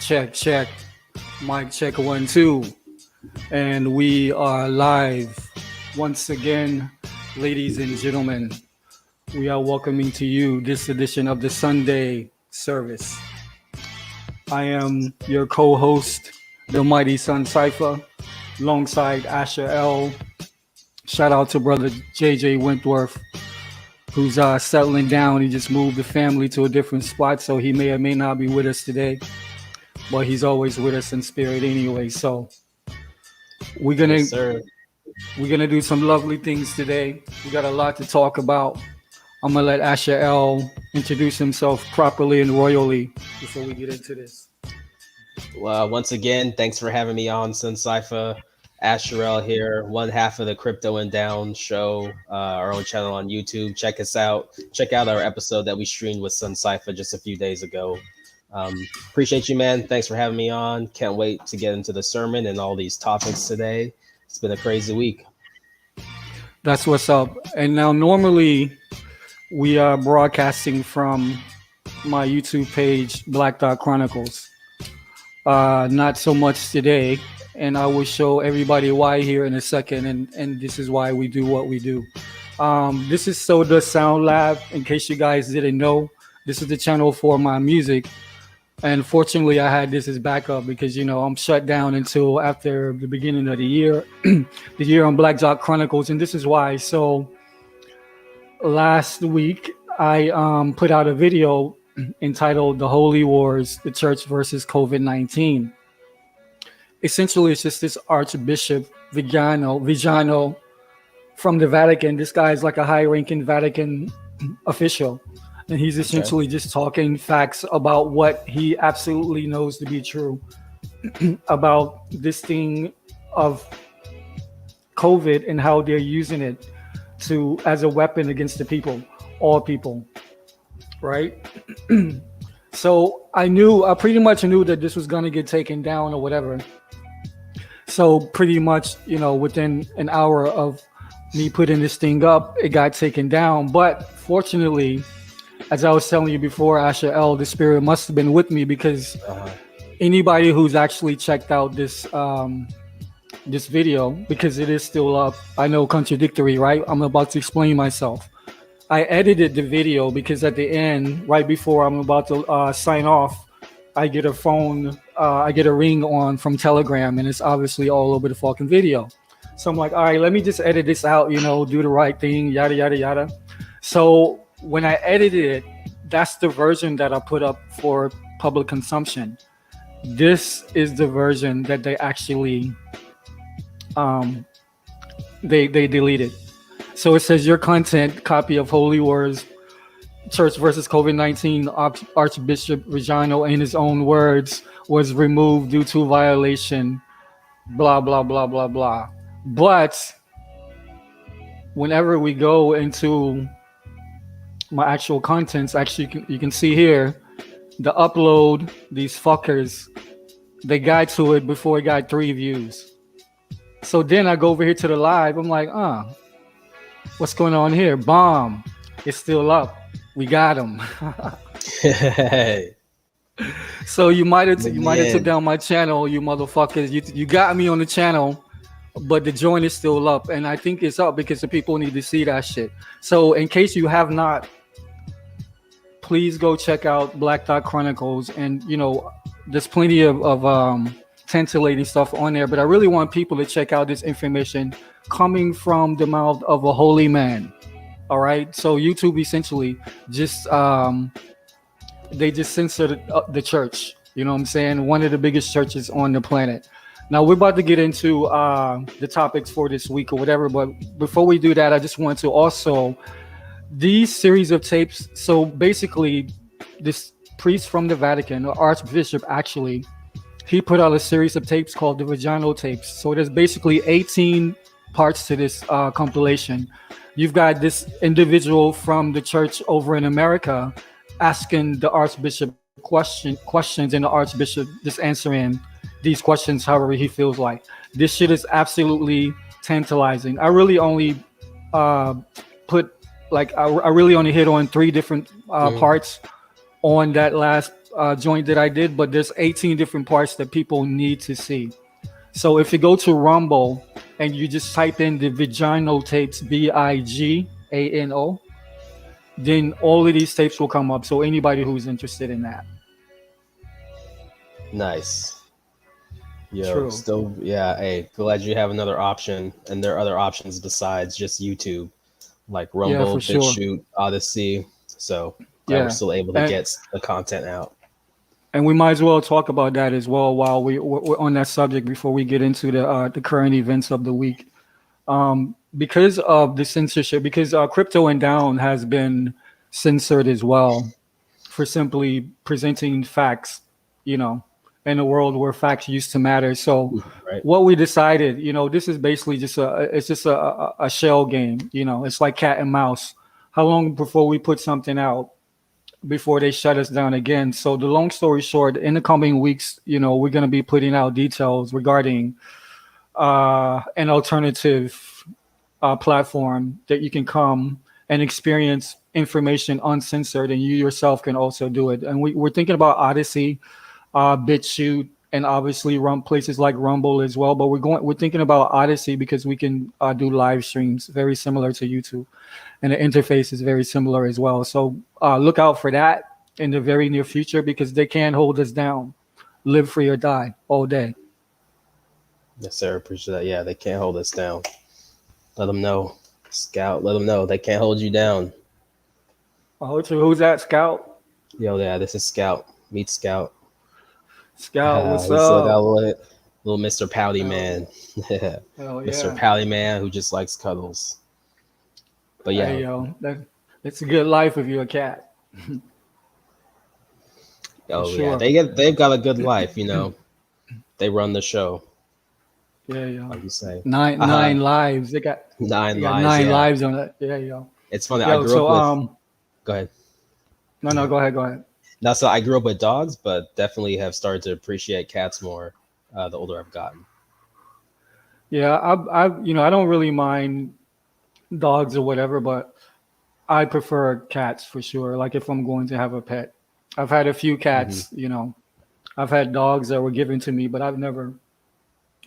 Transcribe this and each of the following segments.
Check, check. Mic check 1, 2. And we are live once again, ladies and gentlemen. We are welcoming to you this edition of the Sunday service. I am your co-host, the Mighty Sun Cypher, alongside Asher L. Shout out to brother JJ Wentworth, who's settling down. He just moved the family to a different spot, so he may or may not be with us today. But he's always with us in spirit anyway. So we're gonna Yes, sir. we're gonna do some lovely things today. We got a lot to talk about. I'm gonna let Asher L introduce himself properly and royally before we get into this. Well, once again, thanks for having me on, Sun Cypher. Asherel here, one half of the Crypto and Down show, our own channel on YouTube. Check us out. Check out our episode that we streamed with Sun Cypher just a few days ago. Appreciate you, man. Thanks for having me on. Can't wait to get into the sermon and all these topics today. It's been a crazy week. That's what's up. And now normally we are broadcasting from my YouTube page, Black Dot Chronicles. Not so much today, and I will show everybody why here in a second, and this is why we do what we do. This is Soda Sound Lab, in case you guys didn't know. This is the channel for my music, and fortunately I had this as backup because, you know, I'm shut down until after the beginning of the year, the year on Black Dot Chronicles, and this is why. So last week I put out a video entitled "The Holy Wars: The Church versus COVID-19." Essentially, it's just this Archbishop Vigano from the Vatican. This guy is like a high-ranking Vatican official, and he's essentially just talking facts about what he absolutely knows to be true about this thing of COVID and how they're using it as a weapon against the people, all people, right? So I pretty much knew that this was going to get taken down or whatever. So pretty much, you know, within an hour of me putting this thing up, it got taken down. But fortunately, as I was telling you before, Asher L, the spirit must have been with me because anybody who's actually checked out this this video, because it is still up, I know contradictory, right? I'm about to explain myself. I edited the video because at the end, right before I'm about to sign off, I get a ring on from Telegram, and it's obviously all over the fucking video. So I'm like, all right, let me just edit this out, you know, do the right thing, yada, yada, yada. So when I edited it, that's the version that I put up for public consumption. This is the version that they actually, they deleted. So it says your content, copy of Holy Wars, Church versus COVID-19, Archbishop Regino, in his own words, was removed due to violation, blah, blah, blah, blah, blah. But whenever we go into my actual contents, actually, you can see here, the upload, these fuckers, they got to it before it got 3 views. So then I go over here to the live. I'm like, what's going on here? Bomb. It's still up. We got him. So you might have took down my channel, you motherfuckers. You got me on the channel, but the joint is still up, and I think it's up because the people need to see that shit. So in case you have not, please go check out Black Dot Chronicles, and you know there's plenty of titillating stuff on there. But I really want people to check out this information coming from the mouth of a holy man. All right, so YouTube essentially just they just censored the church. You know what I'm saying? One of the biggest churches on the planet. Now we're about to get into the topics for this week or whatever. But before we do that, I just want to also these series of tapes. So basically, this priest from the Vatican, or Archbishop, actually, he put out a series of tapes called the Vaginal tapes. So there's basically 18 parts to this compilation. You've got this individual from the church over in America asking the Archbishop questions, and the Archbishop just answering these questions however he feels like. This shit is absolutely tantalizing. I really only I really only hit on 3 different parts on that last joint that I did, but there's 18 different parts that people need to see. So if you go to Rumble and you just type in the vaginal tapes, Vigano, then all of these tapes will come up. So anybody who's interested in that. Nice. Yo, True. still, yeah. Hey, glad you have another option, and there are other options besides just YouTube, like Yeah, Rumble, for sure. BitChute, Odyssey. So glad we're Yeah. still able to And, get the content out. and we might as well talk about that as well while we're on that subject before we get into the current events of the week. Because of the censorship, because crypto and down has been censored as well for simply presenting facts, you know, in a world where facts used to matter. So Right. what we decided, this is basically just a shell game, it's like cat and mouse. How long before we put something out before they shut us down again? So the long story short, in the coming weeks, we're going to be putting out details regarding an alternative platform that you can come and experience information uncensored, and you yourself can also do it. And we're thinking about Odyssey, BitChute, and obviously places like Rumble as well. But we're thinking about Odyssey because we can do live streams very similar to YouTube, and the interface is very similar as well. So look out for that in the very near future because they can't hold us down. Live free or die all day. Yes, sir. Appreciate that. Yeah, they can't hold us down. Let them know, Scout. Let them know they can't hold you down. Oh, so who's that, Scout? Yo, yeah, this is Scout. Meet Scout. Scout, what's He's like a up? little Mr. Pouty Hell, man. hell Mr. yeah. Pouty man who just likes cuddles. But Hey, yeah, yo, it's a good life if you're a cat, for oh yeah, sure. they've got a good life, you know. They run the show, Yeah, yo. like you say. Nine lives. They Nine got lives, nine yeah. lives on it. Yeah, yo. It's funny. I Yo, grew up so with. Go ahead. no, go ahead. Now, so I grew up with dogs, but definitely have started to appreciate cats more the older I've gotten. Yeah, I don't really mind dogs or whatever, but I prefer cats for sure. Like if I'm going to have a pet, I've had a few Hmm. cats. I've had dogs that were given to me, but I've never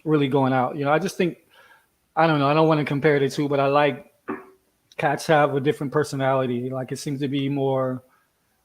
really gone out. I just think I don't know. I don't want to compare the two, but I like cats have a different personality. Like it seems to be more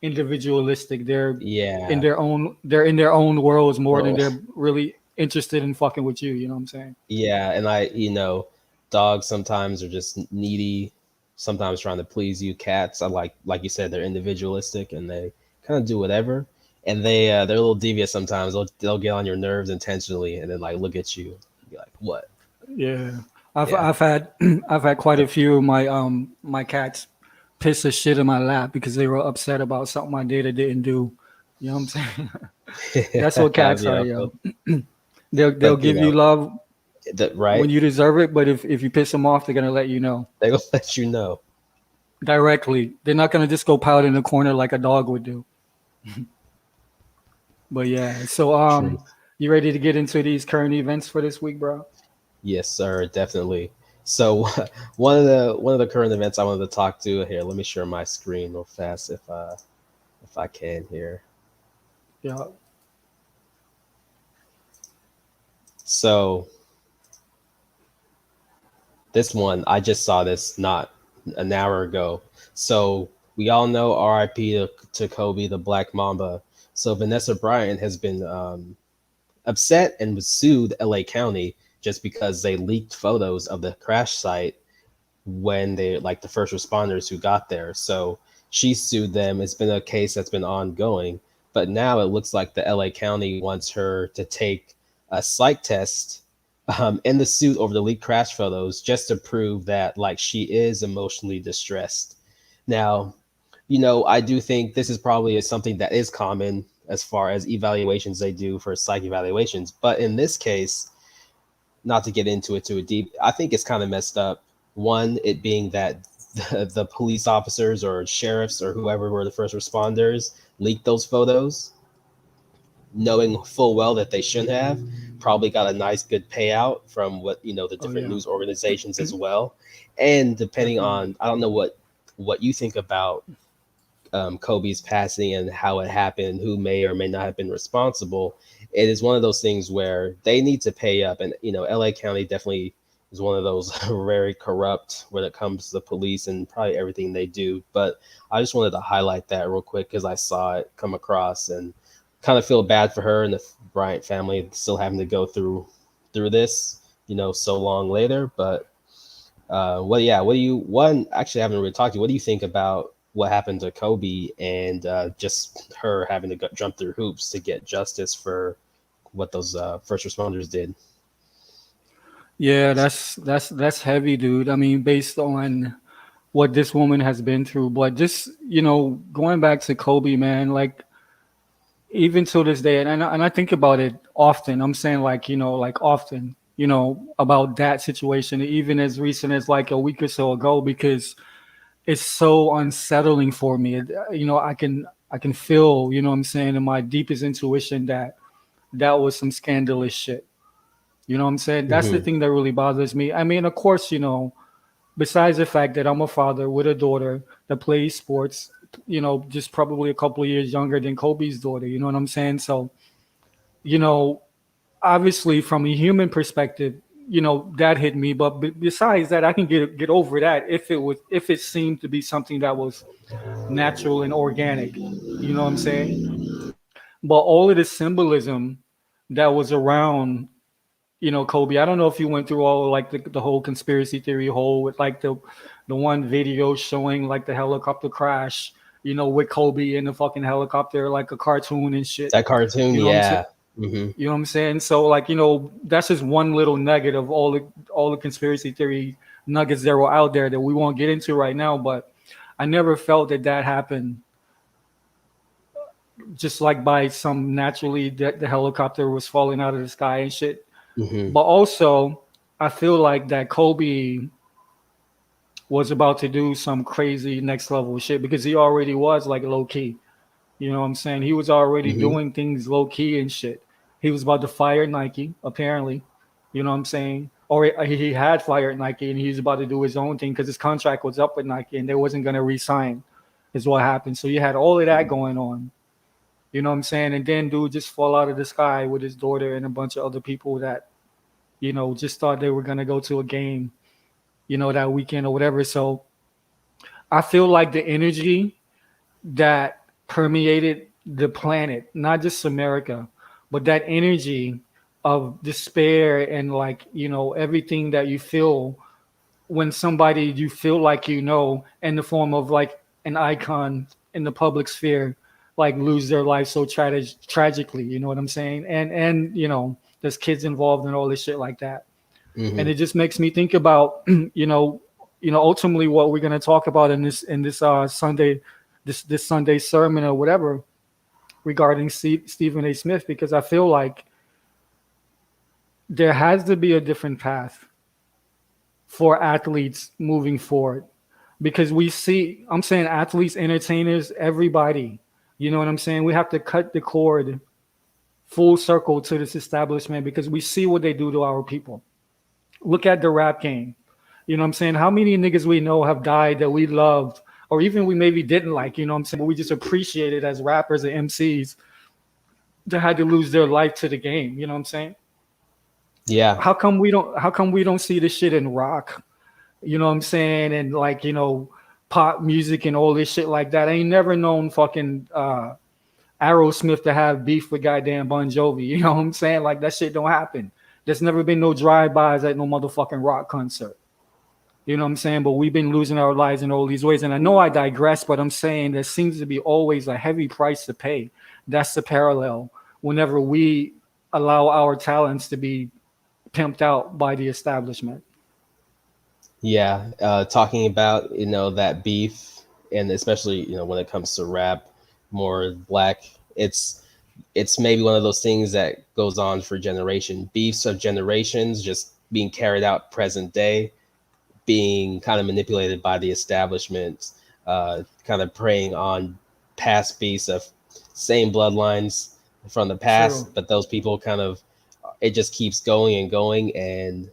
individualistic. Yeah. They're in their own worlds more than Well, they're really interested in fucking with you. You know what I'm saying? yeah, and dogs sometimes are just needy, sometimes trying to please you. Cats, I like you said, they're individualistic and they kind of do whatever. And they're a little devious sometimes. They'll get on your nerves intentionally and then like look at you, and be like, "What?" Yeah. I've Yeah. I've had I've had quite a few of my cats piss a shit in my lap because they were upset about something I did or didn't do. You know what I'm saying? That's what cats are, yo. They'll But give you love that when right? you deserve it, but if you piss them off, they're gonna let you know They will let you know. directly. They're not gonna just go pout in the corner like a dog would do. But yeah, so Truth. you ready to get into these current events for this week, bro? Yes, sir, definitely. So one of the current events I wanted to talk to here. Let me share my screen real fast if I can here. Yeah. So this one, I just saw this not an hour ago. So we all know RIP to Kobe, the Black Mamba. So Vanessa Bryant has been upset and was sued LA County just because they leaked photos of the crash site when they like the first responders who got there. So she sued them. It's been a case that's been ongoing, but now it looks like the LA County wants her to take a psych test in the suit over the leaked crash photos just to prove that like she is emotionally distressed. Now, I do think this is probably something that is common as far as evaluations they do for psych evaluations. But in this case, not to get into it too deep, I think it's kind of messed up. One, it being that the police officers or sheriffs or whoever were the first responders leaked those photos, knowing full well that they shouldn't have, probably got a nice good payout from the Oh different yeah, news organizations as well. And depending definitely. on, I don't know what you think about Kobe's passing and how it happened, who may or may not have been responsible, it is one of those things where they need to pay up. And, LA County definitely is one of those very corrupt when it comes to the police and probably everything they do. But I just wanted to highlight that real quick because I saw it come across and kind of feel bad for her and the Bryant family still having to go through this, so long later. But actually I haven't really talked to you. What do you think about what happened to Kobe and just her having to jump through hoops to get justice for what those first responders did? Yeah, that's heavy, dude. I mean, based on what this woman has been through, but just going back to Kobe, man, like even to this day, and I think about it often. I'm saying like like often, about that situation, even as recent as like a week or so ago, because it's so unsettling for me. I can feel, what I'm saying, in my deepest intuition that that was some scandalous shit. You know what I'm saying? That's the Hmm. thing that really bothers me. I mean, of course, besides the fact that I'm a father with a daughter that plays sports, just probably a couple of years younger than Kobe's daughter, you know what I'm saying? So, you know, obviously from a human perspective, that hit me. But besides that, I can get over that if it seemed to be something that was natural and organic. You know what I'm saying? But all of the symbolism that was around, Kobe. I don't know if you went through all like the whole conspiracy theory hole with like the one video showing like the helicopter crash, with Kobe in the fucking helicopter, like a cartoon and shit. That cartoon, You know what I'm saying? yeah. Hmm. You know what I'm saying? So like, that's just one little nugget of all the conspiracy theory nuggets that were out there that we won't get into right now. But I never felt that happened just like by some naturally that the helicopter was falling out of the sky and shit. Hmm. But also, I feel like that Kobe was about to do some crazy next level shit because he already was like low key. You know what I'm saying? He was already Hmm. doing things low key and shit. He was about to fire Nike, apparently. You know what I'm saying? Or he had fired Nike and he was about to do his own thing because his contract was up with Nike and they wasn't going to re-sign, is what happened. So you had all of that going on. You know what I'm saying? And then dude just fall out of the sky with his daughter and a bunch of other people that, just thought they were going to go to a game, that weekend or whatever. So I feel like the energy that permeated the planet, not just America, but that energy of despair and like, everything that you feel when somebody you feel like in the form of like an icon in the public sphere, like lose their life so tragically, you know what I'm saying? And there's kids involved and all this shit like that. And Hmm. it just makes me think about ultimately what we're going to talk about in this Sunday, this Sunday sermon or whatever regarding Stephen A. Smith, because I feel like there has to be a different path for athletes moving forward, because we see, I'm saying, athletes, entertainers, everybody, you know what I'm saying, we have to cut the cord full circle to this establishment because we see what they do to our people. Look at the rap game. You know what I'm saying? How many niggas we know have died that we loved or even we maybe didn't like, you know what I'm saying? But we just appreciated as rappers and MCs that had to lose their life to the game. You know what I'm saying? Yeah. How come we don't see this shit in rock? You know what I'm saying? And like, pop music and all this shit like that. I ain't never known fucking Aerosmith to have beef with goddamn Bon Jovi. You know what I'm saying? Like that shit don't happen. There's never been no drive-bys at no motherfucking rock concert. You know what I'm saying? But we've been losing our lives in all these ways. And I know I digress, but I'm saying there seems to be always a heavy price to pay. That's the parallel whenever we allow our talents to be pimped out by the establishment. Yeah, talking about that beef, and especially when it comes to rap, more black, it's maybe one of those things that goes on for generation beefs of generations, just being carried out present day, being kind of manipulated by the establishment, kind of preying on past beefs of same bloodlines from the True. past, but those people kind of it just keeps going and going. And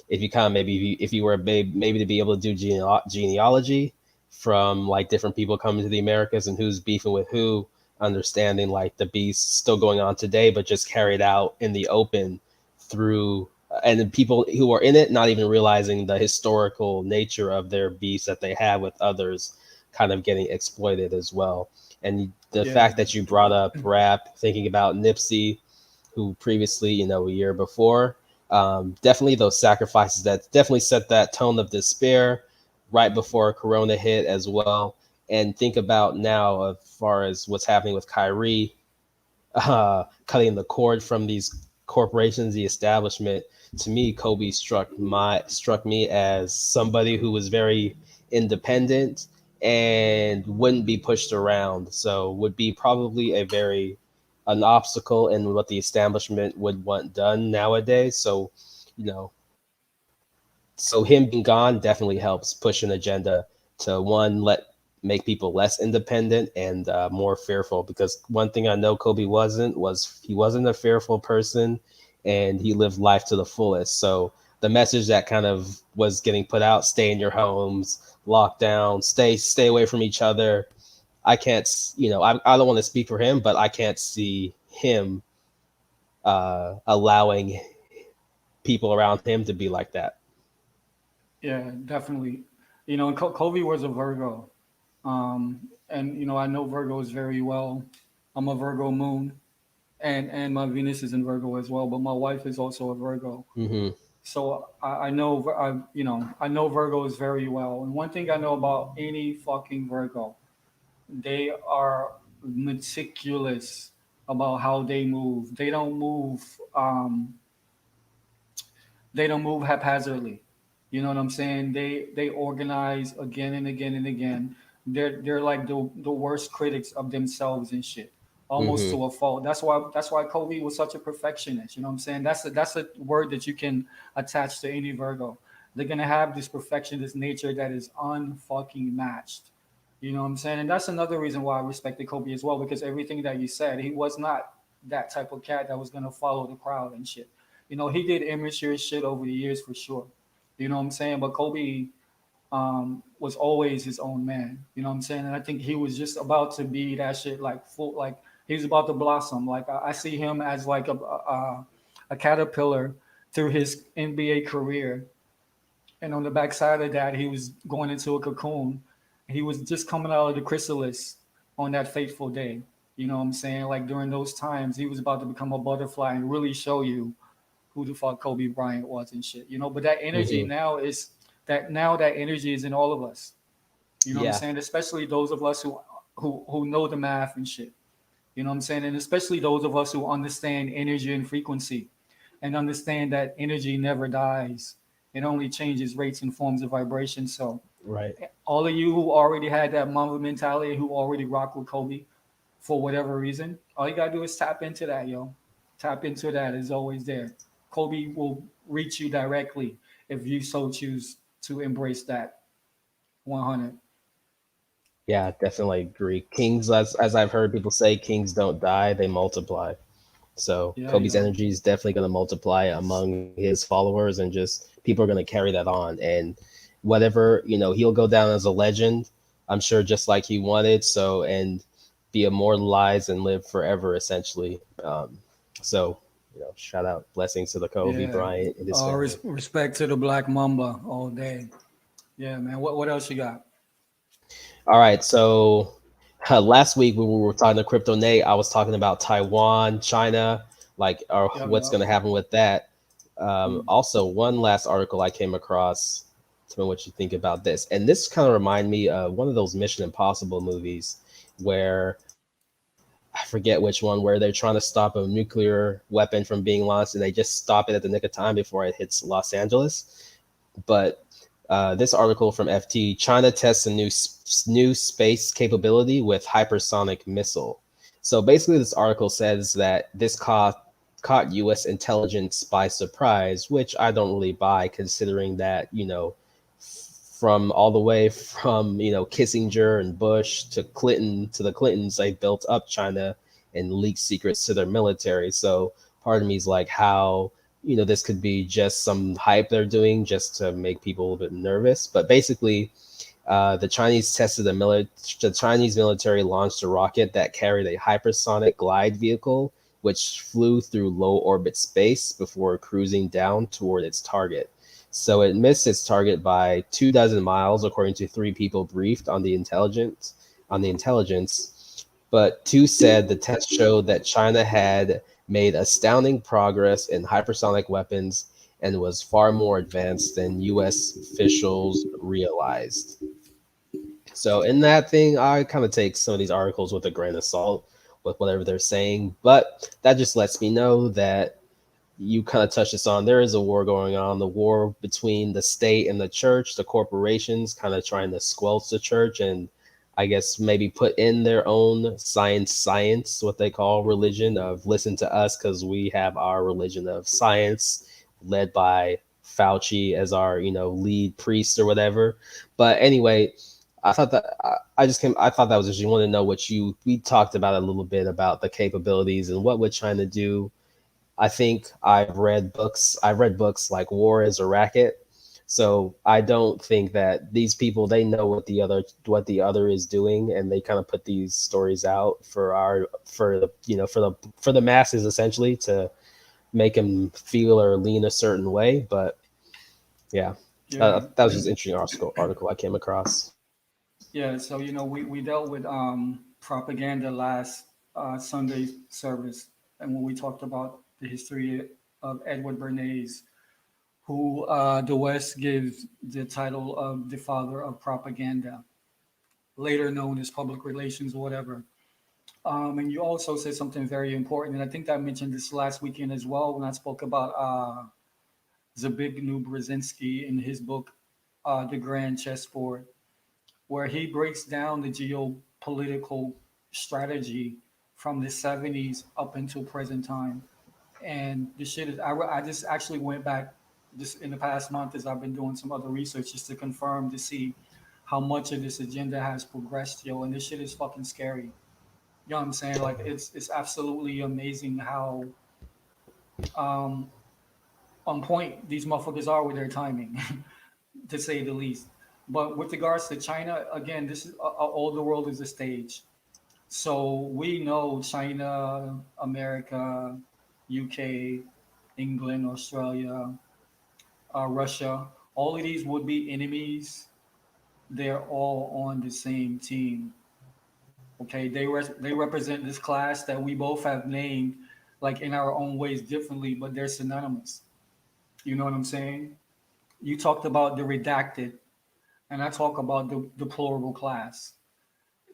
if you kind of maybe if you were maybe to be able to do genealogy, from like different people coming to the Americas and who's beefing with who, understanding like the beast still going on today, but just carried out in the open through and the people who are in it not even realizing the historical nature of their beefs that they have with others kind of getting exploited as well. And the Yeah. fact that you brought up rap, thinking about Nipsey, who previously, you know, a year before, definitely those sacrifices that definitely set that tone of despair right before Corona hit as well. And think about now, as far as what's happening with Kyrie, cutting the cord from these corporations, the establishment. To me, Kobe struck me as somebody who was very independent and wouldn't be pushed around. So would be probably a very an obstacle in what the establishment would want done nowadays. So, you know, so him being gone definitely helps push an agenda to one let make people less independent and more fearful, because one thing I know Kobe was he wasn't a fearful person, and he lived life to the fullest. So the message that kind of was getting put out, stay in your homes, lock down, stay away from each other, I can't, you know, I don't want to speak for him, but I can't see him allowing people around him to be like that. Yeah, definitely. You know, and Kobe was a Virgo. And you know, I know Virgos very well. I'm a Virgo moon, and my Venus is in Virgo as well. But my wife is also a Virgo, Hmm. so I know you know I know Virgos very well. And one thing I know about any fucking Virgo, they are meticulous about how they move. They don't move haphazardly. You know what I'm saying? They organize again and again and again. They're like the worst critics of themselves and shit, almost Hmm. to a fault. That's why Kobe was such a perfectionist. You know what I'm saying? That's a word that you can attach to any Virgo. They're gonna have this perfectionist nature that is unfucking matched. You know what I'm saying? And that's another reason why I respected Kobe as well, because everything that you said, he was not that type of cat that was gonna follow the crowd and shit. You know, he did immature shit over the years for sure. You know what I'm saying? But Kobe was always his own man. You know what I'm saying? And I think he was just about to be that shit, like full, like he was about to blossom. Like I see him as like a caterpillar through his NBA career, and on the backside of that, he was going into a cocoon. He was just coming out of the chrysalis on that fateful day. You know what I'm saying? Like during those times, he was about to become a butterfly and really show you who the fuck Kobe Bryant was and shit. You know, but that energy Hmm. now is that energy is in all of us. You know what I'm Yeah. saying? Especially those of us who know the math and shit. You know what I'm saying? And especially those of us who understand energy and frequency and understand that energy never dies. It only changes rates and forms of vibration. So Right. all of you who already had that Mamba mentality, who already rock with Kobe for whatever reason, all you gotta do is tap into that, yo. Tap into that. It's always there. Kobe will reach you directly if you so choose to embrace that. 100. Yeah, definitely agree. Kings, as I've heard people say, kings don't die, they multiply. So Yeah, Kobe's yo. energy is definitely going to multiply among his followers, and just people are going to carry that on. And whatever, you know, he'll go down as a legend, I'm sure, just like he wanted. So, and be immortalized and live forever, essentially. So, you know, shout out, blessings to the Kobe Yeah. Bryant and his family. Respect to the Black Mamba all day. Yeah, man. What else you got? All right, so last week when we were talking to Crypto Nate, I was talking about Taiwan, China, like, or Yup, what's yup. going to happen with that. Mm. Also, one last article I came across. Tell me what you think about this. And this kind of remind me of one of those Mission Impossible movies where I forget which one, where they're trying to stop a nuclear weapon from being launched, and they just stop it at the nick of time before it hits Los Angeles. But this article from FT: China tests a new space capability with hypersonic missile. So basically, this article says that this caught U.S. intelligence by surprise, which I don't really buy, considering that, you know, from all the way from, you know, Kissinger and Bush to Clinton to the Clintons, they built up China and leaked secrets to their military. So part of me is like, how, you know, this could be just some hype they're doing just to make people a little bit nervous. But basically, The Chinese military launched a rocket that carried a hypersonic glide vehicle, which flew through low orbit space before cruising down toward its target. So it missed its target by 24 miles, according to 3 people briefed on the intelligence. But 2 said the test showed that China had made astounding progress in hypersonic weapons and was far more advanced than U.S. officials realized. So in that thing, I kind of take some of these articles with a grain of salt with whatever they're saying, but that just lets me know that you kind of touched this on. There is a war going on, the war between the state and the church, the corporations kind of trying to squelch the church and I guess maybe put in their own science, what they call religion of listen to us because we have our religion of science led by Fauci as our, lead priest or whatever. But anyway, I thought that I thought that was interesting. I want to know we talked about a little bit about the capabilities and what would China do. I think I've read books like War is a Racket. So I don't think that these people, they know what the other is doing, and they kind of put these stories out for the masses essentially to make them feel or lean a certain way. But yeah. That was just an interesting article I came across. Yeah, so we dealt with propaganda last Sunday service, and when we talked about the history of Edward Bernays, who the West gives the title of the father of propaganda, later known as public relations or whatever. And you also said something very important, and I think I mentioned this last weekend as well when I spoke about Zbigniew Brzezinski in his book, The Grand Chessboard, where he breaks down the geopolitical strategy from the 70s up until present time. And the shit is, I just actually went back just in the past month as I've been doing some other research just to confirm to see how much of this agenda has progressed, yo. And this shit is fucking scary. You know what I'm saying? Like it's absolutely amazing how um, on point these motherfuckers are with their timing, to say the least. But with regards to China, again, this is all the world is a stage. So we know China, America, UK, England, Australia, Russia, all of these would be enemies. They're all on the same team. Okay, they represent this class that we both have named like in our own ways differently, but they're synonymous. You know what I'm saying? You talked about the redacted, and I talk about the deplorable class.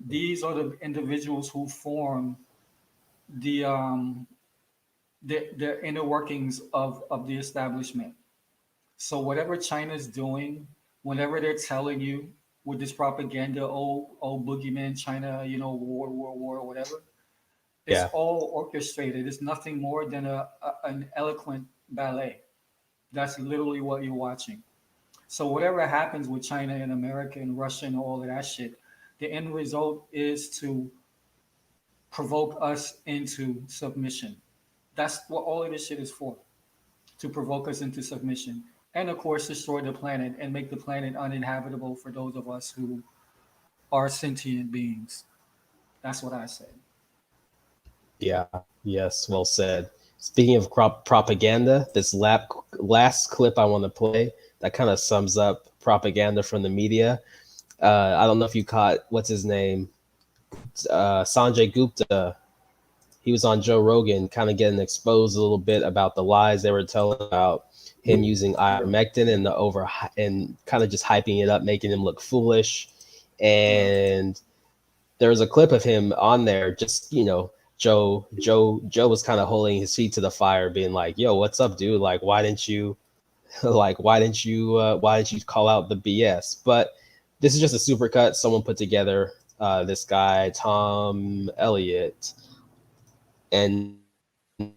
These are the individuals who form the the inner workings of the establishment. So whatever China's doing, whenever they're telling you with this propaganda, oh boogeyman, China, war, whatever, it's Yeah. all orchestrated. It's nothing more than an eloquent ballet. That's literally what you're watching. So whatever happens with China and America and Russia and all of that shit, the end result is to provoke us into submission. That's what all of this shit is for, to provoke us into submission. And of course, destroy the planet and make the planet uninhabitable for those of us who are sentient beings. That's what I say. Yeah. Yes. Well said. Speaking of propaganda, this last clip I want to play that kind of sums up propaganda from the media. I don't know if you caught what's his name, Sanjay Gupta. He was on Joe Rogan, kind of getting exposed a little bit about the lies they were telling about him using ivermectin and kind of just hyping it up, making him look foolish. And there was a clip of him on there, just Joe was kind of holding his feet to the fire, being like, "Yo, what's up, dude? Like, why didn't you, why didn't you call out the BS?" But this is just a supercut someone put together. This guy Tom Elliott, and I'm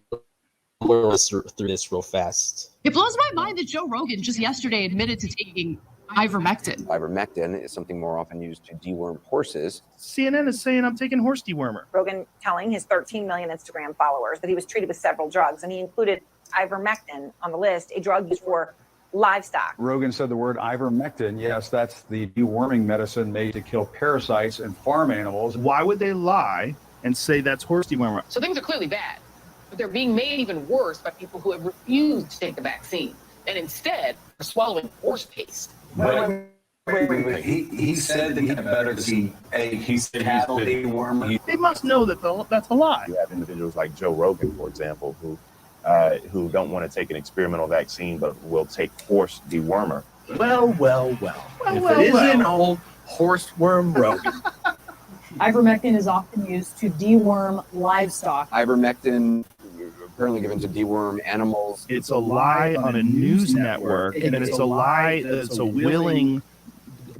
gonna run through this real fast. It blows my mind that Joe Rogan just yesterday admitted to taking ivermectin. Ivermectin is something more often used to deworm horses. CNN is saying I'm taking horse dewormer. Rogan telling his 13 million Instagram followers that he was treated with several drugs, and he included ivermectin on the list, a drug used for livestock. Rogan said the word ivermectin. Yes, that's the deworming medicine made to kill parasites in farm animals. Why would they lie and say that's horse dewormer? So things are clearly bad, but they're being made even worse by people who have refused to take the vaccine and instead are swallowing horse paste. Wait. He said that he had better see he said cattle dewormer. They must know that that's a lie. You have individuals like Joe Rogan, for example, who don't want to take an experimental vaccine but will take horse dewormer. Well. If it isn't old horseworm Rogan. Ivermectin is often used to deworm livestock. Ivermectin, apparently given to deworm animals. It's a lie on a news network, and it's a lie that's a willing.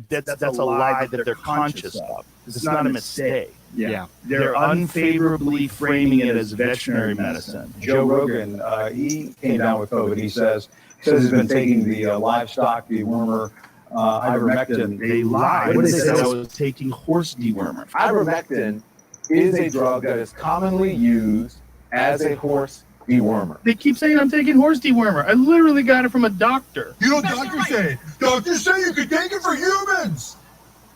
That's a lie that they're conscious of. It's not a mistake. Yeah. They're unfavorably framing it as veterinary medicine. Joe Rogan, he came down with COVID. He says he's been taking the livestock dewormer ivermectin. They lied. What did they say? I was taking horse dewormer. Ivermectin is a drug that is commonly used as a horse dewormer. They keep saying I'm taking horse dewormer. I literally got it from a doctor. You know, doctors say you could take it for humans.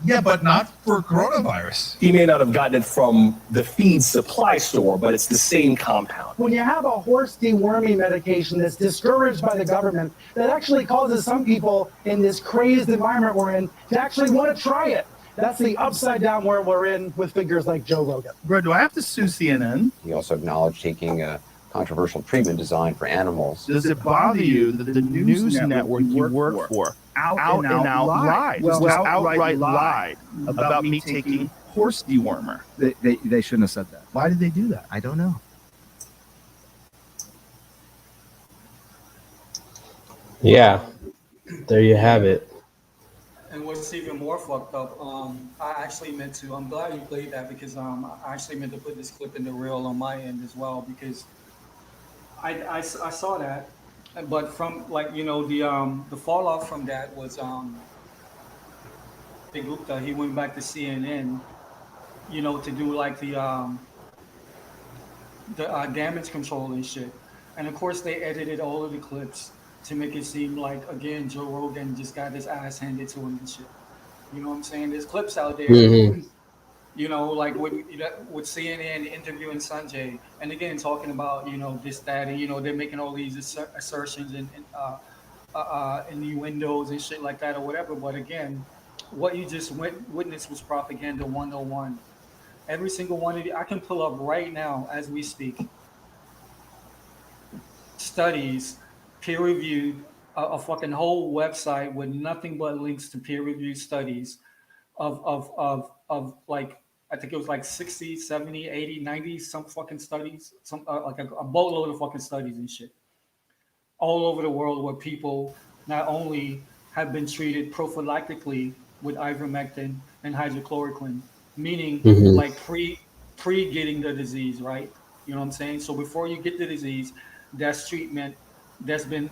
Yeah, but not for coronavirus. He may not have gotten it from the feed supply store, but it's the same compound. When you have a horse deworming medication that's discouraged by the government, that actually causes some people in this crazed environment we're in to actually want to try it. That's the upside down world we're in with figures like Joe Rogan. Bro, do I have to sue CNN? He also acknowledged taking a controversial treatment designed for animals. Does it bother you that the news network you work for out and out lied? Well, outright lied about me taking horse dewormer. They shouldn't have said that. Why did they do that? I don't know. Yeah, there you have it. And what's even more fucked up, I actually meant to, I'm glad you played that because I actually meant to put this clip in the reel on my end as well because I saw that, but from the fall off from that was Big Gupta, he went back to CNN, to do like the damage control and shit. And of course they edited all of the clips to make it seem like, again, Joe Rogan just got his ass handed to him and shit. You know what I'm saying? There's clips out there, like with CNN interviewing Sanjay, and again, talking about, this, that, and, they're making all these assertions and innuendos and shit like that or whatever. But again, what you just witnessed was propaganda 101. Every single one of you, I can pull up right now as we speak, studies, peer-reviewed, a fucking whole website with nothing but links to peer-reviewed studies of like, I think it was like 60, 70, 80, 90, some fucking studies, like a boatload of fucking studies and shit. All over the world where people not only have been treated prophylactically with ivermectin and hydrochloroquine, meaning like pre getting the disease, right? You know what I'm saying? So before you get the disease, that's treatment. There's been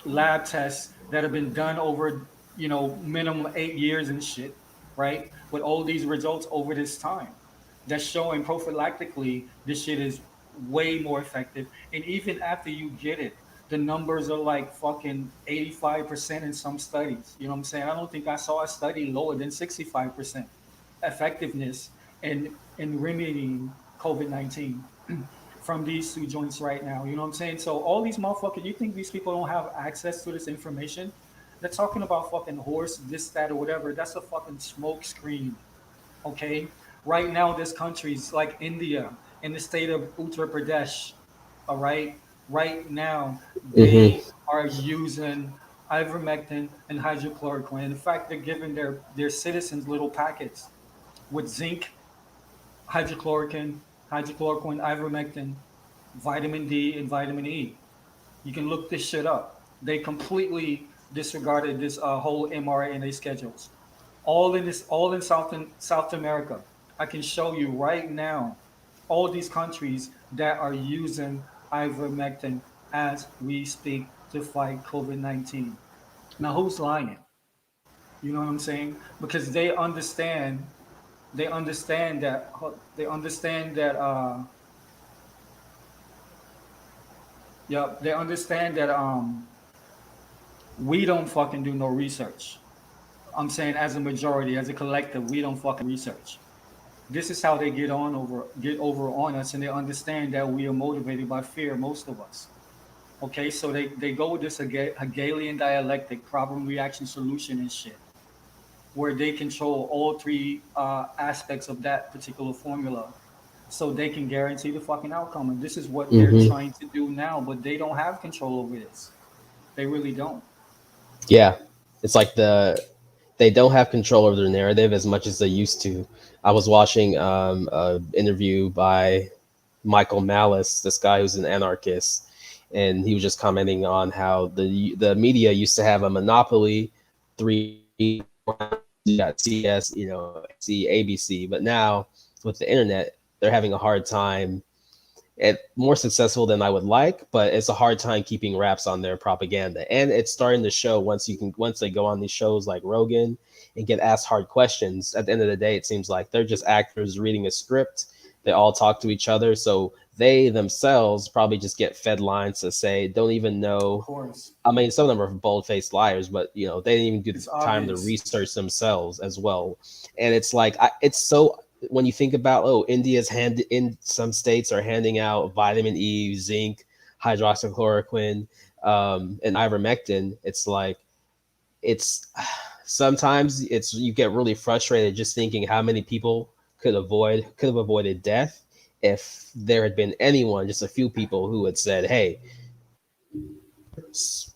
lab tests that have been done over, minimum 8 years and shit, right? With all these results over this time, that's showing prophylactically this shit is way more effective. And even after you get it, the numbers are like fucking 85% in some studies. You know what I'm saying? I don't think I saw a study lower than 65% effectiveness in remedying COVID-19. From these two joints right now, you know what I'm saying? So all these motherfuckers, you think these people don't have access to this information? They're talking about fucking horse, this, that, or whatever. That's a fucking smoke screen, okay? Right now, there's countries like India, in the state of Uttar Pradesh, all right? Right now, they are using ivermectin and hydrochloroquine. In fact, they're giving their citizens little packets with zinc, hydrochloroquine, ivermectin, vitamin D, and vitamin E. You can look this shit up. They completely disregarded this whole mRNA schedules. All in South America. I can show you right now all these countries that are using ivermectin as we speak to fight COVID-19. Now, who's lying? You know what I'm saying? Because they understand that they understand that We don't fucking do no research. I'm saying as a majority, as a collective, we don't fucking research. This is how they get over on us, and they understand that we are motivated by fear, most of us. Okay, so they go with this Hegelian dialectic, problem, reaction, solution, and shit, where they control all three aspects of that particular formula, so they can guarantee the fucking outcome. And this is what they're Mm-hmm. trying to do now, but they don't have control over this. They really don't. Yeah, it's like they don't have control over their narrative as much as they used to. I was watching an interview by Michael Malice, this guy who's an anarchist, and he was just commenting on how the media used to have a monopoly. Three, you got CS, see ABC, but now with the internet, they're having a hard time. More successful than I would like, but it's a hard time keeping wraps on their propaganda. And it's starting to show once they go on these shows like Rogan and get asked hard questions. At the end of the day, it seems like they're just actors reading a script. They all talk to each other, so they themselves probably just get fed lines to say don't even know. Of course. I mean, some of them are bold-faced liars, but they didn't even get It's the time to obvious. research themselves as well. And it's like it's so. When you think about, India's in some states are handing out vitamin E, zinc, hydroxychloroquine, and ivermectin. It's like sometimes you get really frustrated just thinking how many people could have avoided death if there had been anyone, just a few people who had said, hey,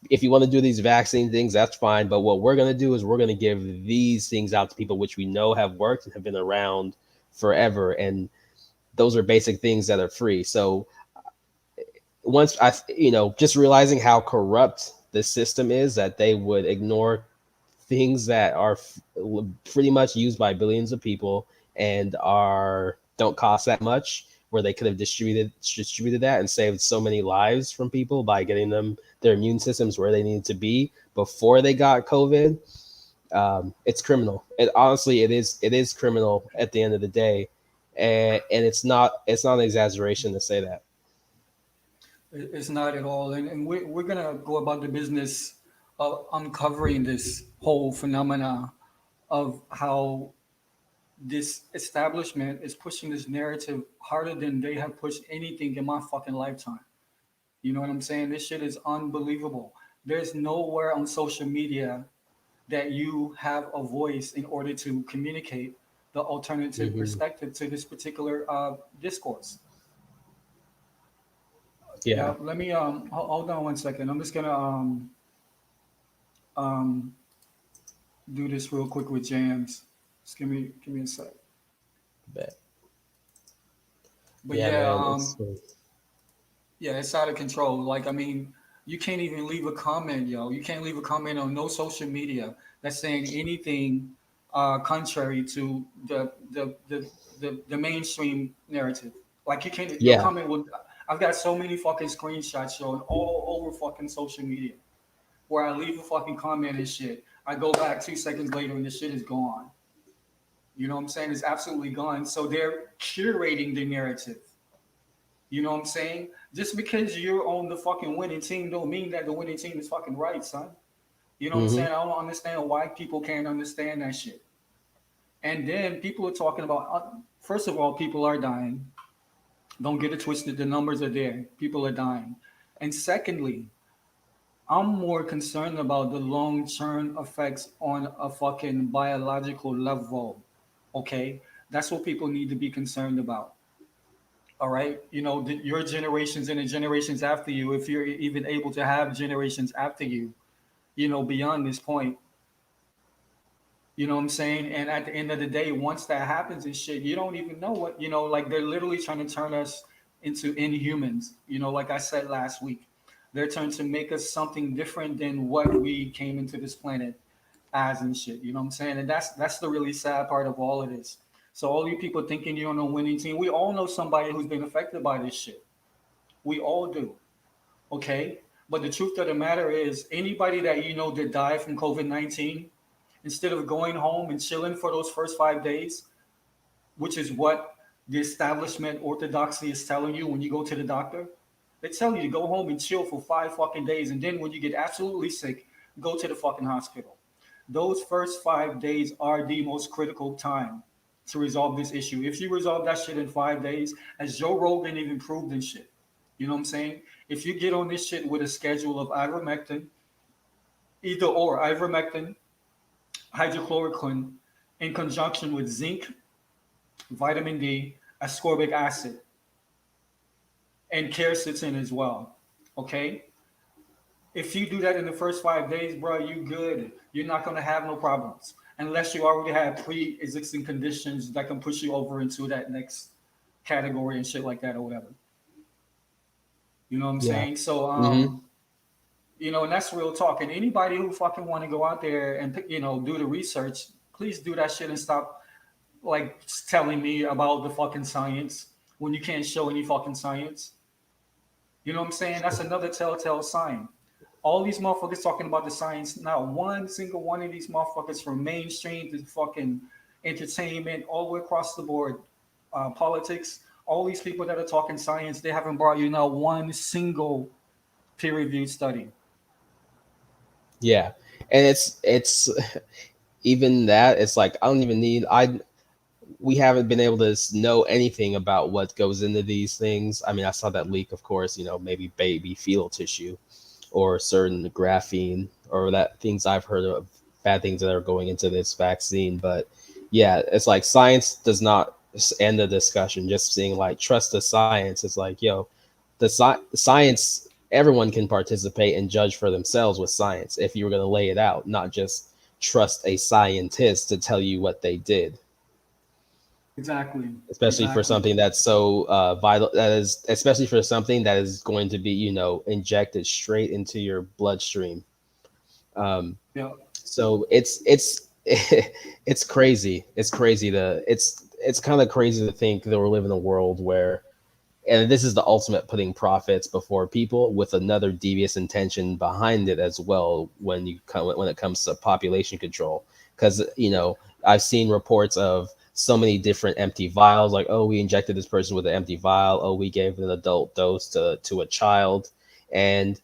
if you want to do these vaccine things, that's fine. But what we're going to do is we're going to give these things out to people which we know have worked and have been around forever. And those are basic things that are free. So once just realizing how corrupt the system is, that they would ignore things that are pretty much used by billions of people and don't cost that much, where they could have distributed that and saved so many lives from people by getting them their immune systems where they needed to be before they got COVID. It's criminal. It is criminal at the end of the day, and it's not an exaggeration to say that. It's not at all. And we're going to go about the business of uncovering this whole phenomena of how this establishment is pushing this narrative harder than they have pushed anything in my fucking lifetime. You know what I'm saying? This shit is unbelievable. There's nowhere on social media that you have a voice in order to communicate the alternative perspective to this particular discourse. Yeah. Let me hold on one second. I'm just gonna do this real quick with Jams. Just give me a sec. Bet. But man, it's out of control. Like, I mean, you can't even leave a comment, yo. You can't leave a comment on no social media that's saying anything contrary to the mainstream narrative. Like, you can't. Your comment will. I've got so many fucking screenshots showing all over fucking social media where I leave a fucking comment and shit. I go back 2 seconds later and the shit is gone. You know what I'm saying? It's absolutely gone. So they're curating the narrative. You know what I'm saying? Just because you're on the fucking winning team don't mean that the winning team is fucking right, son. You know what I'm saying? I don't understand why people can't understand that shit. And then people are talking about, first of all, people are dying. Don't get it twisted. The numbers are there. People are dying. And secondly, I'm more concerned about the long-term effects on a fucking biological level. Okay? That's what people need to be concerned about. All right? Your generations and the generations after you, if you're even able to have generations after you, beyond this point. You know what I'm saying? And at the end of the day, once that happens and shit, you don't even know what, like they're literally trying to turn us into inhumans. Like I said last week, they're trying to make us something different than what we came into this planet as and shit. You know what I'm saying? And that's the really sad part of all of this. So all you people thinking you're on a winning team, we all know somebody who's been affected by this shit. We all do. Okay? But the truth of the matter is anybody that that died from COVID-19, instead of going home and chilling for those first 5 days, which is what the establishment orthodoxy is telling you when you go to the doctor, they tell you to go home and chill for 5 fucking days. And then when you get absolutely sick, go to the fucking hospital. Those first 5 days are the most critical time to resolve this issue. If you resolve that shit in 5 days, as Joe Rogan even proved and shit, you know what I'm saying? If you get on this shit with a schedule of ivermectin, either or ivermectin, hydrochloroquine, in conjunction with zinc, vitamin D, ascorbic acid, and quercetin as well. Okay? If you do that in the first 5 days, bro, you good. You're not going to have no problems unless you already have pre-existing conditions that can push you over into that next category and shit like that or whatever. You know what I'm saying? So, you know, and that's real talk. And anybody who fucking want to go out there and, you know, do the research, please do that shit and stop like telling me about the fucking science when you can't show any fucking science. You know what I'm saying? That's another telltale sign. All these motherfuckers talking about the science, not one single one of these motherfuckers from mainstream to fucking entertainment, all the way across the board, politics, all these people that are talking science, they haven't brought you now one single peer-reviewed study. Yeah, and it's even that, it's like I don't even need we haven't been able to know anything about what goes into these things. I mean, I saw that leak, of course, you know, maybe baby fetal tissue or certain graphene or that things I've heard of, bad things that are going into this vaccine. But yeah, it's like science does not end the discussion. Just seeing like trust the science. It's like, yo, the science, everyone can participate and judge for themselves with science if you were going to lay it out, not just trust a scientist to tell you what they did. Exactly. Especially for something that's so vital, that is, especially for something that is going to be, you know, injected straight into your bloodstream. Yeah. So it's it's crazy. It's crazy it's kind of crazy to think that we're living in a world where, and this is the ultimate putting profits before people with another devious intention behind it as well when it comes to population control. Because, you know, I've seen reports of so many different empty vials, like, oh, we injected this person with an empty vial. Oh, we gave an adult dose to a child. And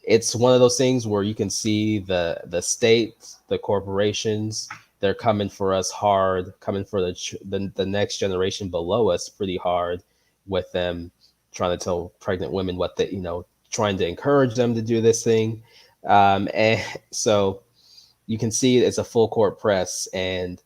it's one of those things where you can see the state, the corporations, they're coming for us hard, coming for the next generation below us pretty hard, with them trying to tell pregnant women what they, you know, trying to encourage them to do this thing. And so you can see it's a full court press, and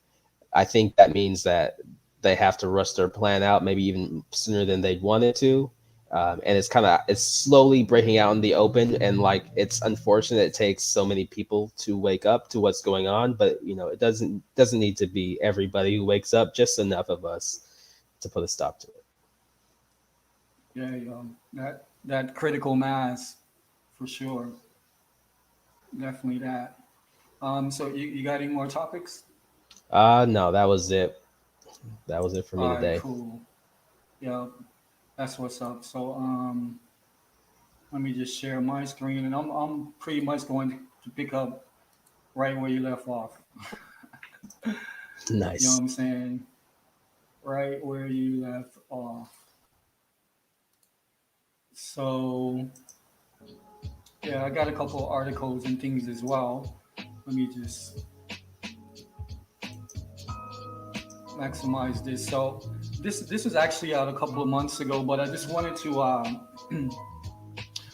I think that means that they have to rush their plan out, maybe even sooner than they'd wanted to. And it's slowly breaking out in the open. And like, it's unfortunate it takes so many people to wake up to what's going on. But, you know, it doesn't need to be everybody who wakes up, just enough of us to put a stop to it. Yeah, that critical mass, for sure. Definitely that. So you got any more topics? No, that was it. That was it for me today. Cool. Yeah, that's what's up. So let me just share my screen, and I'm pretty much going to pick up right where you left off. Nice. You know what I'm saying? Right where you left off. So yeah, I got a couple articles and things as well. Let me just maximize this. So this is actually out a couple of months ago, but I just wanted to I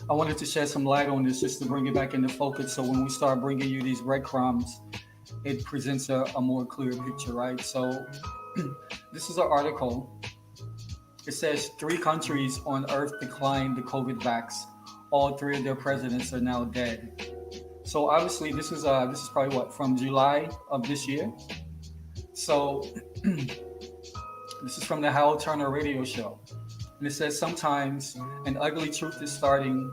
wanted to shed some light on this just to bring it back into focus. So when we start bringing you these breadcrumbs, it presents a more clear picture, right? So this is an article. It says 3 countries on Earth declined the COVID vax. All 3 of their presidents are now dead. So obviously this is probably what, from July of this year. So this is from the Howard Turner radio show. And it says, sometimes an ugly truth is staring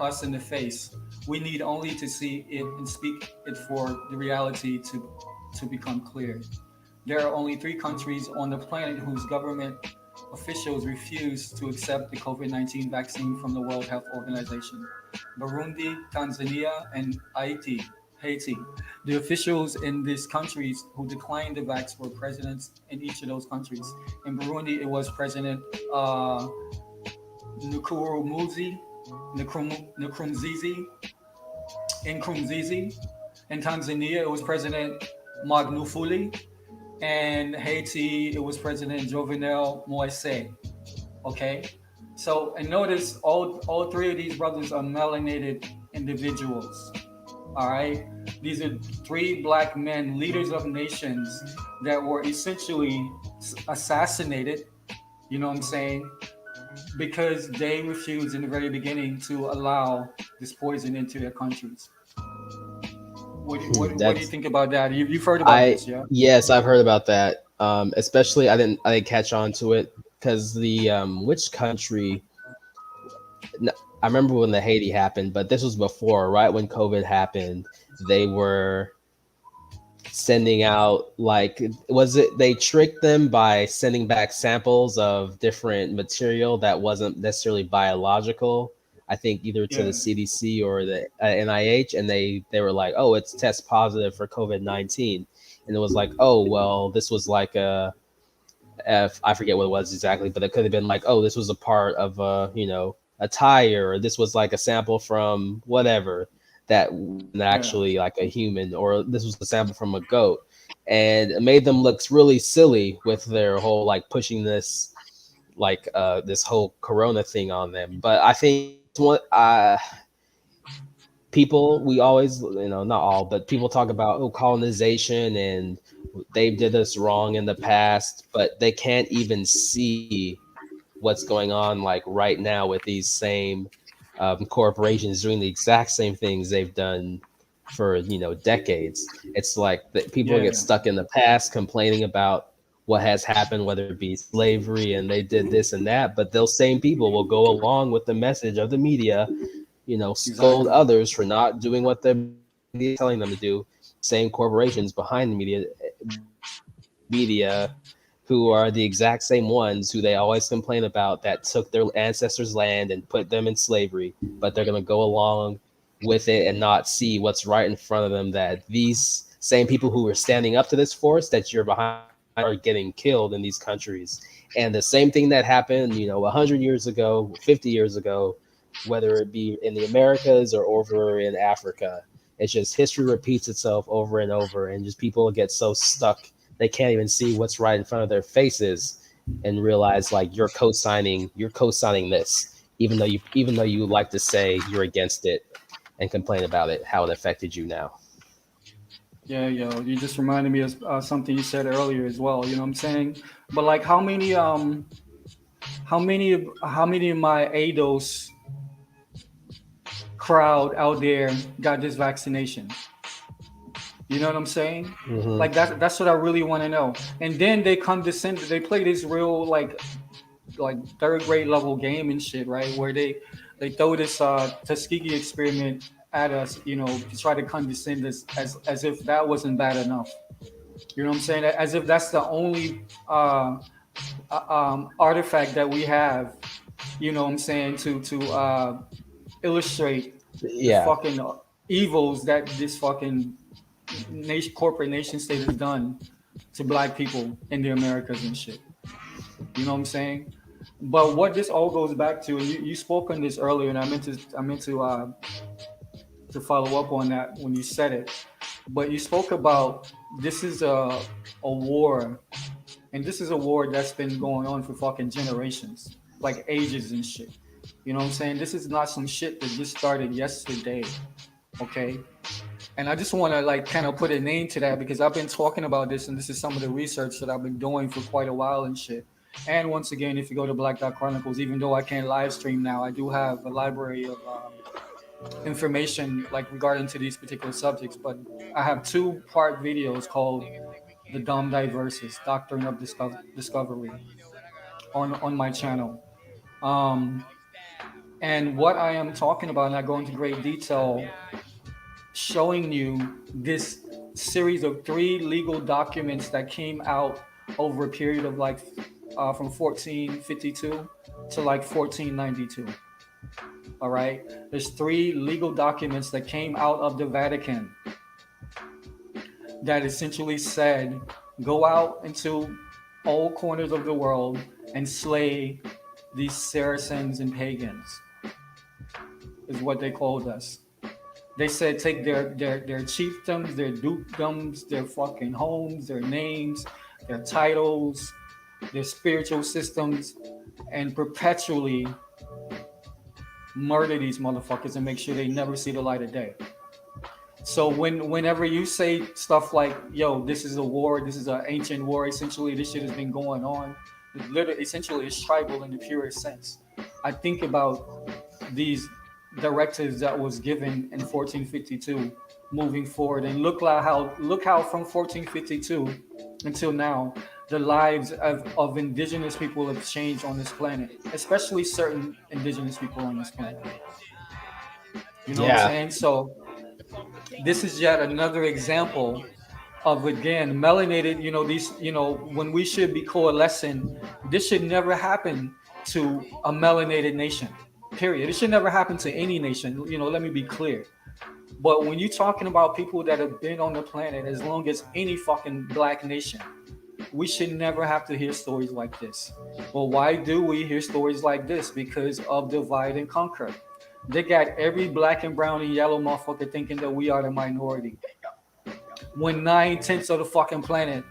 us in the face. We need only to see it and speak it for the reality to become clear. There are only 3 countries on the planet whose government officials refuse to accept the COVID-19 vaccine from the World Health Organization: Burundi, Tanzania, and Haiti. The officials in these countries who declined the vax were presidents in each of those countries. In Burundi, it was President Nkurunziza. Nkurunziza. In Tanzania, it was President Magufuli. And Haiti, it was President Jovenel Moise. Okay, so and notice all three of these brothers are melanated individuals. All right, these are three black men, leaders of nations that were essentially assassinated. You know what I'm saying? Because they refused in the very beginning to allow this poison into their countries. What do you think about that? You've heard about this, yeah? Yes, I've heard about that. Especially I didn't catch on to it because the which country? I remember when the Haiti happened, but this was before, right when COVID happened. They were sending out they tricked them by sending back samples of different material that wasn't necessarily biological. I think either to the CDC or the NIH, and they were like, oh, it's test positive for COVID-19, and it was like, oh well, this was like I forget what it was exactly, but it could have been like, oh, this was a part of a tire, or this was like a sample from whatever that actually like a human, or this was the sample from a goat, and it made them look really silly with their whole like pushing this this whole corona thing on them. But I think people, we always, not all, but people talk about colonization and they did us wrong in the past, but they can't even see what's going on like right now with these same corporations doing the exact same things they've done for decades. It's like that people get stuck in the past complaining about what has happened, whether it be slavery and they did this and that, but those same people will go along with the message of the media, scold others for not doing what they're telling them to do. Same corporations behind the media who are the exact same ones who they always complain about, that took their ancestors' land and put them in slavery, but they're going to go along with it and not see what's right in front of them, that these same people who are standing up to this force that you're behind are getting killed in these countries. And the same thing that happened, 100 years ago, 50 years ago, whether it be in the Americas or over in Africa, it's just history repeats itself over and over, and just people get so stuck they can't even see what's right in front of their faces and realize like you're co-signing this, even though you like to say you're against it and complain about it, how it affected you now. Yeah, you just reminded me of something you said earlier as well. You know what I'm saying? But like, how many of my ADOS crowd out there got this vaccination? You know what I'm saying? Mm-hmm. Like that's what I really want to know. And then they condescend. They play this real like third grade level game and shit, right? Where they throw this Tuskegee experiment at us, to try to condescend us as if that wasn't bad enough. You know what I'm saying? As if that's the only artifact that we have. You know what I'm saying? To illustrate the fucking evils that this fucking corporate nation state has done to black people in the Americas and shit. You know what I'm saying? But what this all goes back to, and you spoke on this earlier, and I meant to follow up on that when you said it. But you spoke about this is a war, and this is a war that's been going on for fucking generations, like ages and shit. You know what I'm saying? This is not some shit that just started yesterday, okay? And I just want to like kind of put a name to that, because I've been talking about this, and this is some of the research that I've been doing for quite a while and shit. And once again, if you go to Black Dot Chronicles, even though I can't live stream now, I do have a library of information like regarding to these particular subjects. But I have 2-part videos called The Dumb Diverses, Doctrine of Discovery on my channel. And what I am talking about, and I go into great detail, showing you this series of 3 legal documents that came out over a period of like from 1452 to like 1492. All right, there's 3 legal documents that came out of the Vatican that essentially said, go out into all corners of the world and slay these Saracens and pagans, is what they called us. They said take their chiefdoms, their dukedoms, their fucking homes, their names, their titles, their spiritual systems, and perpetually murder these motherfuckers and make sure they never see the light of day. So whenever you say stuff like, yo, this is a war, this is an ancient war, essentially this shit has been going on, literally, essentially it's tribal in the purest sense. I think about these directives that was given in 1452 moving forward, and look how from 1452 until now, the lives of indigenous people have changed on this planet, especially certain indigenous people on this planet. You know what I'm saying? So this is yet another example of, again, melanated, when we should be coalescing. This should never happen to a melanated nation, period. It should never happen to any nation, let me be clear. But when you're talking about people that have been on the planet as long as any fucking black nation, we should never have to hear stories like this. Well, why do we hear stories like this? Because of divide and conquer. They got every black and brown and yellow motherfucker thinking that we are the minority, when 9/10 of the fucking planet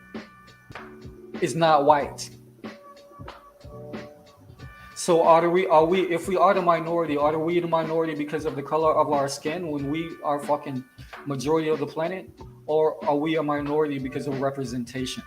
is not white. So are we, if we are the minority, are we the minority because of the color of our skin when we are fucking majority of the planet? Or are we a minority because of representation?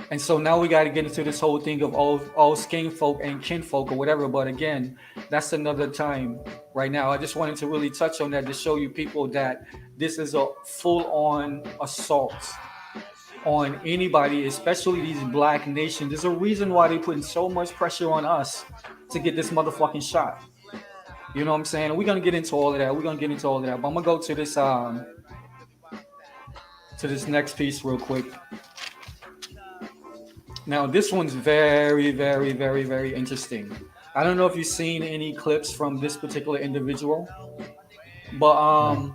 And so now we got to get into this whole thing of all skin folk and kinfolk or whatever. But again, that's another time. Right now, I just wanted to really touch on that to show you people that this is a full-on assault on anybody, especially these black nations. There's a reason why they're putting so much pressure on us to get this motherfucking shot. You know what I'm saying? We're going to get into all of that. But I'm going to go to this next piece real quick. Now, this one's very, very, very, very interesting. I don't know if you've seen any clips from this particular individual, but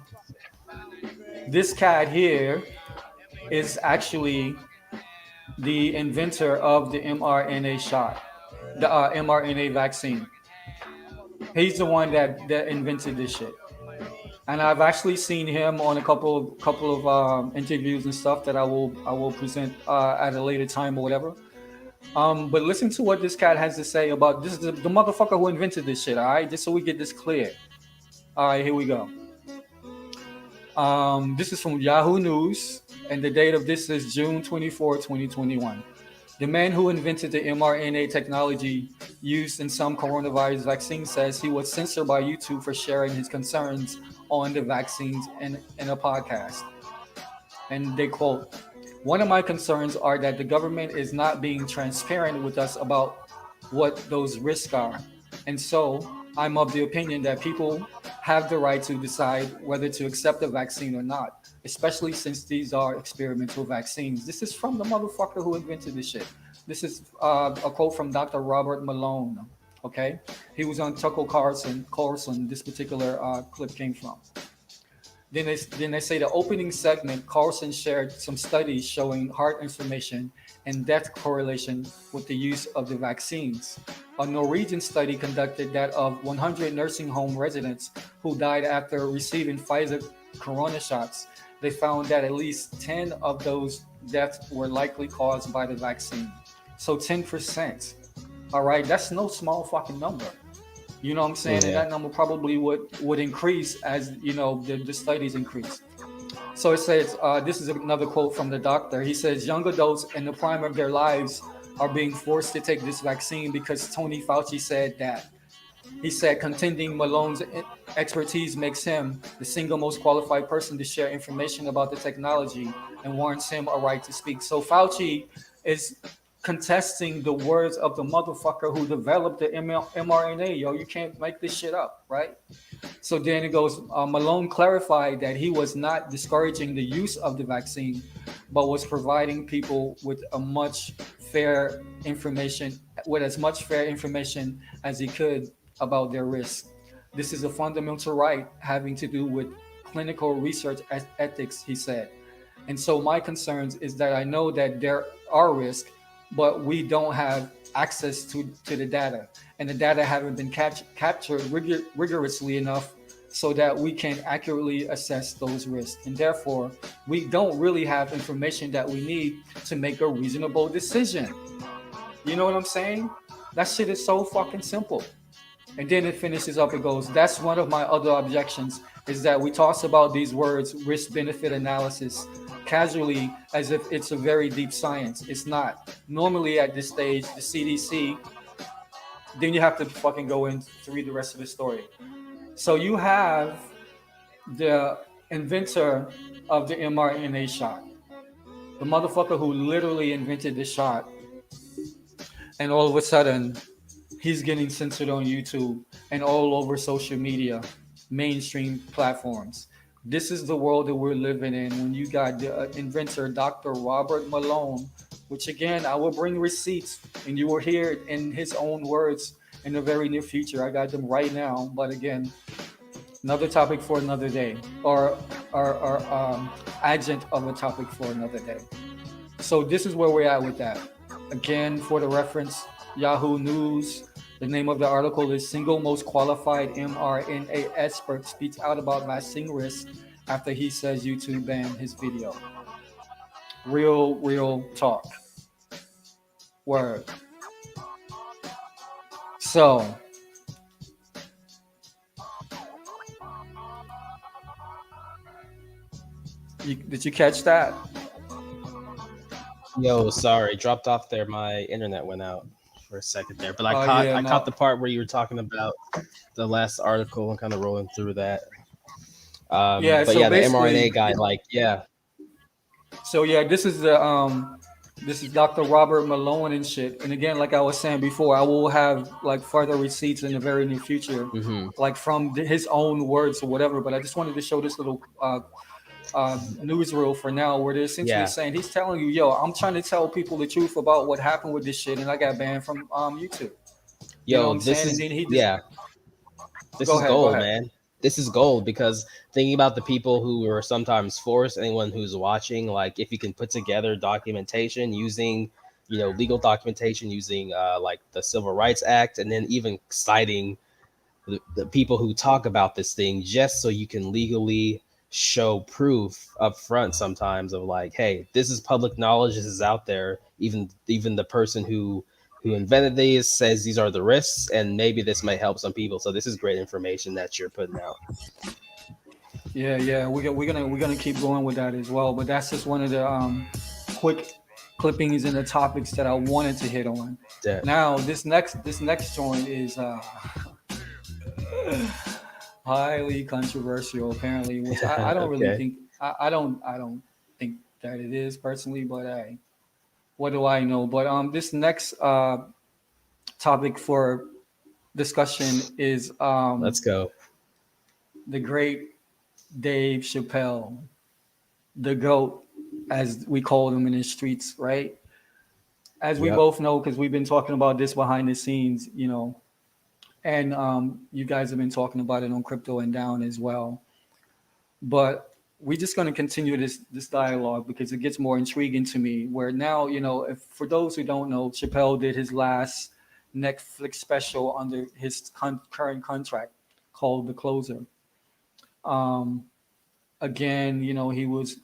this cat here is actually the inventor of the mRNA shot, the mRNA vaccine. He's the one that invented this shit. And I've actually seen him on a couple of interviews and stuff that I will present at a later time or whatever. But listen to what this cat has to say about this. Is the motherfucker who invented this shit. All right, just so we get this clear. All right, here we go. This is from Yahoo News, and the date of this is June 24, 2021. The man who invented the mRNA technology used in some coronavirus vaccines says he was censored by YouTube for sharing his concerns on the vaccines in a podcast. And they quote, "One of my concerns are that the government is not being transparent with us about what those risks are. And so I'm of the opinion that people have the right to decide whether to accept the vaccine or not, especially since these are experimental vaccines." This is from the motherfucker who invented this shit. This is a quote from Dr. Robert Malone. Okay, he was on Tucker Carlson. This particular clip came from. Then they say the opening segment, Carlson shared some studies showing heart inflammation and death correlation with the use of the vaccines. A Norwegian study conducted that of 100 nursing home residents who died after receiving Pfizer corona shots. They found that at least 10 of those deaths were likely caused by the vaccine. So 10%. All right, that's no small fucking number. You know what I'm saying? Yeah. And that number probably would increase as, the studies increase. So it says, this is another quote from the doctor. He says, young adults in the prime of their lives are being forced to take this vaccine because Tony Fauci said that. He said contending Malone's expertise makes him the single most qualified person to share information about the technology and warrants him a right to speak. So Fauci is contesting the words of the motherfucker who developed the mRNA. Yo, you can't make this shit up, right? So then it goes, Malone clarified that he was not discouraging the use of the vaccine, but was providing people with as much fair information as he could about their risk. This is a fundamental right having to do with clinical research ethics, he said. And so my concerns is that I know that there are risks, but we don't have access to the data, and the data haven't been captured rigorously enough so that we can accurately assess those risks. And therefore, we don't really have information that we need to make a reasonable decision. You know what I'm saying? That shit is so fucking simple. And then it finishes up, it goes, that's one of my other objections, is that we talk about these words, risk-benefit analysis, casually as if it's a very deep science. It's not. Normally at this stage, the CDC, then you have to fucking go in to read the rest of the story. So you have the inventor of the mRNA shot, the motherfucker who literally invented the shot, and all of a sudden, he's getting censored on YouTube and all over social media, mainstream platforms. This is the world that we're living in when you got the inventor, Dr. Robert Malone, which again, I will bring receipts and you will hear it in his own words in the very near future. I got them right now. But again, another topic for another day, or adjunct of a topic for another day. So this is where we're at with that. Again, for the reference, Yahoo News. The name of the article is Single Most Qualified mRNA Expert Speaks Out About Vaccine Risk After He Says YouTube Banned His Video. Real talk. Word. So, did you catch that? Yo, sorry, dropped off there. My internet went out for a second there, but I caught the part where you were talking about the last article and kind of rolling through that. But so yeah, the mRNA guy, So yeah, this is Dr. Robert Malone and shit. And again, like I was saying before, I will have like further receipts in the very near future, like from his own words or whatever. But I just wanted to show this little newsreel for now, where they're essentially saying, he's telling you, yo, I'm trying to tell people the truth about what happened with this shit, and I got banned from YouTube. You know what I'm saying? This is gold, man. This is gold, because thinking about the people who are sometimes forced, anyone who's watching, like if you can put together documentation using, legal documentation using like the Civil Rights Act, and then even citing the people who talk about this thing, just so you can legally show proof up front sometimes of like, hey, this is public knowledge, this is out there. Even the person who invented these says these are the risks, and maybe this might help some people. So this is great information that you're putting out. Yeah, we're gonna keep going with that as well. But that's just one of the quick clippings and the topics that I wanted to hit on. Yeah. Now this next joint is highly controversial, apparently, which I don't really think. I don't think that it is personally, but hey, what do I know? But this next topic for discussion is let's go. The great Dave Chappelle, the GOAT, as we call him in the streets, right? As we both know, because we've been talking about this behind the scenes, and you guys have been talking about it on Crypto and Down as well. But we're just going to continue this dialogue because it gets more intriguing to me. Where now, if for those who don't know, Chappelle did his last Netflix special under his current contract called The Closer. Again, he was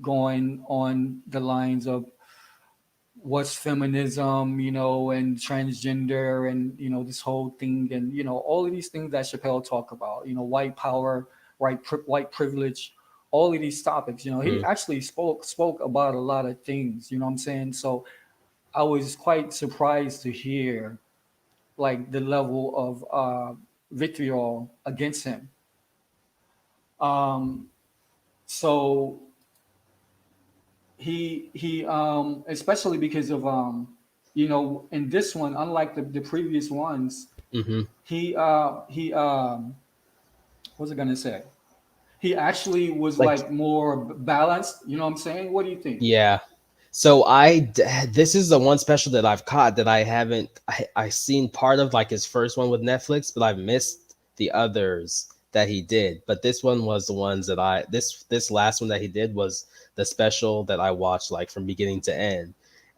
going on the lines of what's feminism, and transgender, and this whole thing, and all of these things that Chappelle talk about, white power, white privilege, all of these topics. He actually spoke about a lot of things. You know what I'm saying? So I was quite surprised to hear like the level of vitriol against him. So he especially because of in this one, unlike the previous ones, he what was I gonna say? He actually was like more balanced. You know what I'm saying? What do you think? Yeah. So this is the one special that I've caught that I haven't. I seen part of like his first one with Netflix, but I've missed the others that he did. But this one was the ones that this last one that he did was the special that I watched like from beginning to end.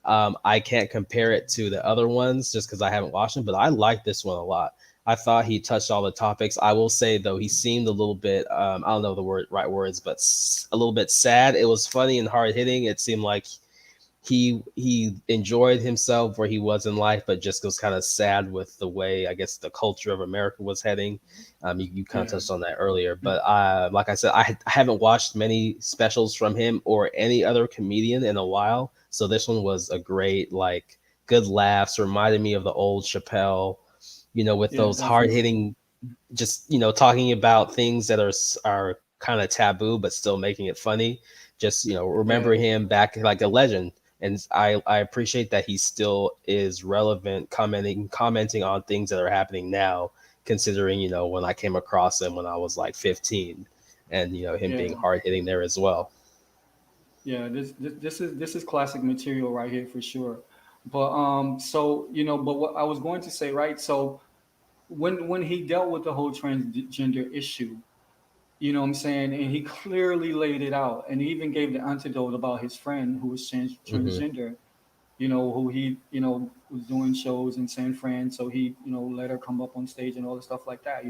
I can't compare it to the other ones just because I haven't watched them, but I like this one a lot. I thought he touched all the topics. I will say though, he seemed a little bit I don't know the right words, but a little bit sad. It was funny and hard hitting. It seemed like he enjoyed himself where he was in life, but just was kind of sad with the way I guess the culture of America was heading. You kind of touched on that earlier, but like I said, I haven't watched many specials from him or any other comedian in a while. So this one was a great, like, good laughs. Reminded me of the old Chappelle, with those hard hitting, just talking about things that are kind of taboo, but still making it funny. Just remember him back like a legend. And I appreciate that he still is relevant, commenting on things that are happening now, considering, when I came across him when I was like 15 and, him being hard hitting there as well. Yeah, this is classic material right here for sure. But so but what I was going to say, right? So when he dealt with the whole transgender issue, you know what I'm saying, and he clearly laid it out, and he even gave the antidote about his friend who was transgender, who he was doing shows in San Fran, so he let her come up on stage and all the stuff like that,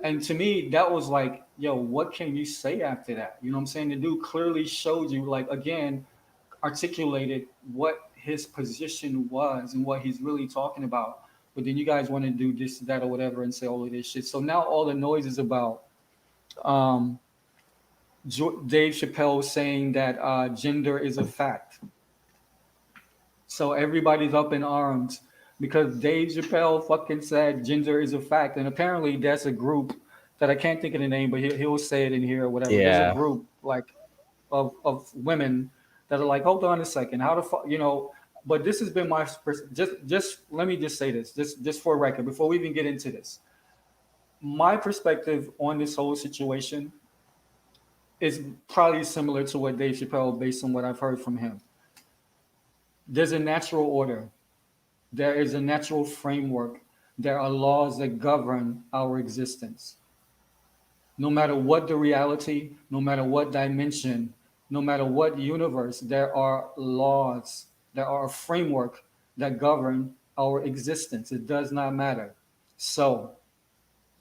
And to me, that was like, yo, what can you say after that? You know what I'm saying? The dude clearly showed you, like, again, articulated what his position was and what he's really talking about. But then you guys want to do this, that, or whatever and say all of this shit. So now all the noise is about Dave Chappelle saying that gender is a fact. So everybody's up in arms because Dave Chappelle fucking said gender is a fact. And apparently that's a group that I can't think of the name, but he'll say it in here or whatever. Yeah. There's a group like of women that are like, hold on a second, how the fuck, but this has been my, just let me just say this, just for a record, before we even get into this. My perspective on this whole situation is probably similar to what Dave Chappelle, based on what I've heard from him. There's a natural order. There is a natural framework. There are laws that govern our existence. No matter what the reality, no matter what dimension, no matter what universe, there are laws, there are a framework that govern our existence. It does not matter. So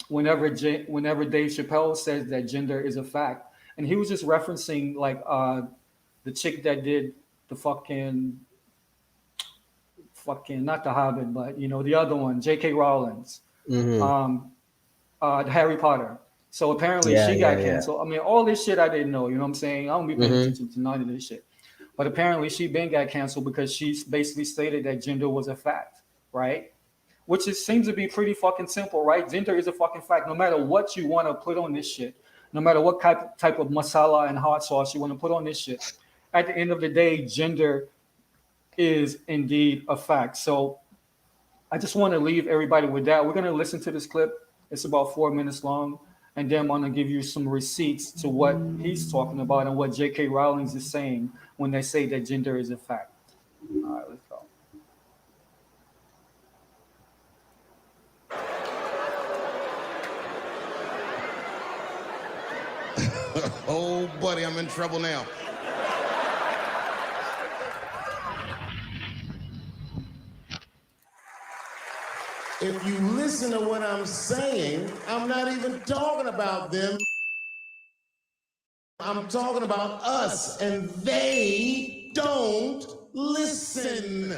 whenever Dave Chappelle says that gender is a fact, and he was just referencing like the chick that did the fucking not the Hobbit, but the other one, J.K. Rowling's, Harry Potter. So apparently she got canceled. I mean, all this shit I didn't know. You know what I'm saying? I don't be paying attention to none of this shit. But apparently she been got canceled because she basically stated that gender was a fact, right? Which seems to be pretty fucking simple, right? Gender is a fucking fact. No matter what you want to put on this shit, no matter what type of masala and hot sauce you want to put on this shit, at the end of the day, gender is indeed a fact. So I just want to leave everybody with that. We're going to listen to this clip. It's about 4 minutes long. And then I'm going to give you some receipts to what he's talking about and what J.K. Rowling is saying when they say that gender is a fact. All right, let's go. Oh, buddy, I'm in trouble now. If you listen to what I'm saying, I'm not even talking about them. I'm talking about us, and they don't listen.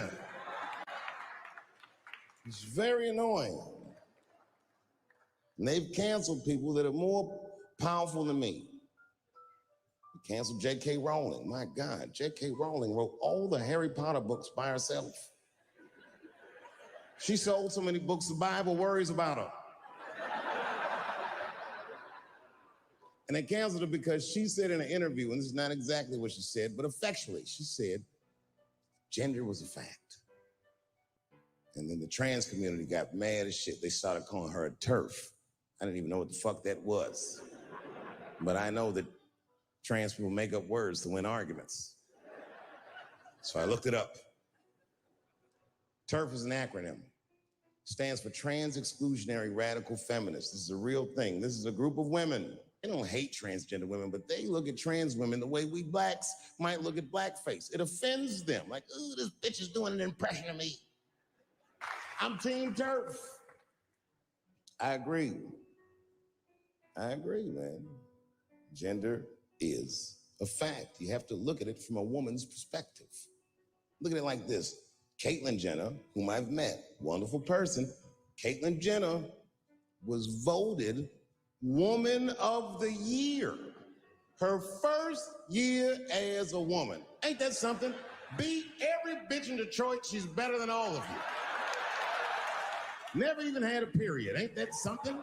It's very annoying. And they've canceled people that are more powerful than me. They canceled J.K. Rowling. My God, J.K. Rowling wrote all the Harry Potter books by herself. She sold so many books, the Bible worries about her. And they canceled her because she said in an interview, and this is not exactly what she said, but effectually, she said gender was a fact. And then the trans community got mad as shit. They started calling her a TERF. I didn't even know what the fuck that was. But I know that trans people make up words to win arguments. So I looked it up. TERF is an acronym. Stands for Trans Exclusionary Radical Feminists. This is a real thing. This is a group of women They don't hate transgender women, but they look at trans women the way we blacks might look at blackface. It offends them. Like, ooh, this bitch is doing an impression of me. I'm Team Turf. I agree. I agree, man. Gender is a fact. You have to look at it from a woman's perspective. Look at it like this. Caitlyn Jenner, whom I've met, wonderful person. Caitlyn Jenner was voted Woman of the Year. Her first year as a woman. Ain't that something? Beat every bitch in Detroit. She's better than all of you. Never even had a period. Ain't that something?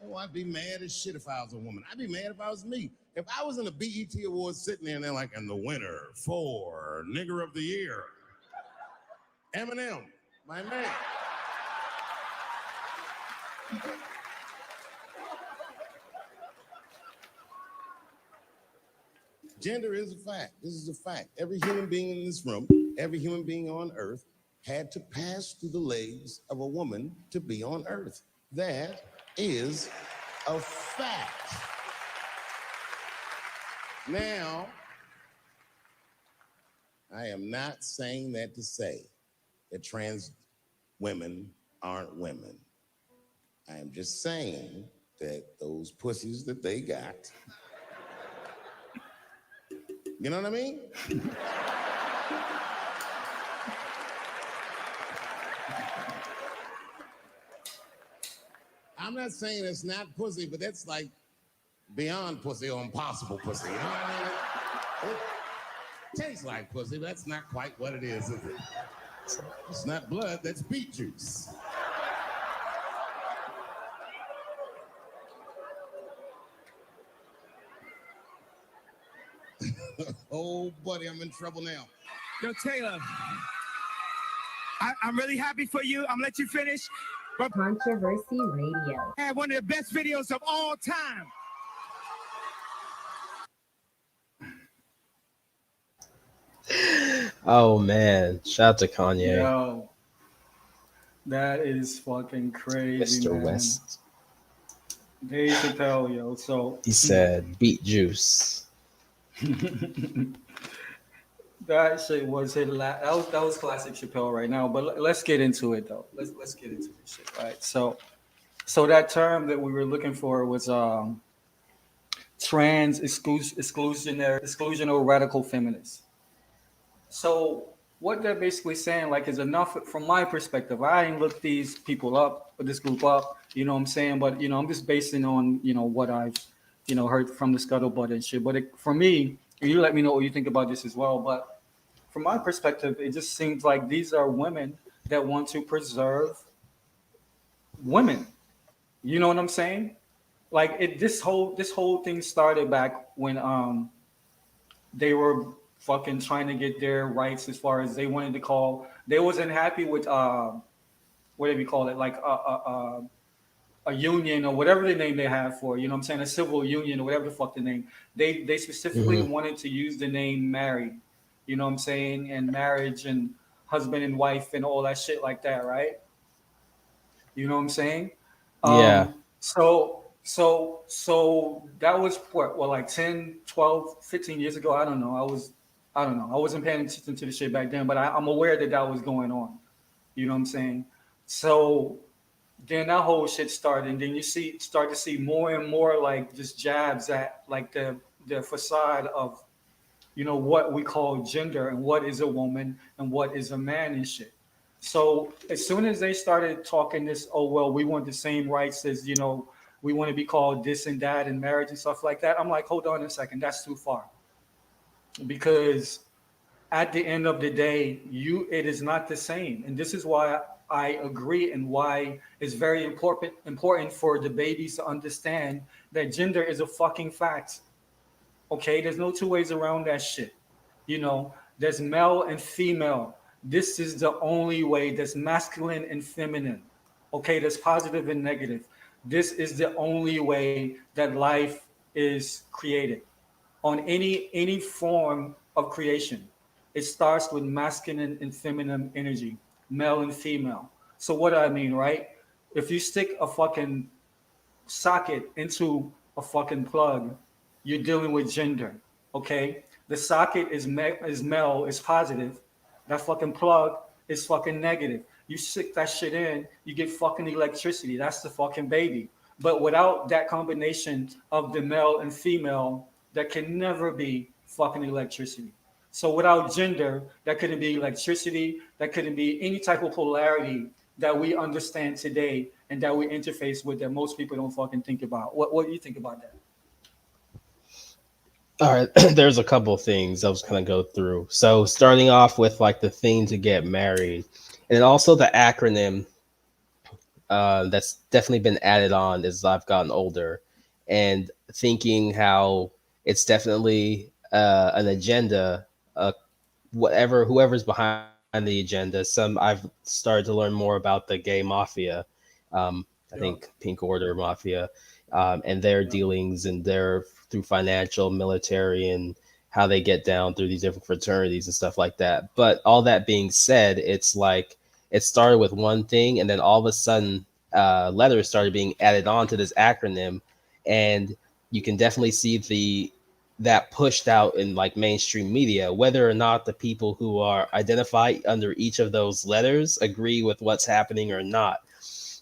Oh, I'd be mad as shit if I was a woman. I'd be mad if I was me. If I was in the BET Awards sitting there and they're like, and the winner for Nigger of the Year, Eminem, my man. Gender is a fact. This is a fact. Every human being in this room, every human being on earth had to pass through the legs of a woman to be on earth. That is a fact. Now, I am not saying that to say that trans women aren't women. I am just saying that those pussies that they got, you know what I mean? I'm not saying it's not pussy, but that's like beyond pussy or impossible pussy. You know what I mean? It tastes like pussy, but that's not quite what it is it? It's not blood, that's beet juice. Oh, buddy, I'm in trouble now. Yo, Taylor, I'm really happy for you. I'm gonna let you finish. But Controversy Radio. had one of the best videos of all time. Oh man, shout out to Kanye. Yo, that is fucking crazy, Mr. man. West. Dave Chappelle, yo. So He said beet juice. that shit was hilarious. That was classic Chappelle right now. But let's get into it though. Let's get into this shit, right? So that term that we were looking for was trans exclusionary radical feminist. So what they're basically saying, like, is enough from my perspective. I ain't looked these people up or this group up, you know what I'm saying? But I'm just basing on what I've heard from the scuttlebutt and shit. But for me, you let me know what you think about this as well. But from my perspective, it just seems like these are women that want to preserve women. You know what I'm saying? Like this whole thing started back when they were fucking trying to get their rights as far as they wasn't happy with whatever you call it, like a union or whatever the name they have for, you know what I'm saying, a civil union or whatever the fuck the name. They specifically wanted to use the name married, you know what I'm saying, and marriage and husband and wife and all that shit like that, right? You know what I'm saying? Yeah. So that was what, like 10, 12, 15 years ago. I don't know. I wasn't paying attention to the shit back then, but I'm aware that was going on. You know what I'm saying? So then that whole shit started, and then you start to see more and more like just jabs at like the facade of, what we call gender and what is a woman and what is a man and shit. So as soon as they started talking this, oh, well, we want the same rights as, we want to be called this and that and marriage and stuff like that. I'm like, hold on a second, that's too far. Because at the end of the day, it is not the same. And this is why I agree and why it's very important for the babies to understand that gender is a fucking fact. Okay, there's no two ways around that shit. There's male and female. This is the only way. There's masculine and feminine. Okay, there's positive and negative. This is the only way that life is created. On any form of creation, it starts with masculine and feminine energy, male and female. So what do I mean, right? If you stick a fucking socket into a fucking plug, you're dealing with gender. Okay, the socket is male, is positive. That fucking plug is fucking negative. You stick that shit in, you get fucking electricity. That's the fucking baby. But without that combination of the male and female, there can never be fucking electricity. So without gender, that couldn't be electricity. That couldn't be any type of polarity that we understand today and that we interface with that most people don't fucking think about. What do you think about that? All right, there's a couple of things I was gonna go through. So starting off with like the thing to get married, and then also the acronym that's definitely been added on as I've gotten older, and thinking how it's definitely an agenda, whoever's behind the agenda. Some I've started to learn more about the gay mafia. I think Pink Order Mafia, and their dealings and their through financial, military, and how they get down through these different fraternities and stuff like that. But all that being said, it's like it started with one thing, and then all of a sudden, letters started being added on to this acronym, and you can definitely see that pushed out in like mainstream media, whether or not the people who are identified under each of those letters agree with what's happening or not.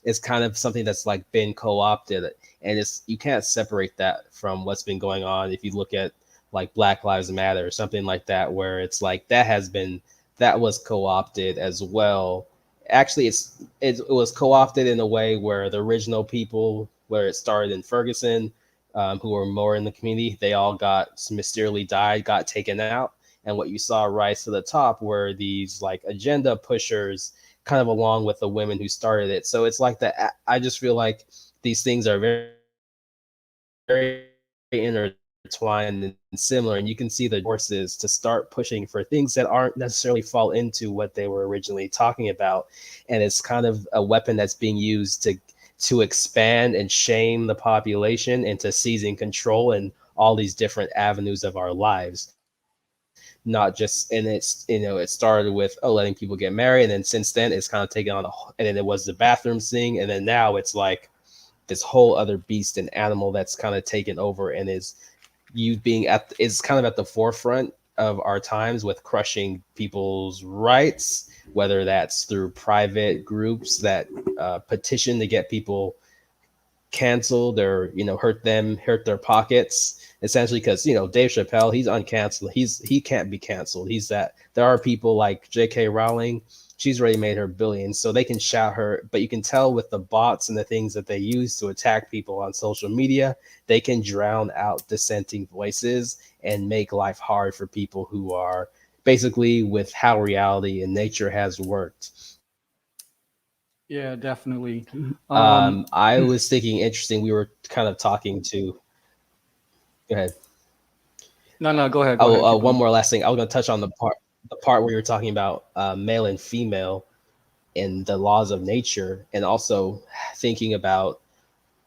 It's kind of something that's like been co-opted, and you can't separate that from what's been going on. If you look at like Black Lives Matter or something like that, where it's like that was co-opted as well. Actually, it was co-opted in a way where the original people, where it started in Ferguson, who were more in the community, they all got mysteriously died, got taken out, and what you saw rise to the top were these like agenda pushers, kind of along with the women who started it. So it's like that. I just feel like these things are very, very intertwined and similar, and you can see the forces to start pushing for things that aren't necessarily fall into what they were originally talking about, and it's kind of a weapon that's being used to expand and shame the population into seizing control in all these different avenues of our lives. Not just, and it's, it started with letting people get married, and then since then it's kind of taken on and then it was the bathroom thing, and then now it's like this whole other beast and animal that's kind of taken over and is kind of at the forefront of our times with crushing people's rights, whether that's through private groups that petition to get people canceled or hurt their pockets, essentially, because Dave Chappelle, he's uncanceled, he can't be canceled. There are people like J.K. Rowling, she's already made her billions, so they can shout her, but you can tell with the bots and the things that they use to attack people on social media, they can drown out dissenting voices and make life hard for people who are basically with how reality and nature has worked. Yeah, definitely. I was thinking interesting. We were kind of talking to. Go ahead. No, go ahead. One more last thing. I was going to touch on the part where you were talking about male and female and the laws of nature, and also thinking about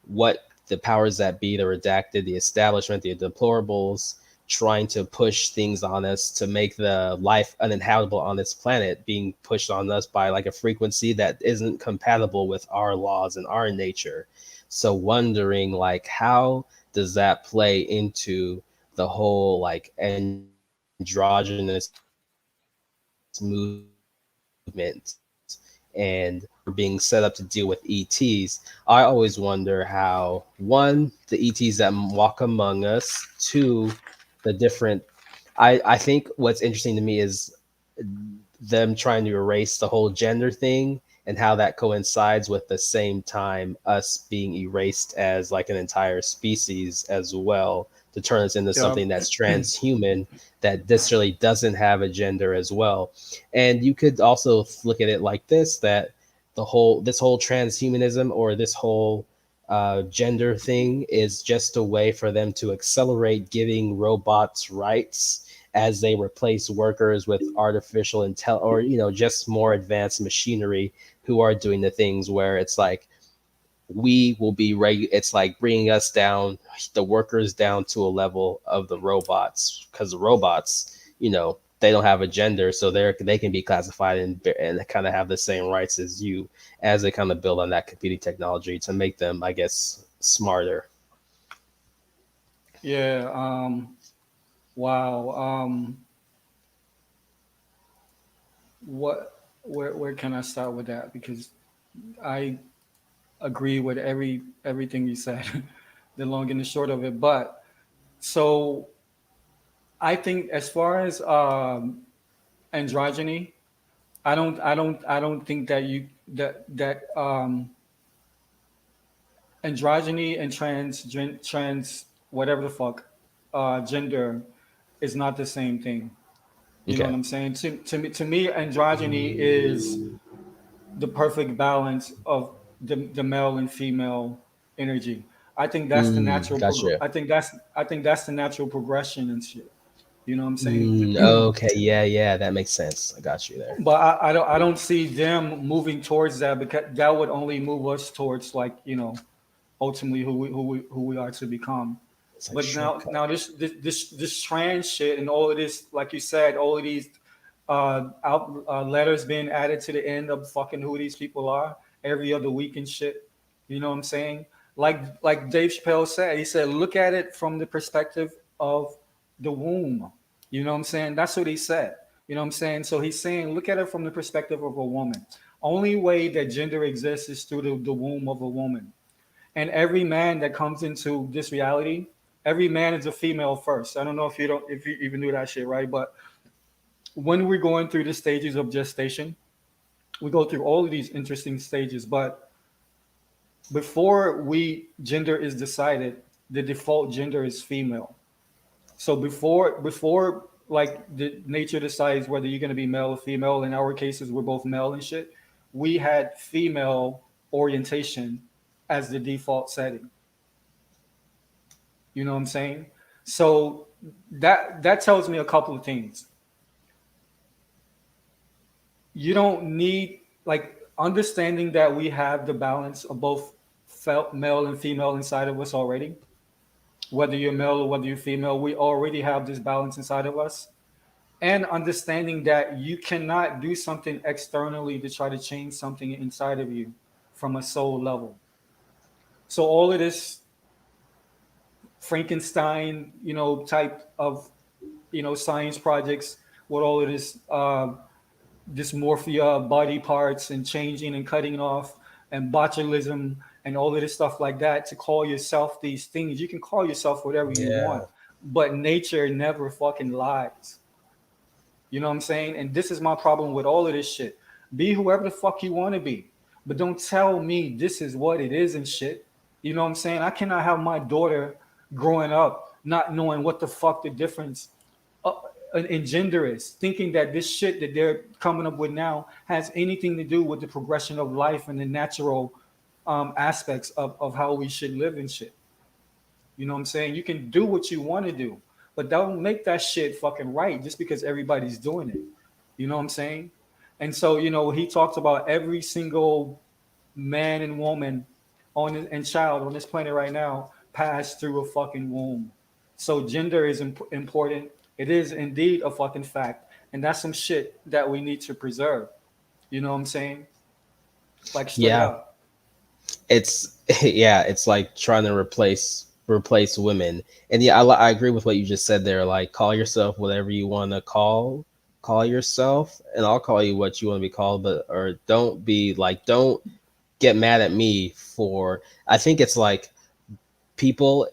what the powers that be, the redacted, the establishment, the deplorables, trying to push things on us to make the life uninhabitable on this planet, being pushed on us by like a frequency that isn't compatible with our laws and our nature. So wondering like, how does that play into the whole like androgynous movement and being set up to deal with ETs? I always wonder how, one, the ETs that walk among us, two, the different, I think what's interesting to me is them trying to erase the whole gender thing and how that coincides with the same time us being erased as like an entire species as well, to turn us into something that's transhuman, that necessarily doesn't have a gender as well. And you could also look at it like this, that this whole transhumanism or this whole gender thing is just a way for them to accelerate giving robots rights as they replace workers with artificial intelligence, or just more advanced machinery who are doing the things where it's like we will be it's like bringing us down, the workers down to a level of the robots, because the robots, they don't have a gender, so they can be classified and kind of have the same rights as you, as they kind of build on that computing technology to make them, I guess, smarter. Yeah. Wow. Where can I start with that? Because I agree with everything you said, the long and the short of it. But so I think as far as androgyny, I don't think that androgyny and trans whatever the fuck gender is not the same thing. You know what Okay. I'm saying? To me, androgyny is the perfect balance of the male and female energy. I think that's the natural. Gotcha. I think that's the natural progression and shit. You know what I'm saying? Okay. Yeah. That makes sense. I got you there. But I don't see them moving towards that, because that would only move us towards, like, ultimately who we are to become. It's like But now shortcut. now this trans shit and all of this, like you said, all of these letters being added to the end of fucking who these people are every other week and shit. You know what I'm saying? Like Dave Chappelle said, he said, look at it from the perspective of the womb. You know what I'm saying? That's what he said. You know what I'm saying? So he's saying, look at it from the perspective of a woman. Only way that gender exists is through the womb of a woman. And every man that comes into this reality, every man is a female first. I don't know if you even knew that shit, right? But when we're going through the stages of gestation, we go through all of these interesting stages. But before gender is decided, the default gender is female. So before like the nature decides whether you're gonna be male or female, in our cases we're both male and shit, we had female orientation as the default setting. You know what I'm saying? So that tells me a couple of things. You don't need, like, understanding that we have the balance of both male and female inside of us already. Whether you're male or whether you're female, we already have this balance inside of us. And understanding that you cannot do something externally to try to change something inside of you from a soul level. So all of this Frankenstein, type of, science projects with all of this dysmorphia, body parts, and changing and cutting off, and botulism, and all of this stuff like that, to call yourself these things. You can call yourself whatever you Yeah. want, but nature never fucking lies. You know what I'm saying? And this is my problem with all of this shit. Be whoever the fuck you want to be, but don't tell me this is what it is and shit. You know what I'm saying? I cannot have my daughter growing up not knowing what the fuck the difference uh, in gender is, thinking that this shit that they're coming up with now has anything to do with the progression of life and the natural aspects of how we should live and shit. You know what I'm saying? You can do what you want to do, but don't make that shit fucking right just because everybody's doing it. You know what I'm saying? And so, he talks about every single man and woman and child on this planet right now pass through a fucking womb. So gender is important. It is indeed a fucking fact, and that's some shit that we need to preserve. You know what I'm saying? Like, straight Yeah. up. It's yeah. It's like trying to replace women. And yeah, I agree with what you just said there. Like, call yourself whatever you want to call yourself, and I'll call you what you want to be called. But or don't be like, don't get mad at me for. I think it's like people.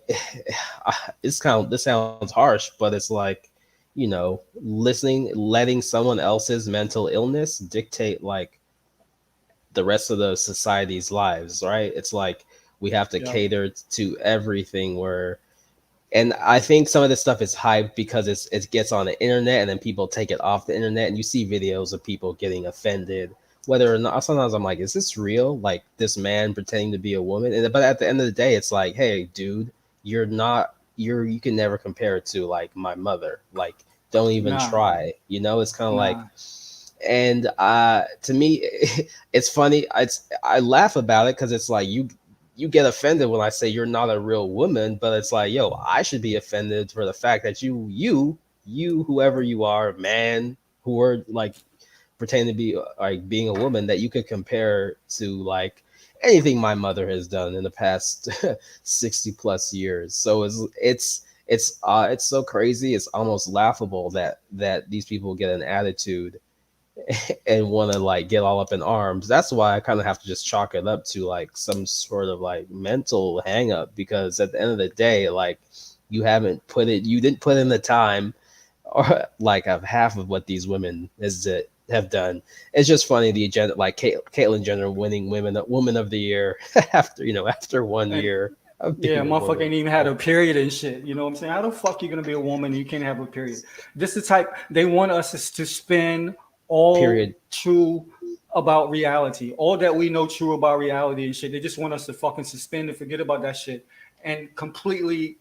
This sounds harsh, but it's like, letting someone else's mental illness dictate like the rest of the society's lives, right? It's like we have to Yeah. cater to everything where, and I think some of this stuff is hyped because it gets on the internet and then people take it off the internet, and you see videos of people getting offended, whether or not. Sometimes I'm like, is this real? Like this man pretending to be a woman? But at the end of the day, it's like, hey, dude, you can never compare it to like my mother. Like, don't even Nah, try. It's kind of like, nah. and to me, it's funny. I laugh about it because it's like you get offended when I say you're not a real woman, but it's like, yo, I should be offended for the fact that you whoever you are, man, who are like pretending to be like being a woman that you could compare to like anything my mother has done in the past 60 plus years. So it's so crazy. It's almost laughable that these people get an attitude and want to like get all up in arms. That's why I kind of have to just chalk it up to like some sort of like mental hang up, because at the end of the day, like you didn't put in the time or like of half of what these women have done. It's just funny the agenda, like Caitlyn Jenner winning woman of the year after 1 year of being Yeah, a motherfucker woman. ain't even had a period and shit. You know what I'm saying? How the fuck you gonna be a woman and you can't have a period? This is the type they want us to spin all Period. true about reality, all that we know true about reality and shit. They just want us to fucking suspend and forget about that shit and completely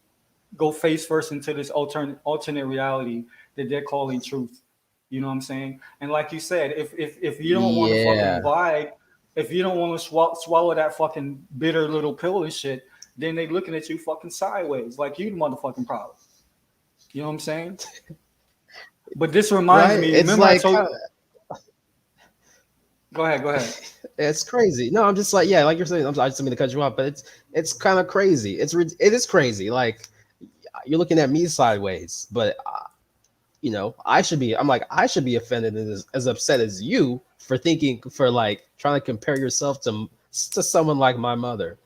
go face first into this alternate reality that they're calling truth. You know what I'm saying? And like you said, if you don't want to Yeah. fucking vibe, if you don't want to swallow that fucking bitter little pill and shit, then they looking at you fucking sideways, like you the motherfucking problem. You know what I'm saying? But this reminds Right? me. It's Remember I like told. Go ahead. it's crazy. No, I'm just like, yeah, like you're saying. I just mean to cut you off, but it's kind of crazy. It is crazy. Like you're looking at me sideways, but I should be offended and as upset as you for like trying to compare yourself to someone like my mother.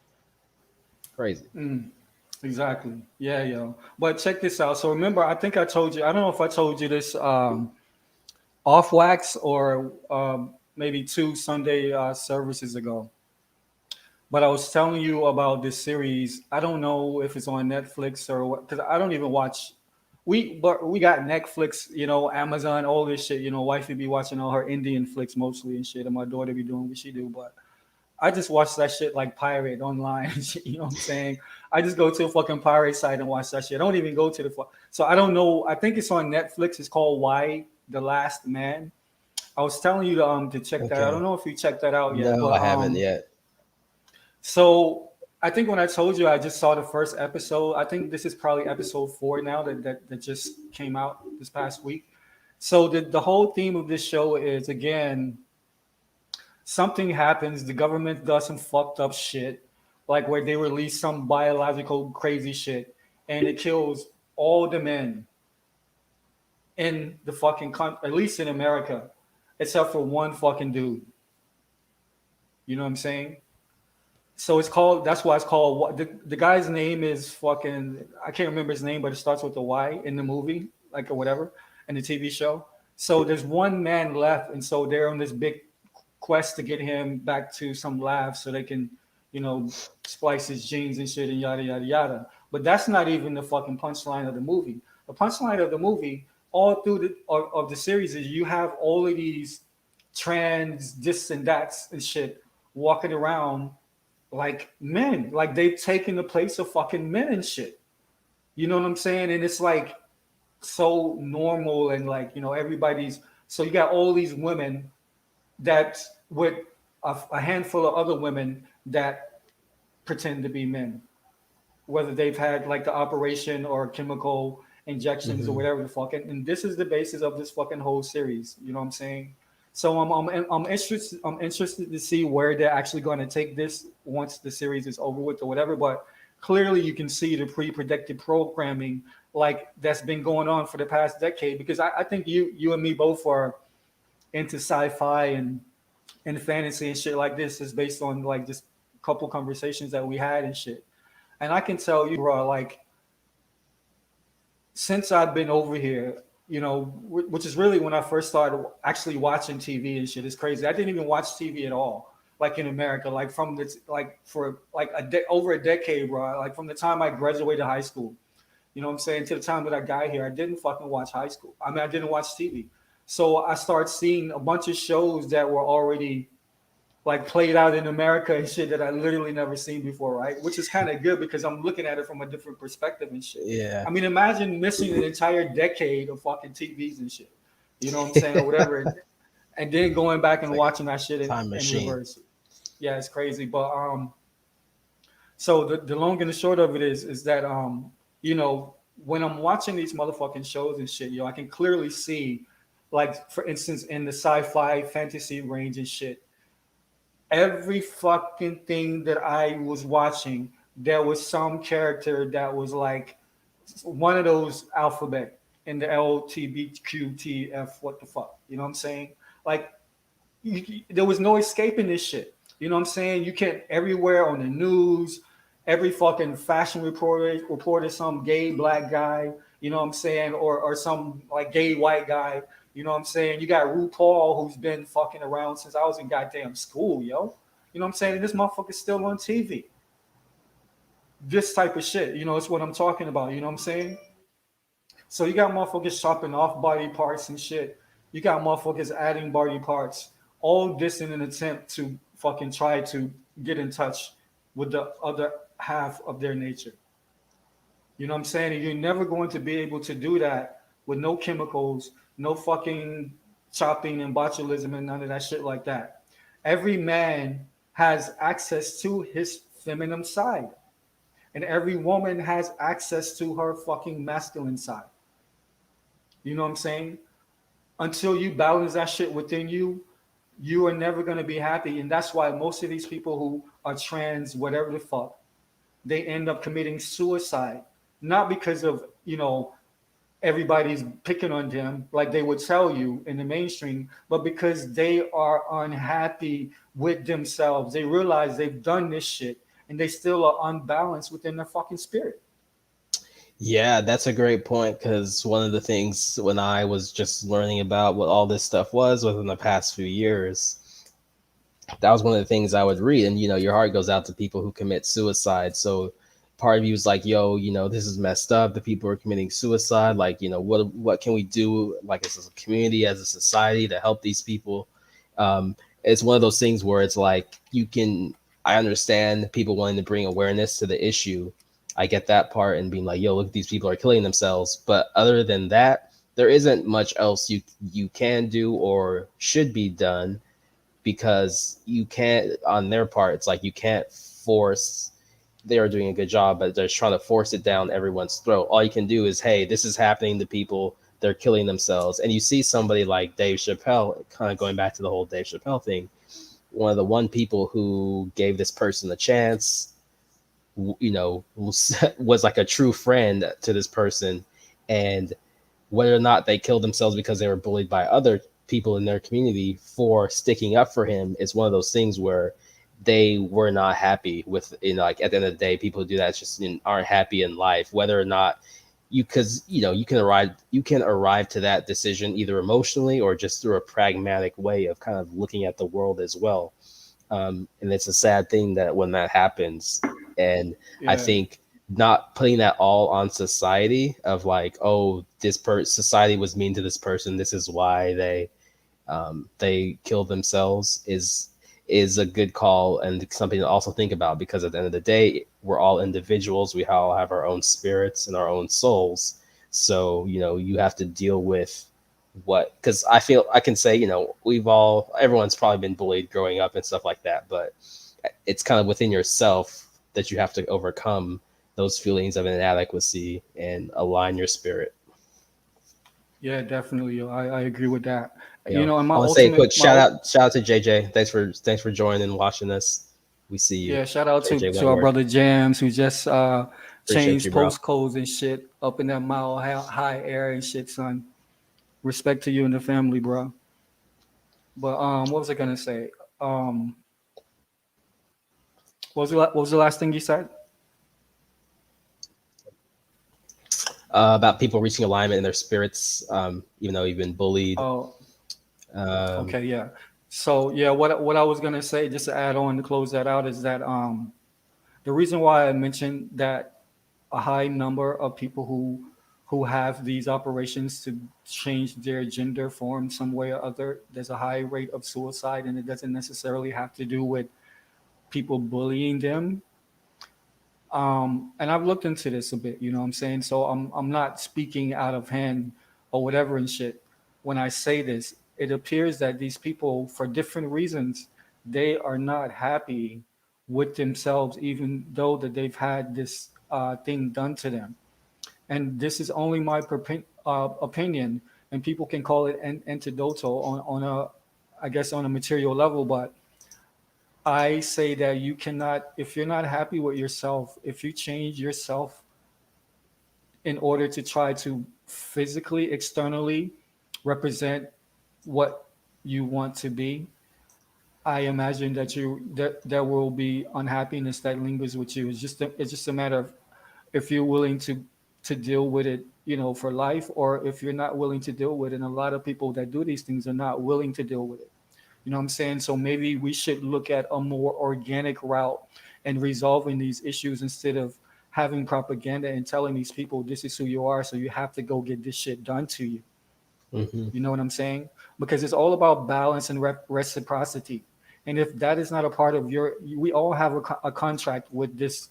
Crazy. Exactly. Yeah, yo. But check this out. So remember, I think I told you. I don't know if I told you this off wax or maybe 2 Sunday services ago. But I was telling you about this series. I don't know if it's on Netflix or what, because I don't even watch. But we got Netflix, Amazon, all this shit. Wifey be watching all her Indian flicks mostly and shit, and my daughter be doing what she do. But I just watch that shit like pirate online. You know what I'm saying? I just go to a fucking pirate site and watch that shit. I don't even go to so I don't know. I think it's on Netflix. It's called Why the Last Man. I was telling you to check that out. I don't know if you checked that out yet, No, but I haven't yet. so I think when I told you I just saw the first episode, I think this is probably episode 4 now that just came out this past week. So the whole theme of this show is, again, something happens, the government does some fucked up shit, like where they release some biological crazy shit, and it kills all the men in the fucking country, at least in America, except for one fucking dude. You know what I'm saying? So that's why it's called, the guy's name is fucking, I can't remember his name, but it starts with a Y in the movie, like, or whatever, in the TV show. So there's one man left, and so they're on this big quest to get him back to some lab so they can, splice his genes and shit and yada yada yada. But that's not even the fucking punchline of the movie. The punchline of the movie, all through of the series, is you have all of these trans this and that's and shit walking around like men, like they've taken the place of fucking men and shit. You know what I'm saying? And it's like so normal and like, everybody's, so you got all these women that with a handful of other women that pretend to be men, whether they've had like the operation or chemical injections or whatever the fuck. And this is the basis of this fucking whole series. You know what I'm saying? So I'm interested. I'm interested to see where they're actually going to take this once the series is over with or whatever. But clearly, you can see the pre-predicted programming like that's been going on for the past decade. Because I think you and me both are into sci-fi and fantasy and shit like this. Is based on like just a couple conversations that we had and shit. And I can tell you, bro, like since I've been over here, which is really when I first started actually watching TV and shit. It's crazy. I didn't even watch TV at all, like in America, like from this, like for like over a decade, bro. Like from the time I graduated high school, you know what I'm saying, to the time that I got here, I didn't fucking watch high school. I mean, I didn't watch TV. So I started seeing a bunch of shows that were already like played out in America and shit that I literally never seen before, right? Which is kind of good because I'm looking at it from a different perspective and shit. Yeah. I mean, imagine missing an entire decade of fucking TVs and shit. You know what I'm saying, or whatever, and then going back and watching that shit in reverse. Yeah, it's crazy. But so the long and the short of it is that when I'm watching these motherfucking shows and shit, I can clearly see like for instance in the sci-fi fantasy range and shit, every fucking thing that I was watching, there was some character that was like one of those alphabet in the LTBQTF, what the fuck, you know what I'm saying? Like there was no escaping this shit. You know what I'm saying? You can't everywhere on the news, every fucking fashion reported some gay black guy, you know what I'm saying, or some like gay white guy, you know what I'm saying? You got RuPaul who's been fucking around since I was in goddamn school, yo. You know what I'm saying? And this motherfucker's still on TV. This type of shit, you know, it's what I'm talking about, you know what I'm saying? So you got motherfuckers chopping off body parts and shit. You got motherfuckers adding body parts. All this in an attempt to fucking try to get in touch with the other half of their nature. You know what I'm saying? And you're never going to be able to do that with no chemicals, no fucking chopping and botulism and none of that shit like that. Every man has access to his feminine side. And every woman has access to her fucking masculine side. You know what I'm saying? Until you balance that shit within you, you are never going to be happy. And that's why most of these people who are trans, whatever the fuck, they end up committing suicide. Not because of, you know, everybody's picking on them like they would tell you in the mainstream, but because they are unhappy with themselves. They realize they've done this shit and they still are unbalanced within their fucking spirit. Yeah, that's a great point, because one of the things when I was just learning about what all this stuff was within the past few years, that was one of the things I would read. And, you know, your heart goes out to people who commit suicide. So part of you was like, yo, you know, this is messed up. The people are committing suicide. Like, you know, what can we do, like, as a community, as a society, to help these people? It's one of those things where it's like, I understand people wanting to bring awareness to the issue. I get that part, and being like, yo, look, these people are killing themselves. But other than that, there isn't much else you can do or should be done, because you can't, on their part, it's like you can't force. They are doing a good job, but they're just trying to force it down everyone's throat. All you can do is, hey, this is happening to people. They're killing themselves. And you see somebody like Dave Chappelle, kind of going back to the whole Dave Chappelle thing, one of the people who gave this person a chance, you know, was like a true friend to this person. And whether or not they killed themselves because they were bullied by other people in their community for sticking up for him, is one of those things where they were not happy with, you know, like at the end of the day, people who do that just aren't happy in life, whether or not because you know, you can arrive to that decision either emotionally or just through a pragmatic way of kind of looking at the world as well. And it's a sad thing that when that happens, and I think not putting that all on society of like, oh, society was mean to this person, this is why they killed themselves, is a good call and something to also think about, because at the end of the day, we're all individuals. We all have our own spirits and our own souls. So, you know, you have to deal with because I feel I can say, you know, everyone's probably been bullied growing up and stuff like that, but it's kind of within yourself that you have to overcome those feelings of inadequacy and align your spirit. Yeah, definitely. I agree with that. You You know, and my I want to say a ultimate quick shout out to JJ. Thanks for joining and watching this. We see you. Yeah, shout out JJ to our Wentworth. brother Jams, who just changed you, bro. postcodes and shit up in that mile high air and shit, son. Respect to you and the family, bro. But what was I gonna say? What was the last thing you said? About people reaching alignment in their spirits, even though you've been bullied. Oh, okay, yeah. So yeah, what I was gonna say, just to add on to close that out, is that the reason why I mentioned that a high number of people who have these operations to change their gender form some way or other, there's a high rate of suicide, and it doesn't necessarily have to do with people bullying them. And I've looked into this a bit, you know what I'm saying? So I'm not speaking out of hand or whatever and shit. When I say this, it appears that these people, for different reasons, they are not happy with themselves, even though that they've had this thing done to them. And this is only my opinion, and people can call it antidotal on a, I guess, on a material level. But I say that you cannot, if you're not happy with yourself, if you change yourself in order to try to physically, externally represent what you want to be, I imagine that there will be unhappiness that lingers with you. It's just a matter of if you're willing to deal with it, for life, or if you're not willing to deal with it. And a lot of people that do these things are not willing to deal with it. You know what I'm saying? So maybe we should look at a more organic route in resolving these issues instead of having propaganda and telling these people this is who you are, so you have to go get this shit done to you. Mm-hmm. You know what I'm saying? Because it's all about balance and reciprocity. And if that is not a part of we all have a contract with this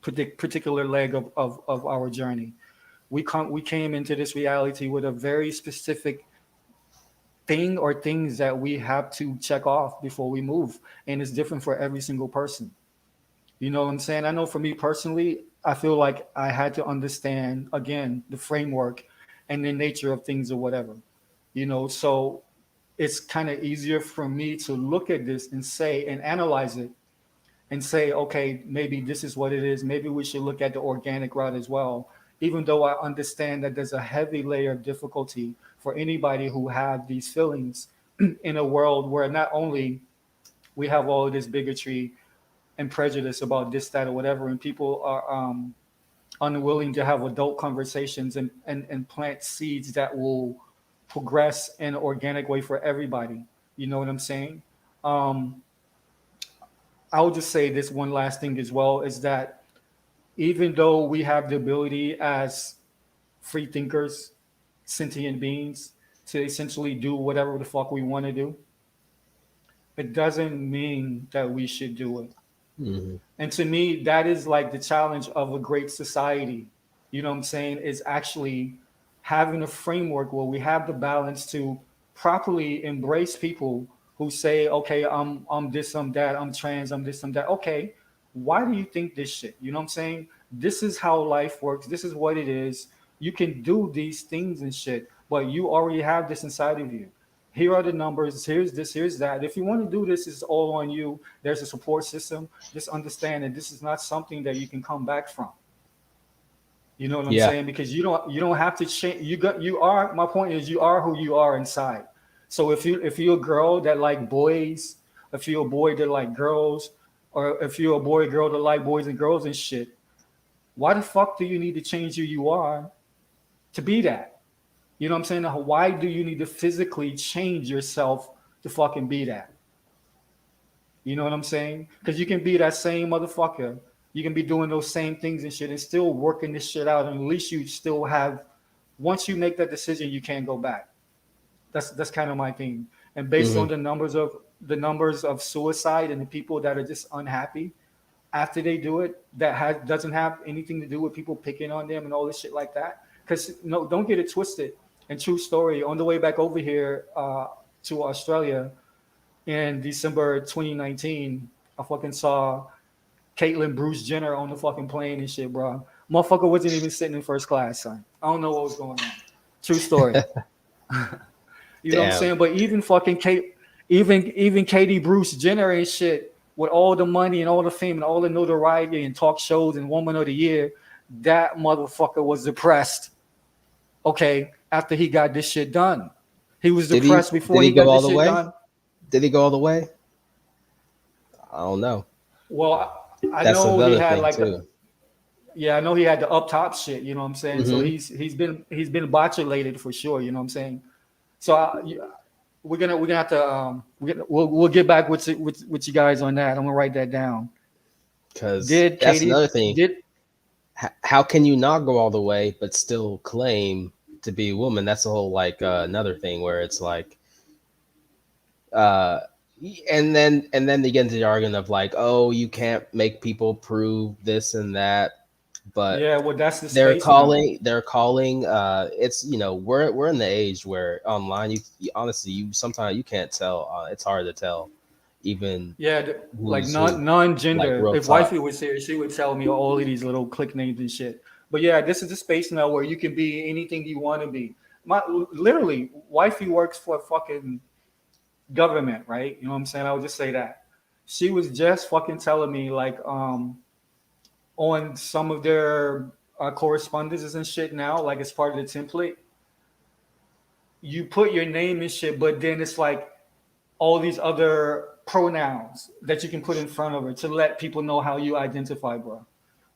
particular leg of our journey. We came into this reality with a very specific thing or things that we have to check off before we move. And it's different for every single person. You know what I'm saying? I know for me personally, I feel like I had to understand, again, the framework and the nature of things or whatever. So it's kind of easier for me to look at this and say and analyze it and say, okay, maybe this is what it is. Maybe we should look at the organic route as well, even though I understand that there's a heavy layer of difficulty for anybody who have these feelings in a world where not only we have all of this bigotry and prejudice about this, that, or whatever, and people are unwilling to have adult conversations and plant seeds that will progress in an organic way for everybody. You know what I'm saying? I'll just say this one last thing as well, is that even though we have the ability as free thinkers, sentient beings, to essentially do whatever the fuck we want to do, it doesn't mean that we should do it. Mm-hmm. And to me, that is like the challenge of a great society. You know what I'm saying? Is actually having a framework where we have the balance to properly embrace people who say, okay, I'm this, I'm that, I'm trans, I'm this, I'm that. Okay, why do you think this shit? You know what I'm saying? This is how life works. This is what it is. You can do these things and shit, but you already have this inside of you. Here are the numbers. Here's this, here's that. If you want to do this, it's all on you. There's a support system. Just understand that this is not something that you can come back from. You know what I'm saying? Because you don't have to change. My point is, you are who you are inside. So if you're a girl that like boys, if you're a boy that like girls, or if you're a boy or girl that like boys and girls and shit, why the fuck do you need to change who you are to be that? You know what I'm saying? Why do you need to physically change yourself to fucking be that? You know what I'm saying? Because you can be that same motherfucker. You can be doing those same things and shit and still working this shit out. And at least you still have, once you make that decision, you can't go back. That's kind of my thing. And based on the numbers of suicide and the people that are just unhappy after they do it, that doesn't have anything to do with people picking on them and all this shit like that. Because no, don't get it twisted. And true story, on the way back over here to Australia in December 2019, I fucking saw Caitlyn Bruce Jenner on the fucking plane and shit, bro. Motherfucker wasn't even sitting in first class, son. I don't know what was going on. True story. You know what I'm saying? But even fucking even Katie Bruce Jenner and shit, with all the money and all the fame and all the notoriety and talk shows and Woman of the Year, that motherfucker was depressed. Okay, after he got this shit done. He was depressed before he got this shit done. Did he go all the way? I don't know. Well, I That's know he had like too. I know he had the up top shit, you know what I'm saying? So he's been botulated for sure, you know what I'm saying? So we're gonna have to we'll get back with you guys on that. I'm gonna write that down. Because that's another thing. How can you not go all the way but still claim to be a woman? That's a whole another thing where it's like and then they get into the argument of like, oh, you can't make people prove this and that. But yeah, well, that's the they're space calling. now. They're calling. It's we're in the age where online you honestly sometimes you can't tell. It's hard to tell, even like non-gender. Like if wifey was here, she would tell me all of these little click names and shit. But yeah, this is the space now where you can be anything you want to be. my literally wifey works for fucking government, right? You know what I'm saying? I would just say that. She was just fucking telling me like on some of their correspondences and shit now, like as part of the template, you put your name and shit, but then it's like all these other pronouns that you can put in front of it to let people know how you identify, bro.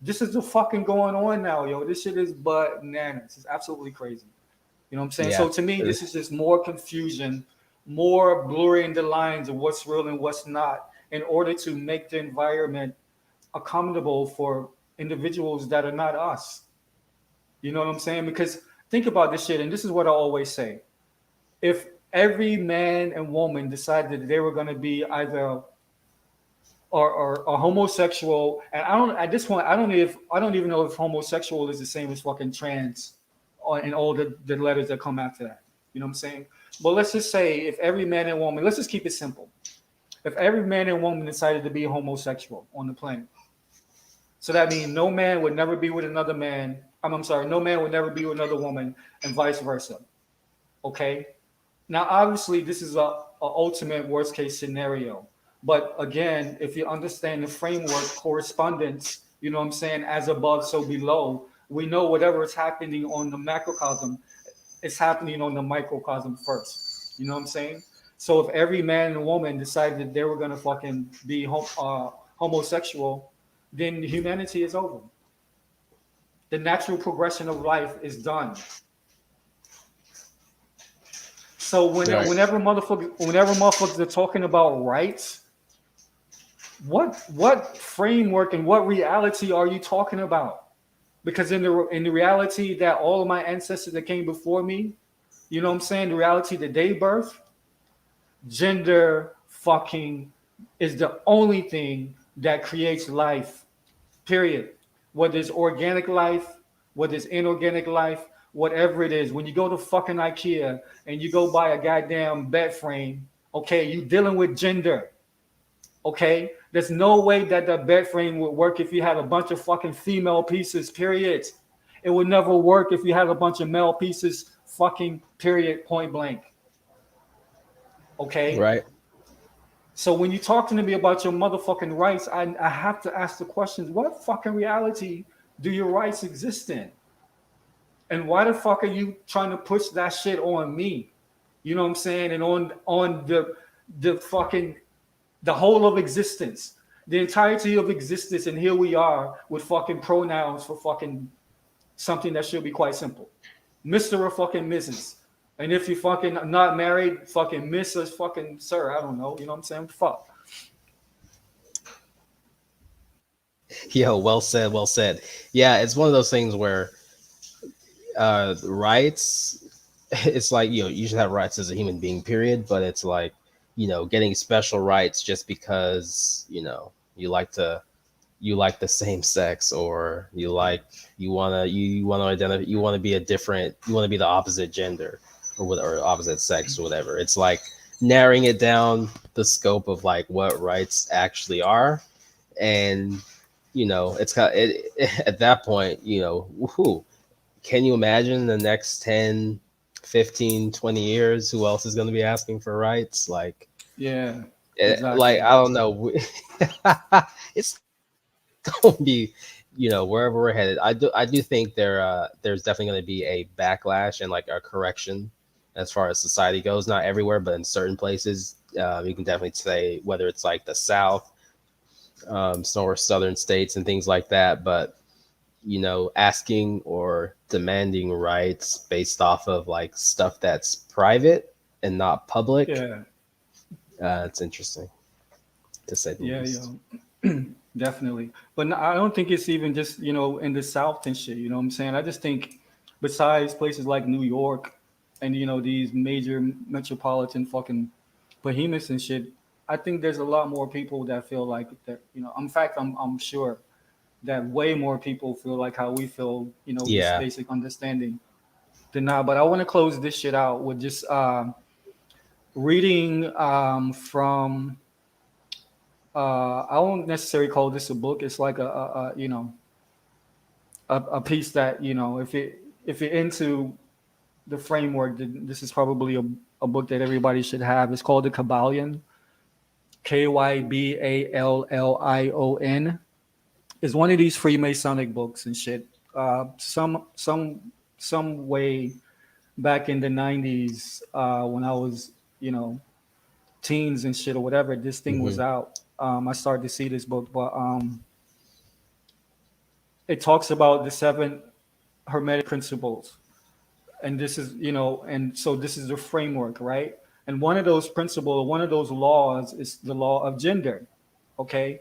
This is the fucking going on now, yo. This shit is bananas. It's absolutely crazy. You know what I'm saying? Yeah. So to me, this is just more confusion, more blurring the lines of what's real and what's not, in order to make the environment accommodable for individuals that are not us. You know what I'm saying? Because think about this shit, and this is what I always say. If every man and woman decided that they were going to be either or homosexual, and I don't at this point I don't even know if homosexual is the same as fucking trans, or in all the letters that come after that. You know what I'm saying? But let's just say if every man and woman, let's just keep it simple. If every man and woman decided to be homosexual on the planet, so that means no man would never be with another man. I'm sorry, no man would never be with another woman, and vice versa. Okay. Now, obviously, this is a ultimate worst case scenario. But again, if you understand the framework, correspondence, you know what I'm saying, as above, so below, we know whatever is happening on the macrocosm is happening on the microcosm first. You know what I'm saying? So if every man and woman decided that they were going to fucking be homosexual, then humanity is over. The natural progression of life is done. So whenever motherfuckers are talking about rights, what framework and what reality are you talking about? Because in the reality that all of my ancestors that came before me, you know what I'm saying, the reality that they birthed, gender fucking is the only thing that creates life. Period. Whether it's organic life, whether it's inorganic life, whatever it is. When you go to fucking IKEA and you go buy a goddamn bed frame, okay, you dealing with gender. Okay? There's no way that the bed frame would work if you had a bunch of fucking female pieces, period. It would never work if you had a bunch of male pieces, fucking period, point blank. Okay? Right. So when you talk to me about your motherfucking rights, I have to ask the questions, what fucking reality do your rights exist in? And why the fuck are you trying to push that shit on me? You know what I'm saying? And on the fucking the whole of existence, the entirety of existence, and here we are with fucking pronouns for fucking something that should be quite simple. Mr. or fucking Mrs. And if you fucking not married, fucking Mrs. fucking sir, I don't know. You know what I'm saying? Fuck. Yo, well said, well said. Yeah, it's one of those things where rights, it's like, you know, you should have rights as a human being, period. But it's like, you know, getting special rights just because, you know, you like the same sex, or you want to identify, you want to be the opposite gender or opposite sex or whatever. It's like narrowing it down the scope of like what rights actually are. And, you know, it's kind of, at that point, you know, woohoo. Can you imagine the next 10, 15, 20 years, who else is going to be asking for rights? Like, yeah, exactly. like, I don't know. It's going to be, you know, wherever we're headed. I do think there's definitely going to be a backlash and like a correction as far as society goes. Not everywhere, but in certain places, you can definitely say, whether it's like the South, or southern states and things like that. But, you know, asking or demanding rights based off of like stuff that's private and not public. Yeah. It's interesting, to say the least. Yeah. Definitely. But I don't think it's even just, you know, in the South and shit, you know what I'm saying? I just think besides places like New York and, you know, these major metropolitan fucking behemoths and shit, I think there's a lot more people that feel like that, you know, in fact, I'm sure that way more people feel like how we feel, you know, Yeah. this basic understanding than now. But I want to close this shit out with just reading from I won't necessarily call this a book. It's like a you know, a piece that, you know, if you're into the framework. This is probably a book that everybody should have. It's called the Kabbalion. Kybalion. It's one of these Freemasonic books and shit. Some way back in the 90s, when I was, teens and shit or whatever, this thing was out. I started to see this book, but it talks about the 7 Hermetic principles. And this is, and so this is the framework, right? And one of those principles, one of those laws is the law of gender. Okay.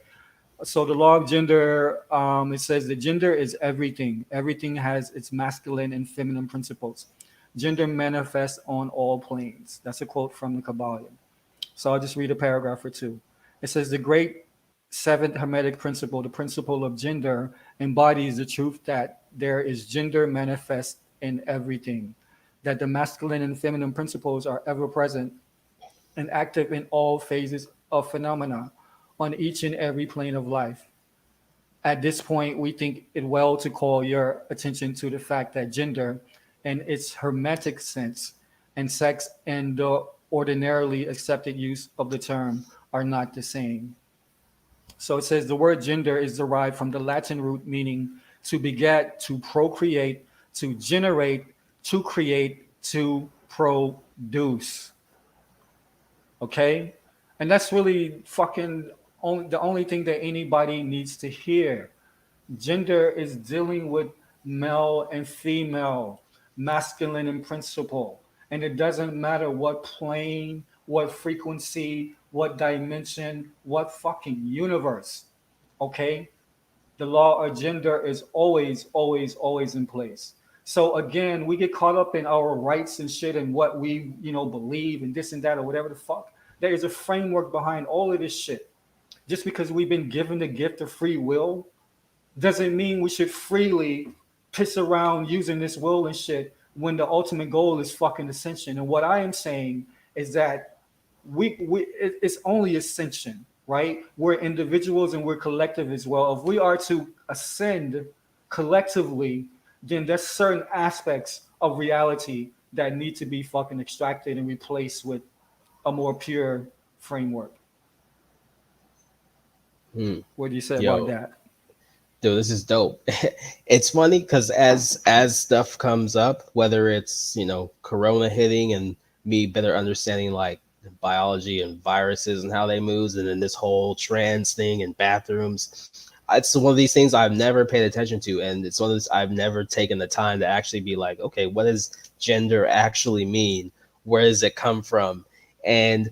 So the law of gender, it says that gender is everything. Everything has its masculine and feminine principles. Gender manifests on all planes. That's a quote from the Kabbalion. So I'll just read a paragraph or two. It says the great 7th Hermetic principle, the principle of gender, embodies the truth that there is gender manifest in everything, that the masculine and feminine principles are ever present and active in all phases of phenomena on each and every plane of life. At this point, we think it well to call your attention to the fact that gender, in its hermetic sense, and sex and the ordinarily accepted use of the term are not the same. So it says the word gender is derived from the Latin root meaning to beget, to procreate, to generate, to create, to produce. Okay? And that's really fucking the only thing that anybody needs to hear. Gender is dealing with male and female, masculine and principle. And it doesn't matter what plane, what frequency, what dimension, what fucking universe. Okay? The law of gender is always, always, always in place. So again, we get caught up in our rights and shit and what we, believe and this and that or whatever the fuck. There is a framework behind all of this shit. Just because we've been given the gift of free will doesn't mean we should freely piss around using this will and shit when the ultimate goal is fucking ascension. And what I am saying is that it's only ascension, right? We're individuals and we're collective as well. If we are to ascend collectively, then there's certain aspects of reality that need to be fucking extracted and replaced with a more pure framework. What do you say about that? Dude, this is dope. It's funny because as stuff comes up, whether it's corona hitting and me better understanding like biology and viruses and how they move, and then this whole trans thing and bathrooms, it's one of these things I've never paid attention to, and it's one of those I've never taken the time to actually be like, okay, what does gender actually mean? Where does it come from? And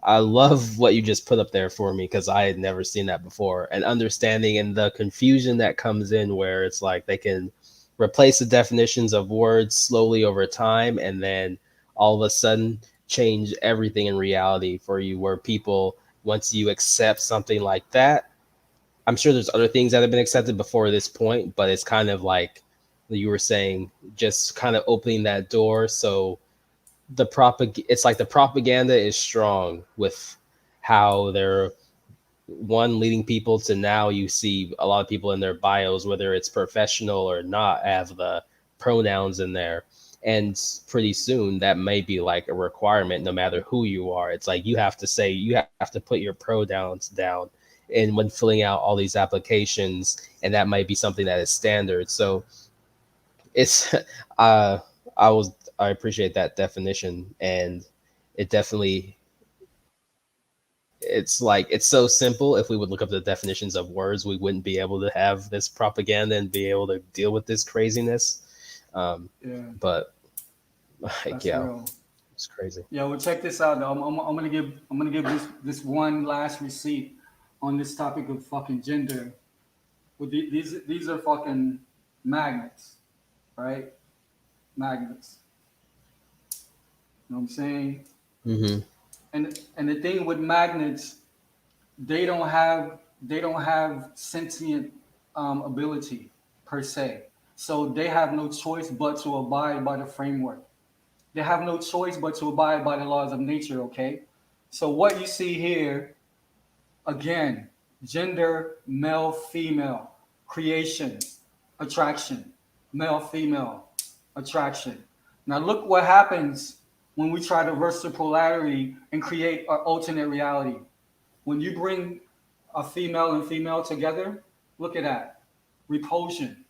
I love what you just put up there for me because I had never seen that before, and understanding and the confusion that comes in where it's like they can replace the definitions of words slowly over time and then all of a sudden change everything in reality for you, where people, once you accept something like that, I'm sure there's other things that have been accepted before this point, but it's kind of like you were saying, just kind of opening that door. So it's like the propaganda is strong with how they're leading people to, now you see a lot of people in their bios, whether it's professional or not, have the pronouns in there. And pretty soon that may be like a requirement, no matter who you are. It's like you have to put your pronouns down and when filling out all these applications, and that might be something that is standard. So it's I appreciate that definition, and it definitely, it's so simple. If we would look up the definitions of words, we wouldn't be able to have this propaganda and be able to deal with this craziness. But like, Real. It's crazy. Yeah, well, check this out. I'm gonna give this one last receipt on this topic of fucking gender. With these are fucking magnets, right? Magnets. You know what I'm saying? Mm-hmm. And the thing with magnets, they don't have sentient ability per se. So they have no choice but to abide by the framework. They have no choice but to abide by the laws of nature, okay? So what you see here, again, gender, male, female, creation, attraction, male, female, attraction. Now look what happens when we try to reverse the polarity and create an alternate reality. When you bring a female and female together, look at that. Repulsion.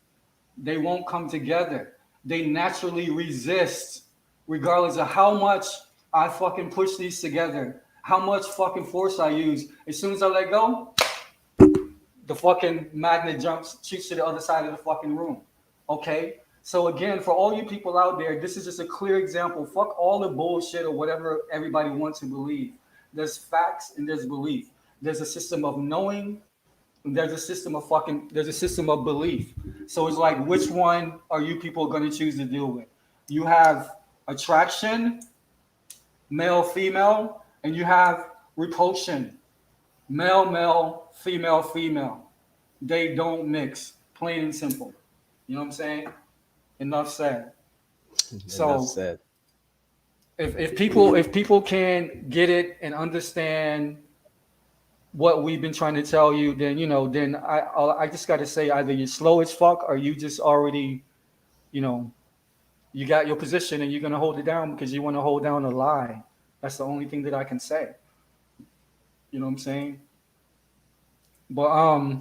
They won't come together. They naturally resist, regardless of how much I fucking push these together, how much fucking force I use. As soon as I let go, the fucking magnet jumps, shoots to the other side of the fucking room. Okay? So again, for all you people out there, this is just a clear example. Fuck all the bullshit or whatever everybody wants to believe. There's facts and there's belief. There's a system of knowing, and there's a system of belief. So it's like, which one are you people going to choose to deal with? You have attraction, male, female, and you have repulsion, male, male, female, female. They don't mix, plain and simple. You know what I'm saying? Enough said. So Enough said. If people can get it and understand what we've been trying to tell you, then I just got to say, either you're slow as fuck or you just already, you got your position and you're gonna hold it down because you want to hold down a lie. That's the only thing that I can say. You know what I'm saying? But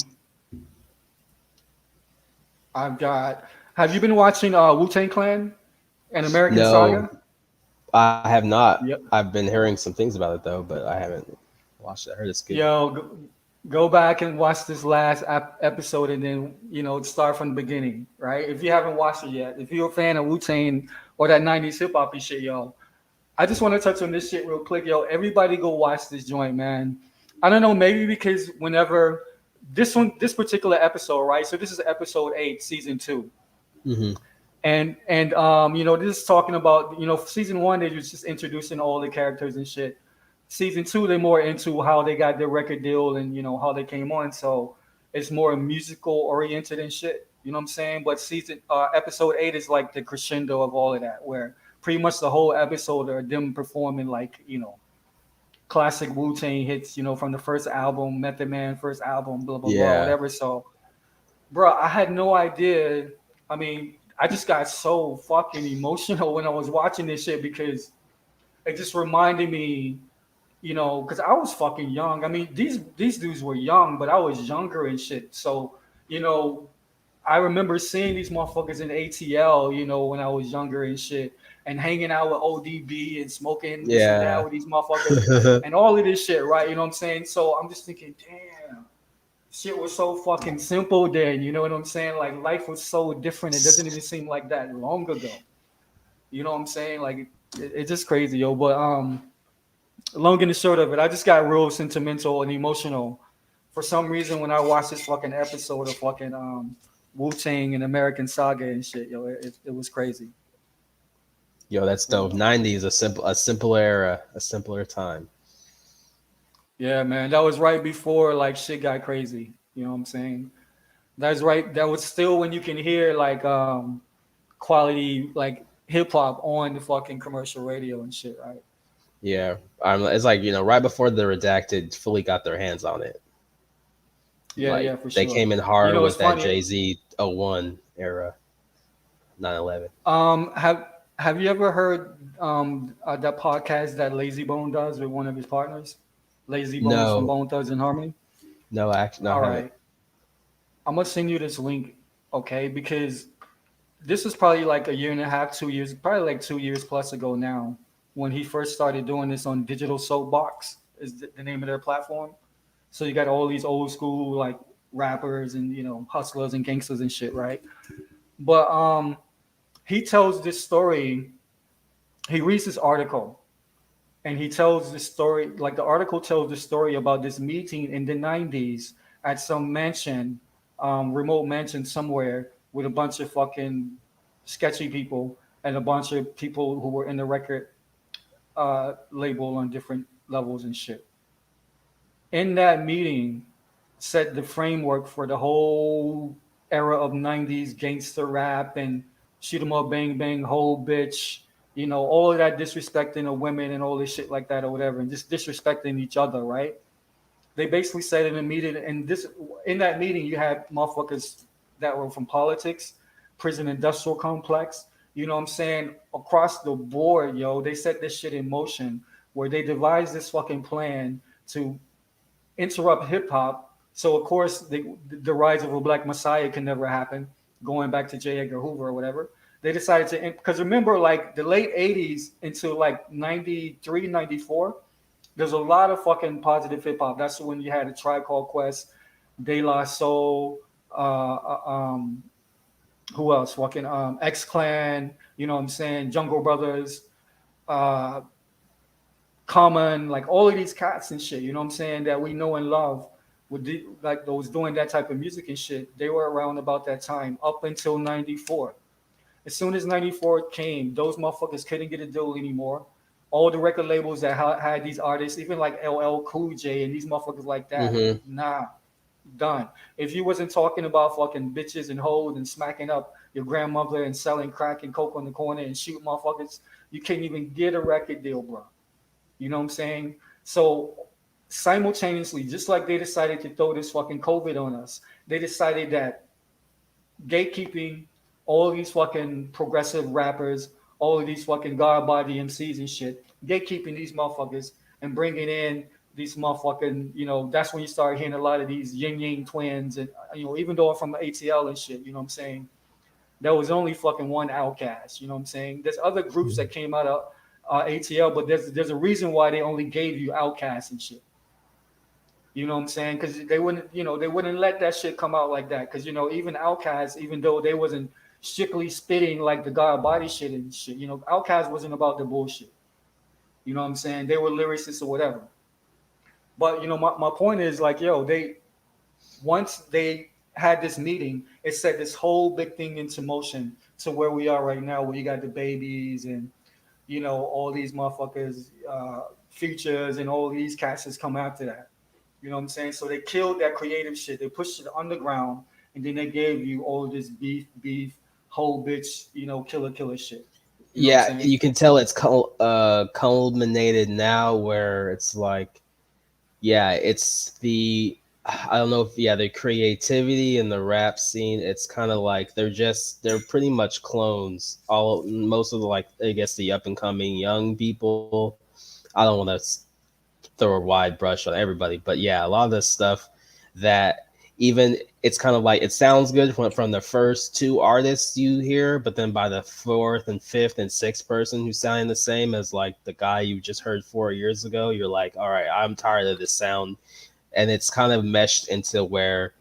have you been watching Wu-Tang Clan and American Saga? I have not. Yep. I've been hearing some things about it though, but I haven't watched it. I heard it's good. Yo, go back and watch this last episode and then, start from the beginning, right? If you haven't watched it yet, if you're a fan of Wu-Tang or that 90s hip-hop shit, yo, I just want to touch on this shit real quick, yo. Everybody go watch this joint, man. I don't know, maybe because whenever this particular episode, right? So this is episode 8, season 2. Mm-hmm. And this is talking about, season 1, they was just introducing all the characters and shit. Season 2, they're more into how they got their record deal and, how they came on. So it's more musical oriented and shit. You know what I'm saying? But episode 8 is like the crescendo of all of that, where pretty much the whole episode are them performing like, classic Wu-Tang hits, from the first album, Method Man first album, blah, blah, blah, whatever. So, bro, I had no idea. I mean, I just got so fucking emotional when I was watching this shit because it just reminded me, because I was fucking young. I mean, these dudes were young, but I was younger and shit. So, I remember seeing these motherfuckers in ATL, when I was younger and shit, and hanging out with ODB and smoking this and that with these motherfuckers and all of this shit, right? You know what I'm saying? So I'm just thinking, damn, shit was so fucking simple then. You know what I'm saying? Like life was so different. It doesn't even seem like that long ago. You know what I'm saying? Like it's just crazy, yo. But long and the short of it, I just got real sentimental and emotional for some reason when I watched this fucking episode of fucking Wu-Tang and American Saga and shit, yo. It was crazy. Yo, that's dope. 90s, a simpler era, a simpler time. Yeah, man. That was right before like shit got crazy. You know what I'm saying? That's right. That was still when you can hear like quality like hip hop on the fucking commercial radio and shit, right? Yeah. It's like, right before the Redacted fully got their hands on it. Yeah, like, yeah, for sure. They came in hard with that funny. Jay-Z 01 era, 9/11. Have you ever heard that podcast that Lazy Bone does with one of his partners? Lazy Bones from Bone Thugs and Harmony? No, actually, no. All right. I'm going to send you this link, okay? Because this is probably like a year and a half, 2 years, probably like 2 years plus ago now, when he first started doing this on Digital Soapbox is the name of their platform. So you got all these old school like rappers and, hustlers and gangsters and shit, right? But he tells this story. He reads this article and he tells this story. Like the article tells the story about this meeting in the 90s at some mansion, remote mansion somewhere with a bunch of fucking sketchy people and a bunch of people who were in the record label on different levels and shit. In that meeting, set the framework for the whole era of 90s gangster rap and shoot 'em up, bang, bang, whole bitch, all of that disrespecting of women and all this shit like that or whatever, and just disrespecting each other, right? They basically said in a meeting, and in that meeting, you had motherfuckers that were from politics, prison industrial complex, You know what I'm saying? Across the board, yo, they set this shit in motion where they devised this fucking plan to interrupt hip hop. So of course the rise of a black messiah can never happen. Going back to J. Edgar Hoover or whatever, they decided to, because remember, like the late '80s into like '93, '94, there's a lot of fucking positive hip hop. That's when you had a Tribe Called Quest, De La Soul, who else? Fucking X Clan. You know what I'm saying? Jungle Brothers. Uh, Common, like all of these cats and shit, you know what I'm saying, that we know and love, like those doing that type of music and shit, they were around about that time up until 94. As soon as 94 came, those motherfuckers couldn't get a deal anymore. All the record labels that had these artists, even like LL Cool J and these motherfuckers like that, nah, done. If you wasn't talking about fucking bitches and hoes and smacking up your grandmother and selling crack and coke on the corner and shoot motherfuckers, you can't even get a record deal, bro. You know what I'm saying? So simultaneously, just like they decided to throw this fucking COVID on us, they decided that gatekeeping all of these fucking progressive rappers, all of these fucking God body MCs and shit, gatekeeping these motherfuckers and bringing in these motherfucking, you know, that's when you start hearing a lot of these yin yang twins. And, you know, even though I'm from ATL and shit, you know what I'm saying? There was only fucking one Outcast, you know what I'm saying? There's other groups that came out of ATL, but there's a reason why they only gave you Outcasts and shit. You know what I'm saying? Because they wouldn't let that shit come out like that. Because, you know, even Outcasts, even though they wasn't strictly spitting like the God body shit and shit, you know, Outcasts wasn't about the bullshit. You know what I'm saying? They were lyricists or whatever. But, you know, my point is like, yo, once they had this meeting, it set this whole big thing into motion to where we are right now, where you got the babies and, you know, all these motherfuckers, Futures and all these cats has come after that. You know what I'm saying? So they killed that creative shit. They pushed it underground, and then they gave you all this beef, whole bitch, you know, killer shit. You know what I'm saying? You can tell it's culminated now, where it's like, it's the, I don't know if the creativity in the rap scene, it's kind of like they're pretty much clones. Most of the, like, I guess the up and coming young people. I don't want to throw a wide brush on everybody, but a lot of this stuff that even it's kind of like, it sounds good from the first two artists you hear, but then by the fourth and fifth and sixth person who's sounding the same as like the guy you just heard 4 years ago, you're like, all right, I'm tired of this sound. And it's kind of meshed into where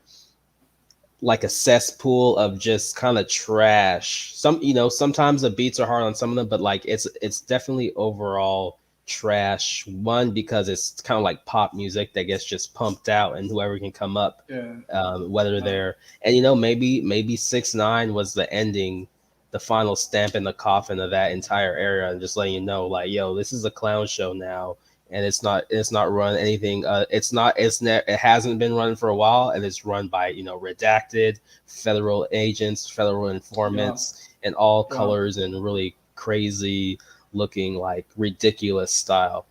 like a cesspool of just kind of trash. Sometimes the beats are hard on some of them, but like it's definitely overall trash. One, because it's kind of like pop music that gets just pumped out, and whoever can come up, whether they're, and maybe 6ix9ine was the ending, the final stamp in the coffin of that entire era, and just letting you know, like, yo, this is a clown show now. And it's not run anything. It hasn't been run for a while, and it's run by redacted federal agents, federal informants, and all colors and really crazy looking, like ridiculous style.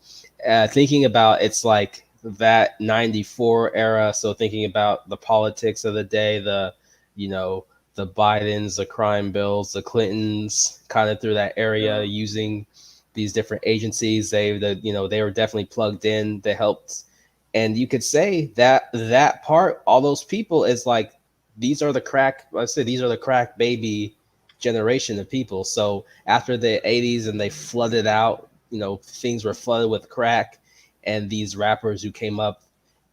Thinking about it's like that 94 era. So thinking about the politics of the day, the Bidens, the crime bills, the Clintons, kind of through that area, using these different agencies. They were definitely plugged in. They helped, and you could say that part, all those people, is like, these are the crack baby generation of people. So after the 80s and they flooded out, things were flooded with crack, and these rappers who came up,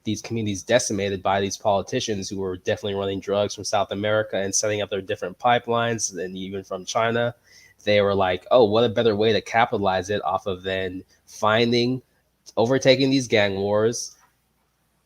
these communities decimated by these politicians who were definitely running drugs from South America and setting up their different pipelines, and even from China. They were like, oh, what a better way to capitalize it off of than overtaking these gang wars,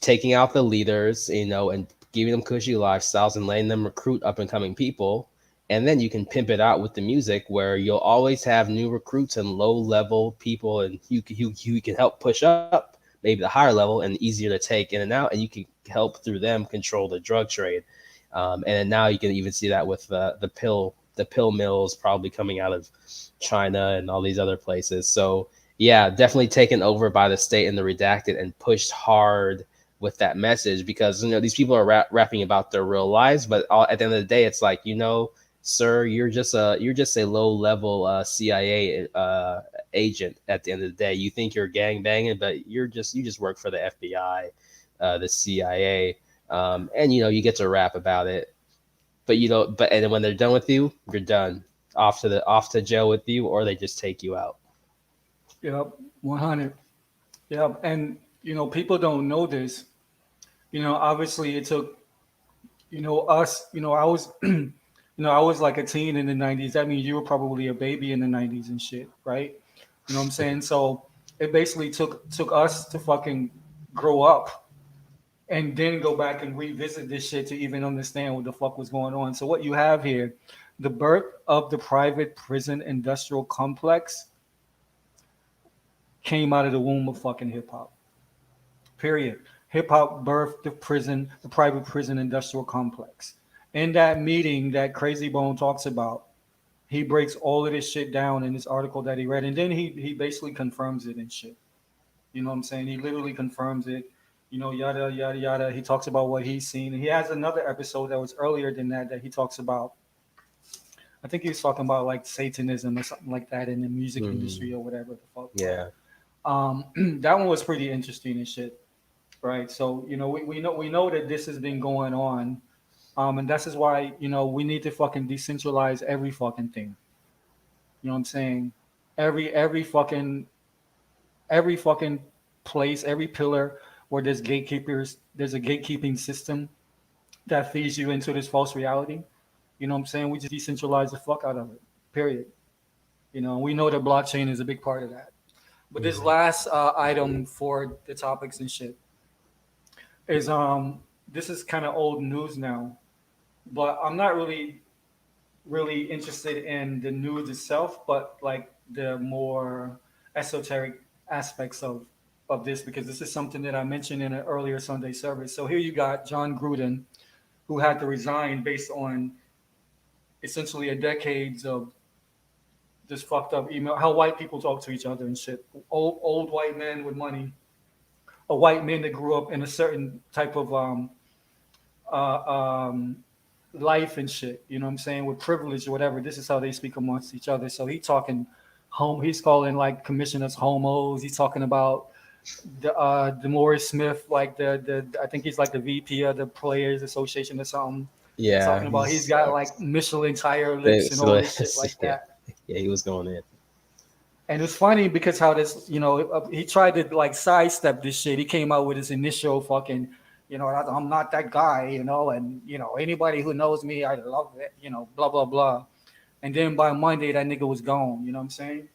taking out the leaders, and giving them cushy lifestyles and letting them recruit up and coming people. And then you can pimp it out with the music, where you'll always have new recruits and low level people, and you can help push up maybe the higher level and easier to take in and out, and you can help through them control the drug trade. And then now you can even see that with the pill mills probably coming out of China and all these other places. So definitely taken over by the state and the redacted, and pushed hard with that message, because these people are rapping about their real lives, but at the end of the day, it's like, sir, you're just a low level CIA agent at the end of the day. You think you're gang banging, but you just work for the FBI, the CIA, and you get to rap about it. But and then when they're done with you, you're done. Off to jail with you, or they just take you out. Yep, 100. Yep, and people don't know this. Obviously it took us. I was I was like a teen in the 90s. That means you were probably a baby in the 90s and shit, right? You know what I'm saying? So it basically took us to fucking grow up and then go back and revisit this shit to even understand what the fuck was going on. So what you have here, the birth of the private prison industrial complex came out of the womb of fucking hip hop. Period. Hip hop birthed the private prison industrial complex. In that meeting that Crazy Bone talks about, he breaks all of this shit down in this article that he read, and then he basically confirms it and shit. You know what I'm saying? He literally confirms it. Yada yada yada. He talks about what he's seen. He has another episode that was earlier than that he talks about. I think he was talking about like Satanism or something like that in the music industry or whatever the fuck. Yeah. That one was pretty interesting and shit, right? So we know that this has been going on, and this is why we need to fucking decentralize every fucking thing. You know what I'm saying? Every fucking place, every pillar where there's gatekeepers, there's a gatekeeping system that feeds you into this false reality. You know what I'm saying? We just decentralize the fuck out of it. Period. We know that blockchain is a big part of that. But this last item for the topics and shit is this is kind of old news now, but I'm not really interested in the news itself, but like the more esoteric aspects of this, because this is something that I mentioned in an earlier Sunday service. So here you got John Gruden, who had to resign based on essentially a decades of this fucked up email, how white people talk to each other and shit. Old white men with money, a white man that grew up in a certain type of life and shit. You know what I'm saying? With privilege or whatever. This is how they speak amongst each other. So he's calling like commissioners homos. He's talking about the Morris Smith, like the I think he's like the VP of the Players Association or something. Yeah. He's talking about he's got like Michelin tire lips and all this shit like that. Yeah, he was going in. And it's funny because how this, he tried to like sidestep this shit. He came out with his initial fucking, I'm not that guy, and anybody who knows me, I love it, blah blah blah. And then by Monday, that nigga was gone. You know what I'm saying?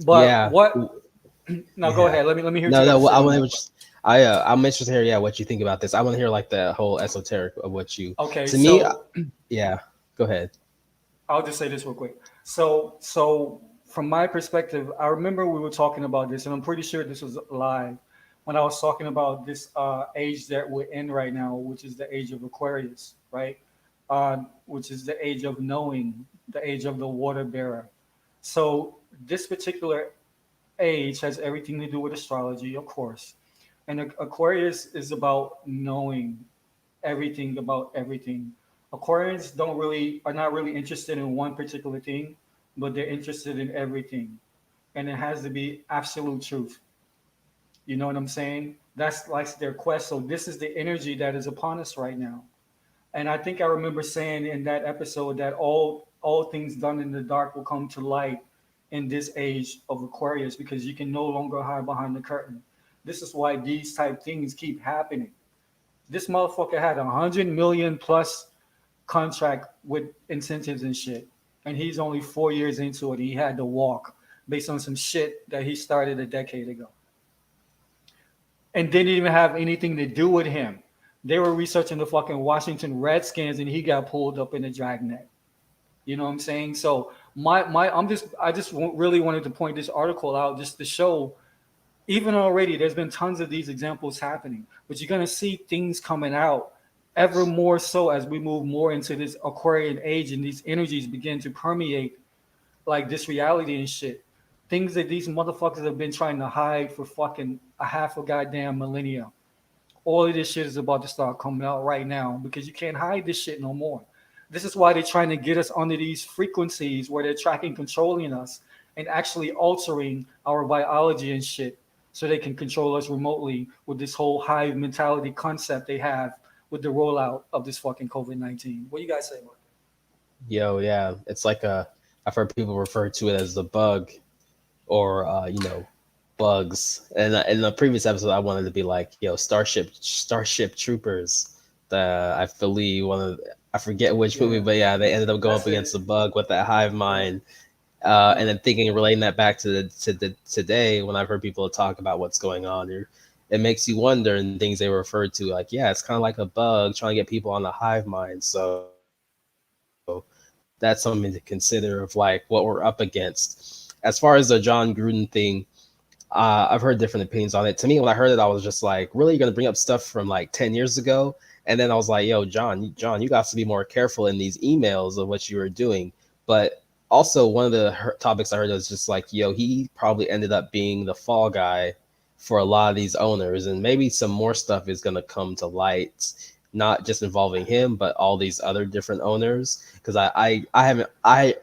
But yeah. what? No, go ahead. Let me hear. No, I'm interested to hear. Yeah, what you think about this? I want to hear like the whole esoteric of what you. Okay. To me, yeah. Go ahead. I'll just say this real quick. So from my perspective, I remember we were talking about this, and I'm pretty sure this was live when I was talking about this age that we're in right now, which is the age of Aquarius, right? Which is the age of knowing, the age of the water bearer. So this particular age has everything to do with astrology, of course. And Aquarius is about knowing everything about everything. Aquarians are not really interested in one particular thing, but they're interested in everything. And it has to be absolute truth. You know what I'm saying? That's like their quest. So this is the energy that is upon us right now. And I think I remember saying in that episode that all things done in the dark will come to light in this age of Aquarius, because you can no longer hide behind the curtain. This is why these type things keep happening. This motherfucker had 100 million plus contract with incentives and shit, and he's only 4 years into it. He had to walk based on some shit that he started a decade ago, and didn't even have anything to do with him. They were researching the fucking Washington Redskins, and he got pulled up in the dragnet. You know what I'm saying? So I just really wanted to point this article out just to show, even already there's been tons of these examples happening, but you're gonna see things coming out ever more so as we move more into this Aquarian age and these energies begin to permeate like this reality and shit. Things that these motherfuckers have been trying to hide for fucking a half a goddamn millennia. All of this shit is about to start coming out right now because you can't hide this shit no more. This is why they're trying to get us under these frequencies where they're tracking, controlling us, and actually altering our biology and shit, so they can control us remotely with this whole hive mentality concept they have with the rollout of this fucking COVID-19. What do you guys say about that? Yo, yeah, it's like I've heard people refer to it as the bug, or bugs. And in the previous episode, I wanted to be like, Starship Troopers. I believe I forget which movie, but yeah, they ended up going up against the bug with that hive mind. And then relating that back to today, when I've heard people talk about what's going on here, it makes you wonder, and things they refer to, like, yeah, it's kind of like a bug trying to get people on the hive mind. So that's something to consider of like what we're up against. As far as the John Gruden thing, I've heard different opinions on it. To me, when I heard it, I was just like, really, you're going to bring up stuff from like 10 years ago? And then I was like, yo, John, you got to be more careful in these emails of what you were doing. But also, one of the topics I heard was just like, yo, he probably ended up being the fall guy for a lot of these owners. And maybe some more stuff is going to come to light, not just involving him, but all these other different owners. Because I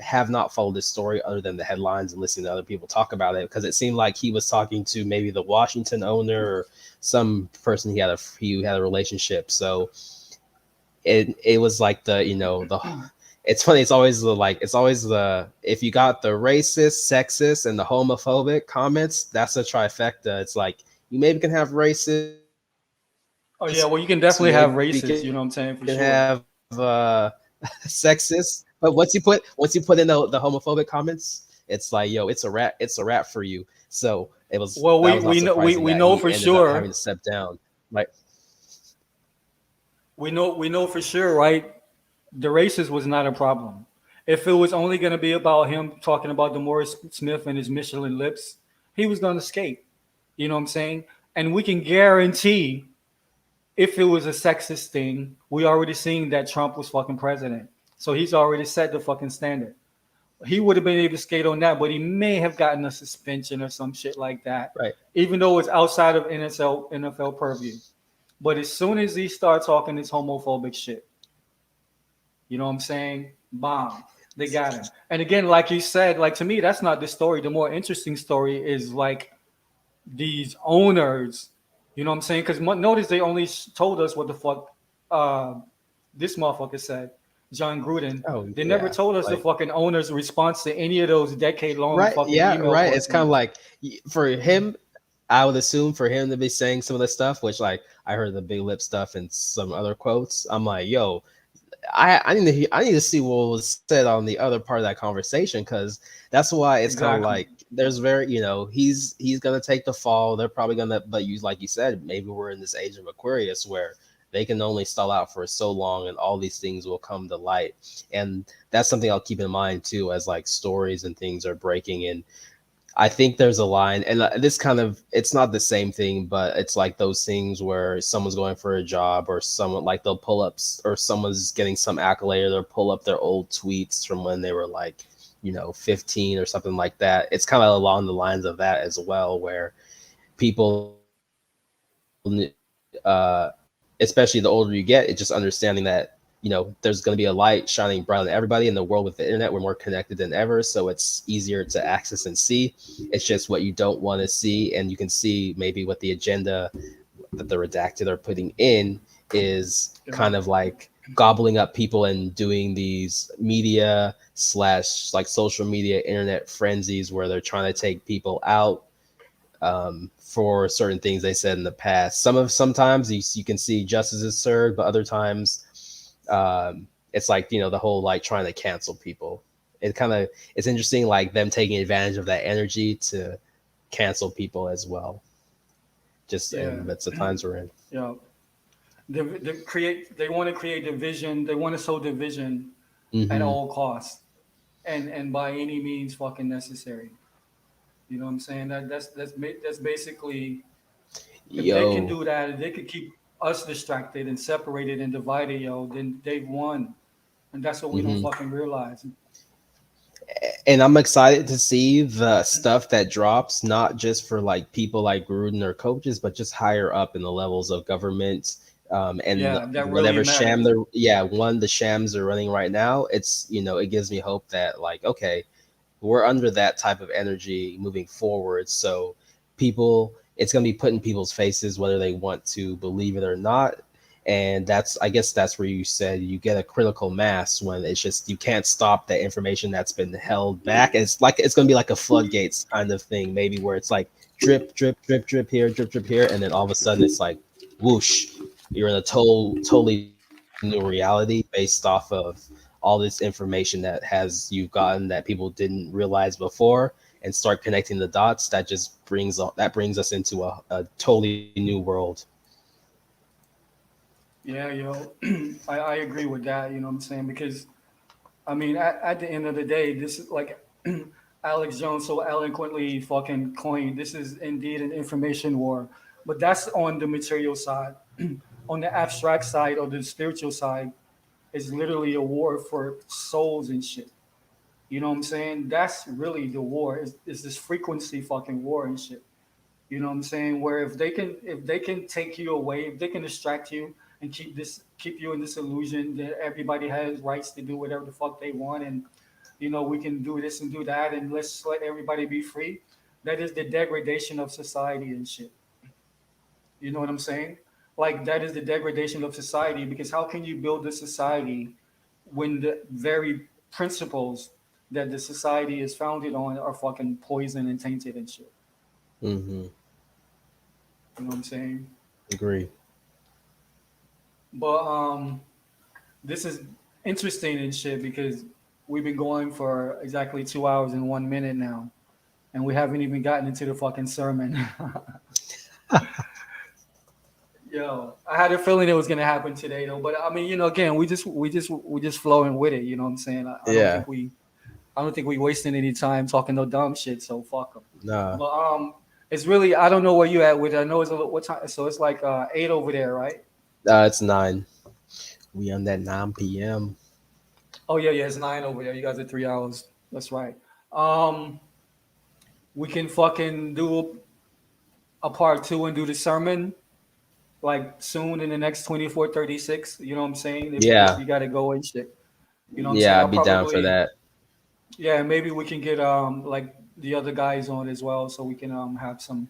have not followed this story other than the headlines and listening to other people talk about it, because it seemed like he was talking to maybe the Washington owner or some person he had a relationship. So it was like it's funny. It's always the if you got the racist, sexist, and the homophobic comments, that's a trifecta. It's like you maybe can have racist. Oh yeah, well you can definitely have racist. You know what I'm saying? For you can sure. have sexist, but once you put in the homophobic comments, it's like, yo, it's a wrap for you. So it was. Well, we know for sure having to step down. Like we know for sure, right? The racist was not a problem. If it was only going to be about him talking about DeMaurice Smith and his Michelin lips, he was going to skate. You know what I'm saying? And we can guarantee, if it was a sexist thing, we already seen that Trump was fucking president. So he's already set the fucking standard. He would have been able to skate on that, but he may have gotten a suspension or some shit like that. Right. Even though it's outside of NFL purview. But as soon as he starts talking this homophobic shit, you know what I'm saying? Bomb. They got him. And again, like you said, like to me, that's not the story. The more interesting story is like these owners, you know what I'm saying? Because notice they only told us what the fuck this motherfucker said, John Gruden. Oh, they never told us the fucking owner's response to any of those decade-long fucking email right. It's kind of like, for him, I would assume for him to be saying some of this stuff, which like I heard the big lip stuff and some other quotes. I'm like, yo, I need to see what was said on the other part of that conversation, because that's why it's kind of like there's he's gonna take the fall. They're probably gonna, but like you said, maybe we're in this age of Aquarius where they can only stall out for so long, and all these things will come to light. And that's something I'll keep in mind too, as like stories and things are breaking. And I think there's a line, and this kind of, it's not the same thing, but it's like those things where someone's going for a job, or someone like they'll pull up, or someone's getting some accolade, or they'll pull up their old tweets from when they were like, 15 or something like that. It's kind of along the lines of that as well, where people, especially the older you get, it's just understanding that there's going to be a light shining bright on everybody in the world. With the internet, we're more connected than ever, so it's easier to access and see. It's just what you don't want to see, and you can see maybe what the agenda that the redacted are putting in is kind of like gobbling up people and doing these media / like social media internet frenzies where they're trying to take people out for certain things they said in the past. Sometimes you can see justice is served, but other times it's like the whole like trying to cancel people. It's interesting, like them taking advantage of that energy to cancel people as well. And that's the times we're in. Yeah, they want to create division. They want to sow division at all costs, and by any means fucking necessary. You know what I'm saying? That's basically, if they can do that, if they could keep us distracted and separated and divided, then they've won. And that's what we don't fucking realize. And I'm excited to see the stuff that drops, not just for like people like Gruden or coaches, but just higher up in the levels of government, And Yeah, that really whatever matters. sham the shams are running right now, it's, it gives me hope that, like, okay, we're under that type of energy moving forward. So people, it's going to be put in people's faces whether they want to believe it or not. And I guess that's where you said you get a critical mass when it's just, you can't stop the information that's been held back. And it's going to be like a floodgates kind of thing, maybe, where it's like drip, drip, drip, drip here, drip, drip here. And then all of a sudden it's like whoosh, you're in a totally new reality based off of all this information that you've gotten that people didn't realize before, and start connecting the dots. That just brings us into a totally new world. Yeah, yo, I agree with that. You know what I'm saying? Because I mean, at the end of the day, this is like Alex Jones so eloquently fucking coined. This is indeed an information war, but that's on the material side. On the abstract side or the spiritual side, it's literally a war for souls and shit. You know what I'm saying? That's really the war. Is this frequency fucking war and shit. You know what I'm saying? Where if they can take you away, if they can distract you and keep you in this illusion that everybody has rights to do whatever the fuck they want, and we can do this and do that, and let's let everybody be free. That is the degradation of society and shit. You know what I'm saying? Like, that is the degradation of society, because how can you build a society when the very principles that the society is founded on are fucking poisoned and tainted and shit? Mm-hmm. You know what I'm saying? Agree. But this is interesting and shit, because we've been going for exactly 2 hours and 1 minute now, and we haven't even gotten into the fucking sermon. Yo, I had a feeling it was gonna happen today, though. But I mean, again, we just flowing with it. You know what I'm saying? I don't think we wasting any time talking no dumb shit. So fuck them. Nah. But it's really, I don't know where you at with it. I know it's what time. So it's like 8 over there, right? It's 9. We on that 9 p.m. Oh yeah, it's 9 over there. You guys are 3 hours. That's right. We can fucking do a part 2 and do the sermon like soon in the next 24, 36. You know what I'm saying? If you gotta go and shit. You know what I'm saying? I'd be down for that. Yeah, maybe we can get like the other guys on as well, so we can have some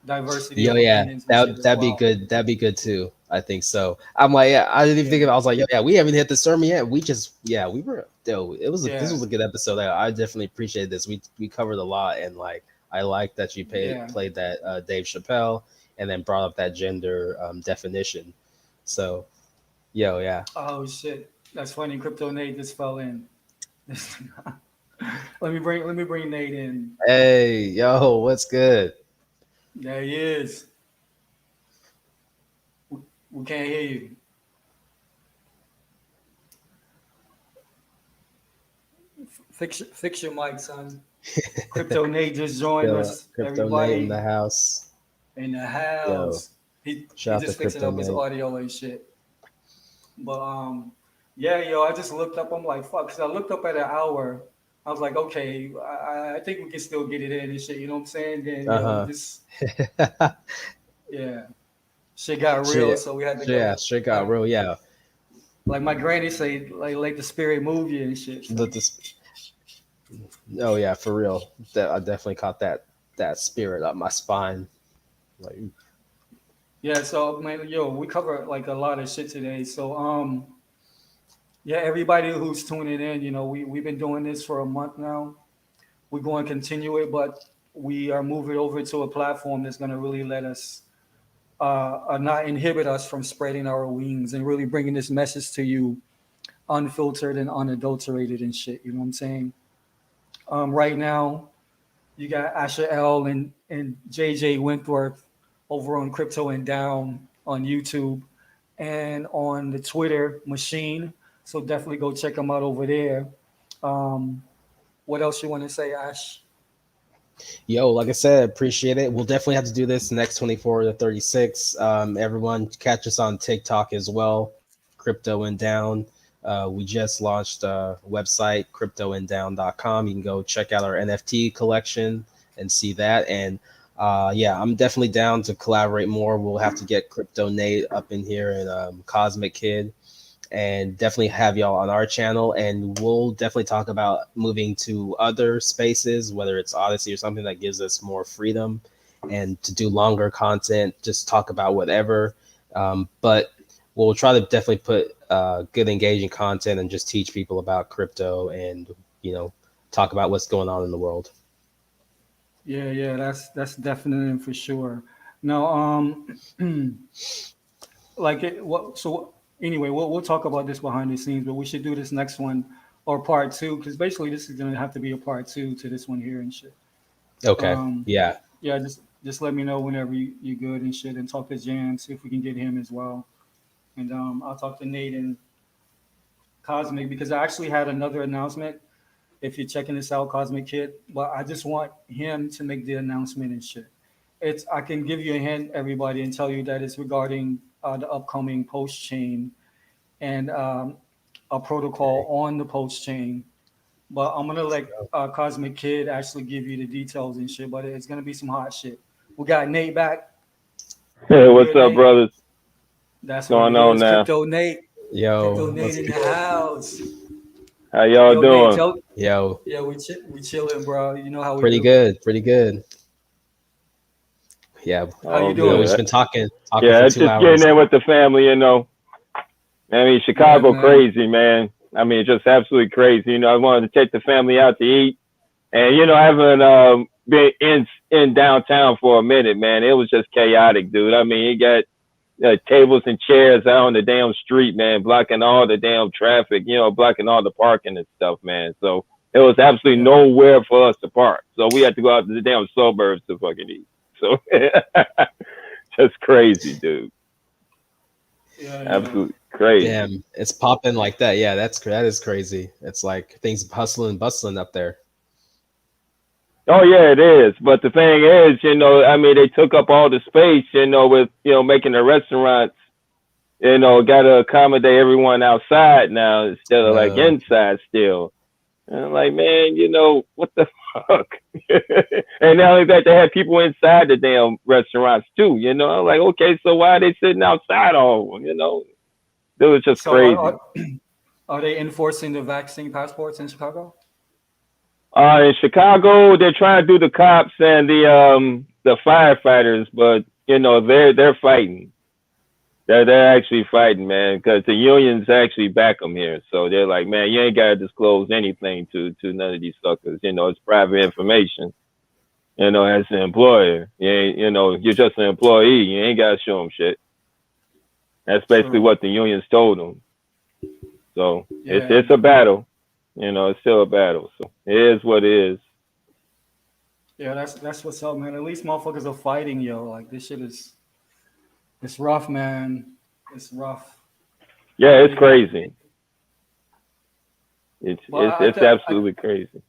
diversity. That'd be good. That'd be good too. I think so. I'm like, I didn't even think of it. I was like, we haven't hit the sermon yet. This was a good episode. I definitely appreciate this. We covered a lot, and like, I like that you played that Dave Chappelle, and then brought up that gender definition. So, yeah. Oh shit, that's funny. Crypto Nate just fell in. Let me bring Nate in. Hey, yo, what's good? There he is. We can't hear you. Fix your mic, son. Crypto Nate just joined us. Crypto Everybody Nate in the house. He just fixing up his audio and shit. But I just looked up. I'm like, fuck, because I looked up at an hour. I was like, okay, I think we can still get it in and shit. You know what I'm saying? Then shit got real, so we had to go. Yeah, shit got real. Yeah. Like my granny say, like the spirit move you and shit. Oh yeah, for real. I definitely caught that spirit up my spine. Like, yeah. So man, we cover like a lot of shit today. So everybody who's tuning in, we've been doing this for a month now. We're going to continue it, but we are moving over to a platform that's going to really let us not inhibit us from spreading our wings and really bringing this message to you unfiltered and unadulterated and shit. You know what I'm saying? Right now, you got Asha L and JJ Wentworth over on Crypto and Down on YouTube and on the Twitter machine. So definitely go check them out over there. What else you want to say, Ash? Yo, like I said, appreciate it. We'll definitely have to do this next 24 to 36. Everyone catch us on TikTok as well, Crypto and Down. We just launched a website, cryptoanddown.com. You can go check out our NFT collection and see that. And Yeah, I'm definitely down to collaborate more. We'll have to get Crypto Nate up in here and Cosmic Kid, and definitely have y'all on our channel. And we'll definitely talk about moving to other spaces, whether it's Odyssey or something that gives us more freedom and to do longer content, just talk about whatever. But we'll try to definitely put good engaging content and just teach people about crypto and, talk about what's going on in the world. Yeah, that's definitely for sure. Now, anyway, we'll talk about this behind the scenes, but we should do this next one or part two, because basically this is gonna have to be a part two to this one here and shit. Okay. Yeah. Yeah, just let me know whenever you're good and shit, and talk to Jan, see if we can get him as well. And I'll talk to Nate and Cosmic, because I actually had another announcement. If you're checking this out, Cosmic Kid, but I just want him to make the announcement and shit. I can give you a hint, everybody, and tell you that it's regarding the upcoming post chain and a protocol on the post chain. But I'm gonna let Cosmic Kid actually give you the details and shit. But it's gonna be some hot shit. We got Nate back. Hey, what's up, Nate? brothers? That's going what it on is. now. Crypto Nate. Yo, Crypto Nate in the house. How y'all doing? Nate, Yo. Yeah, we chilling, bro. You know how we Pretty do. good. Yeah. How you doing? We've just been talking Yeah, for it's 2 just hours. getting in with the family, I mean, Chicago Yeah, man. crazy, man. I mean, just absolutely crazy. I wanted to take the family out to eat, and I haven't been in downtown for a minute, man. It was just chaotic, dude. I mean, you got tables and chairs out on the damn street, man, blocking all the damn traffic, blocking all the parking and stuff, man. So it was absolutely nowhere for us to park. So we had to go out to the damn suburbs to fucking eat. So just crazy, dude. Absolutely crazy. Damn, it's popping like that. Yeah, that is crazy. It's like things hustling and bustling up there. Oh yeah, it is. But the thing is, I mean, they took up all the space, with making the restaurants, got to accommodate everyone outside now instead of like inside still. And I'm like, man, what the fuck? And not only that, they had people inside the damn restaurants too. I'm like, okay, so why are they sitting outside all? It was just crazy. Are they enforcing the vaccine passports in Chicago? In Chicago, they're trying to do the cops and the firefighters, but they're fighting. They're actually fighting, man, because the unions actually back them here. So they're like, man, you ain't gotta disclose anything to none of these suckers. It's private information. As an employer, you're just an employee. You ain't gotta show them shit. That's basically what the unions told them. So it's a battle. It's still a battle. So it is what it is. Yeah, that's what's up, man. At least motherfuckers are fighting, yo. Like this shit it's rough, man. It's rough. Yeah, it's crazy. It's absolutely crazy.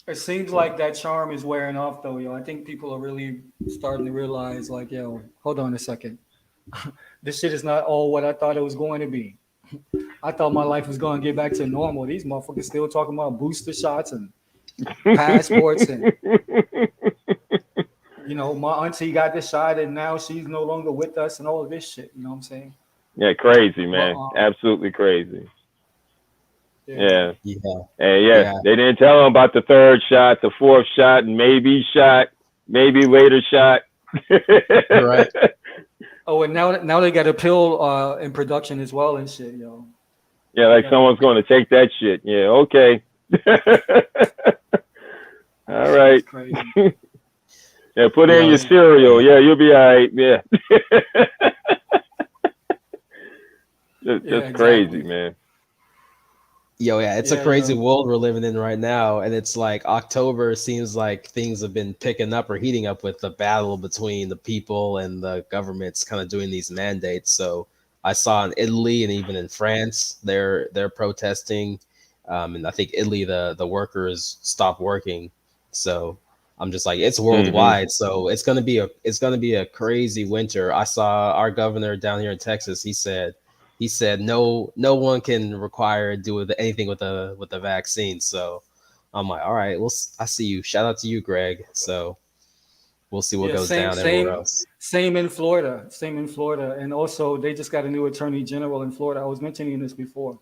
It seems like that charm is wearing off, though, yo. I think people are really starting to realize, like, yo, hold on a second. This shit is not all what I thought it was going to be. I thought my life was going to get back to normal. These motherfuckers still talking about booster shots and passports and my auntie got the shot and now she's no longer with us and all of this shit. You know what I'm saying? Yeah, crazy, man. Absolutely crazy. Yeah. They didn't tell them about the third shot, the fourth shot, and maybe later shot. Right. Oh, and now they got a pill in production as well and shit, yo. Yeah, like someone's going to take that shit. Yeah, okay. All right. Yeah, put in your cereal. Yeah, you'll be all right. Yeah. Just crazy, man. Yo, yeah, it's a crazy world we're living in right now. And it's like October seems like things have been picking up or heating up with the battle between the people and the governments kind of doing these mandates. So I saw in Italy and even in France, they're protesting. And I think Italy, the workers stopped working. So I'm just like, it's worldwide. So it's gonna be a crazy winter. I saw our governor down here in Texas. He said no one can do with anything with the vaccine. So I'm like, all right, well, I see you. Shout out to you, Greg. So we'll see what Yeah, goes same, down everywhere same, else. same in Florida. Same in Florida, and also they just got a new attorney general in Florida. I was mentioning this before.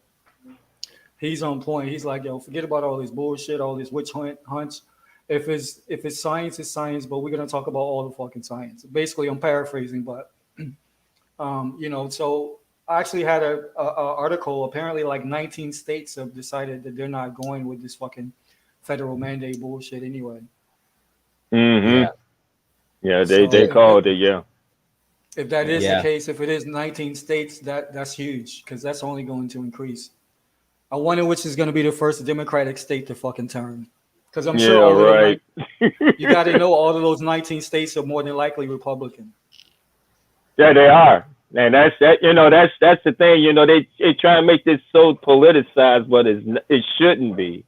He's on point. He's like, yo, forget about all this bullshit, all this witch hunts. If it's science, it's science. But we're gonna talk about all the fucking science. Basically, I'm paraphrasing, but So I actually had a article. Apparently, like 19 states have decided that they're not going with this fucking federal mandate bullshit anyway. Mm-hmm. Yeah, So they called it. Yeah. if that is the Yeah. case, if it is 19 states, that's huge because that's only going to increase. I wonder which is going to be the first Democratic state to fucking turn. Because I'm sure Yeah. all of Right. you got to know all of those 19 states are more than likely Republican. Yeah, they are. And that's that. That's the thing. They try to make this so politicized, but it shouldn't be.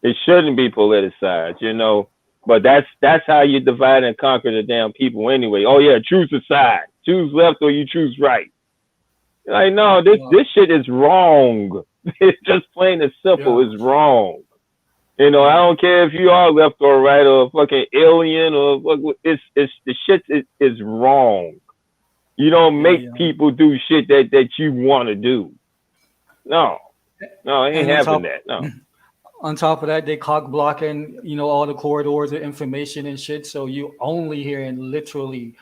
It shouldn't be politicized. But that's how you divide and conquer the damn people anyway. Oh yeah, choose a side. Choose left or you choose right. Like, no, this shit is wrong. It's just plain and simple. Yeah. It's wrong. I don't care if you are left or right or fucking alien or it's the shit is wrong. You don't make people do shit that you want to do. No, it ain't having that. No. On top of that, they cock blocking, all the corridors of information and shit. So you only hearing literally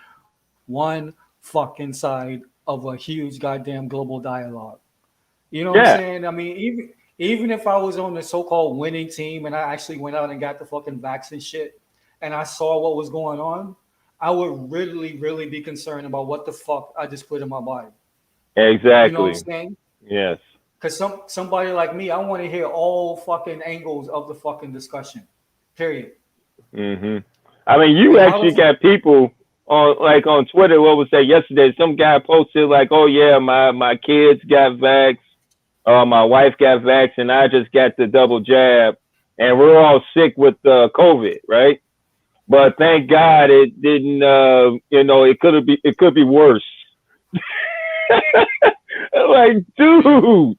one fucking side of a huge goddamn global dialogue. You know what I'm saying? I mean, even if I was on the so-called winning team and I actually went out and got the fucking vaccine shit and I saw what was going on, I would really, really be concerned about what the fuck I just put in my body. Exactly. You know what I'm saying? Yes. Because somebody like me, I want to hear all fucking angles of the fucking discussion. Period. Mm-hmm. I mean, you actually got people on Twitter. What was that yesterday? Some guy posted like, "Oh yeah, my kids got vaxxed. My wife got vaxxed, and I just got the double jab, and we're all sick with COVID, right? But thank God it didn't. It could be worse. Like, dude,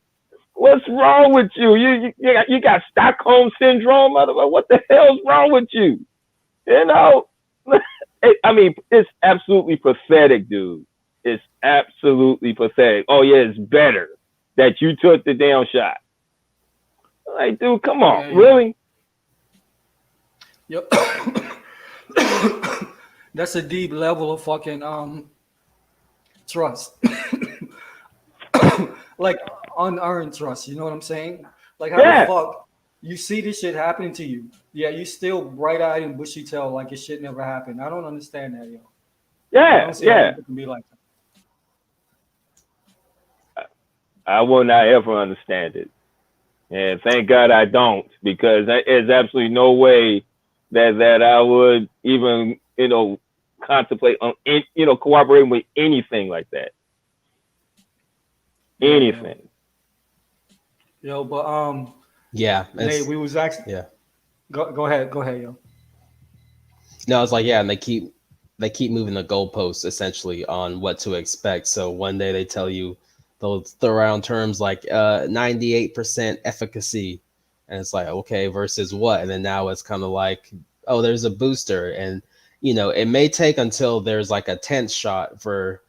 what's wrong with you? You got Stockholm syndrome, motherfucker. What the hell's wrong with you? I mean, it's absolutely pathetic, dude. It's absolutely pathetic. Oh yeah, it's better that you took the damn shot. Like, dude, come on, really? Yep. That's a deep level of fucking trust. Like unearned trust, you know what I'm saying? Like how the fuck you see this shit happening to you, you still bright-eyed and bushy-tailed like your shit never happened. I don't understand that, yo. I don't see how people can be like that. I will not ever understand it. And thank God I don't, because there's absolutely no way that I would even, contemplate on, cooperating with anything like that. Anything. Yo, but Nate, we was actually Go ahead, yo. No, it's like and they keep moving the goalposts essentially on what to expect. So one day they tell you they'll throw around terms like 98% efficacy, and it's like, okay, versus what? And then now it's kind of like, oh, there's a booster, and it may take until there's like a 10th shot for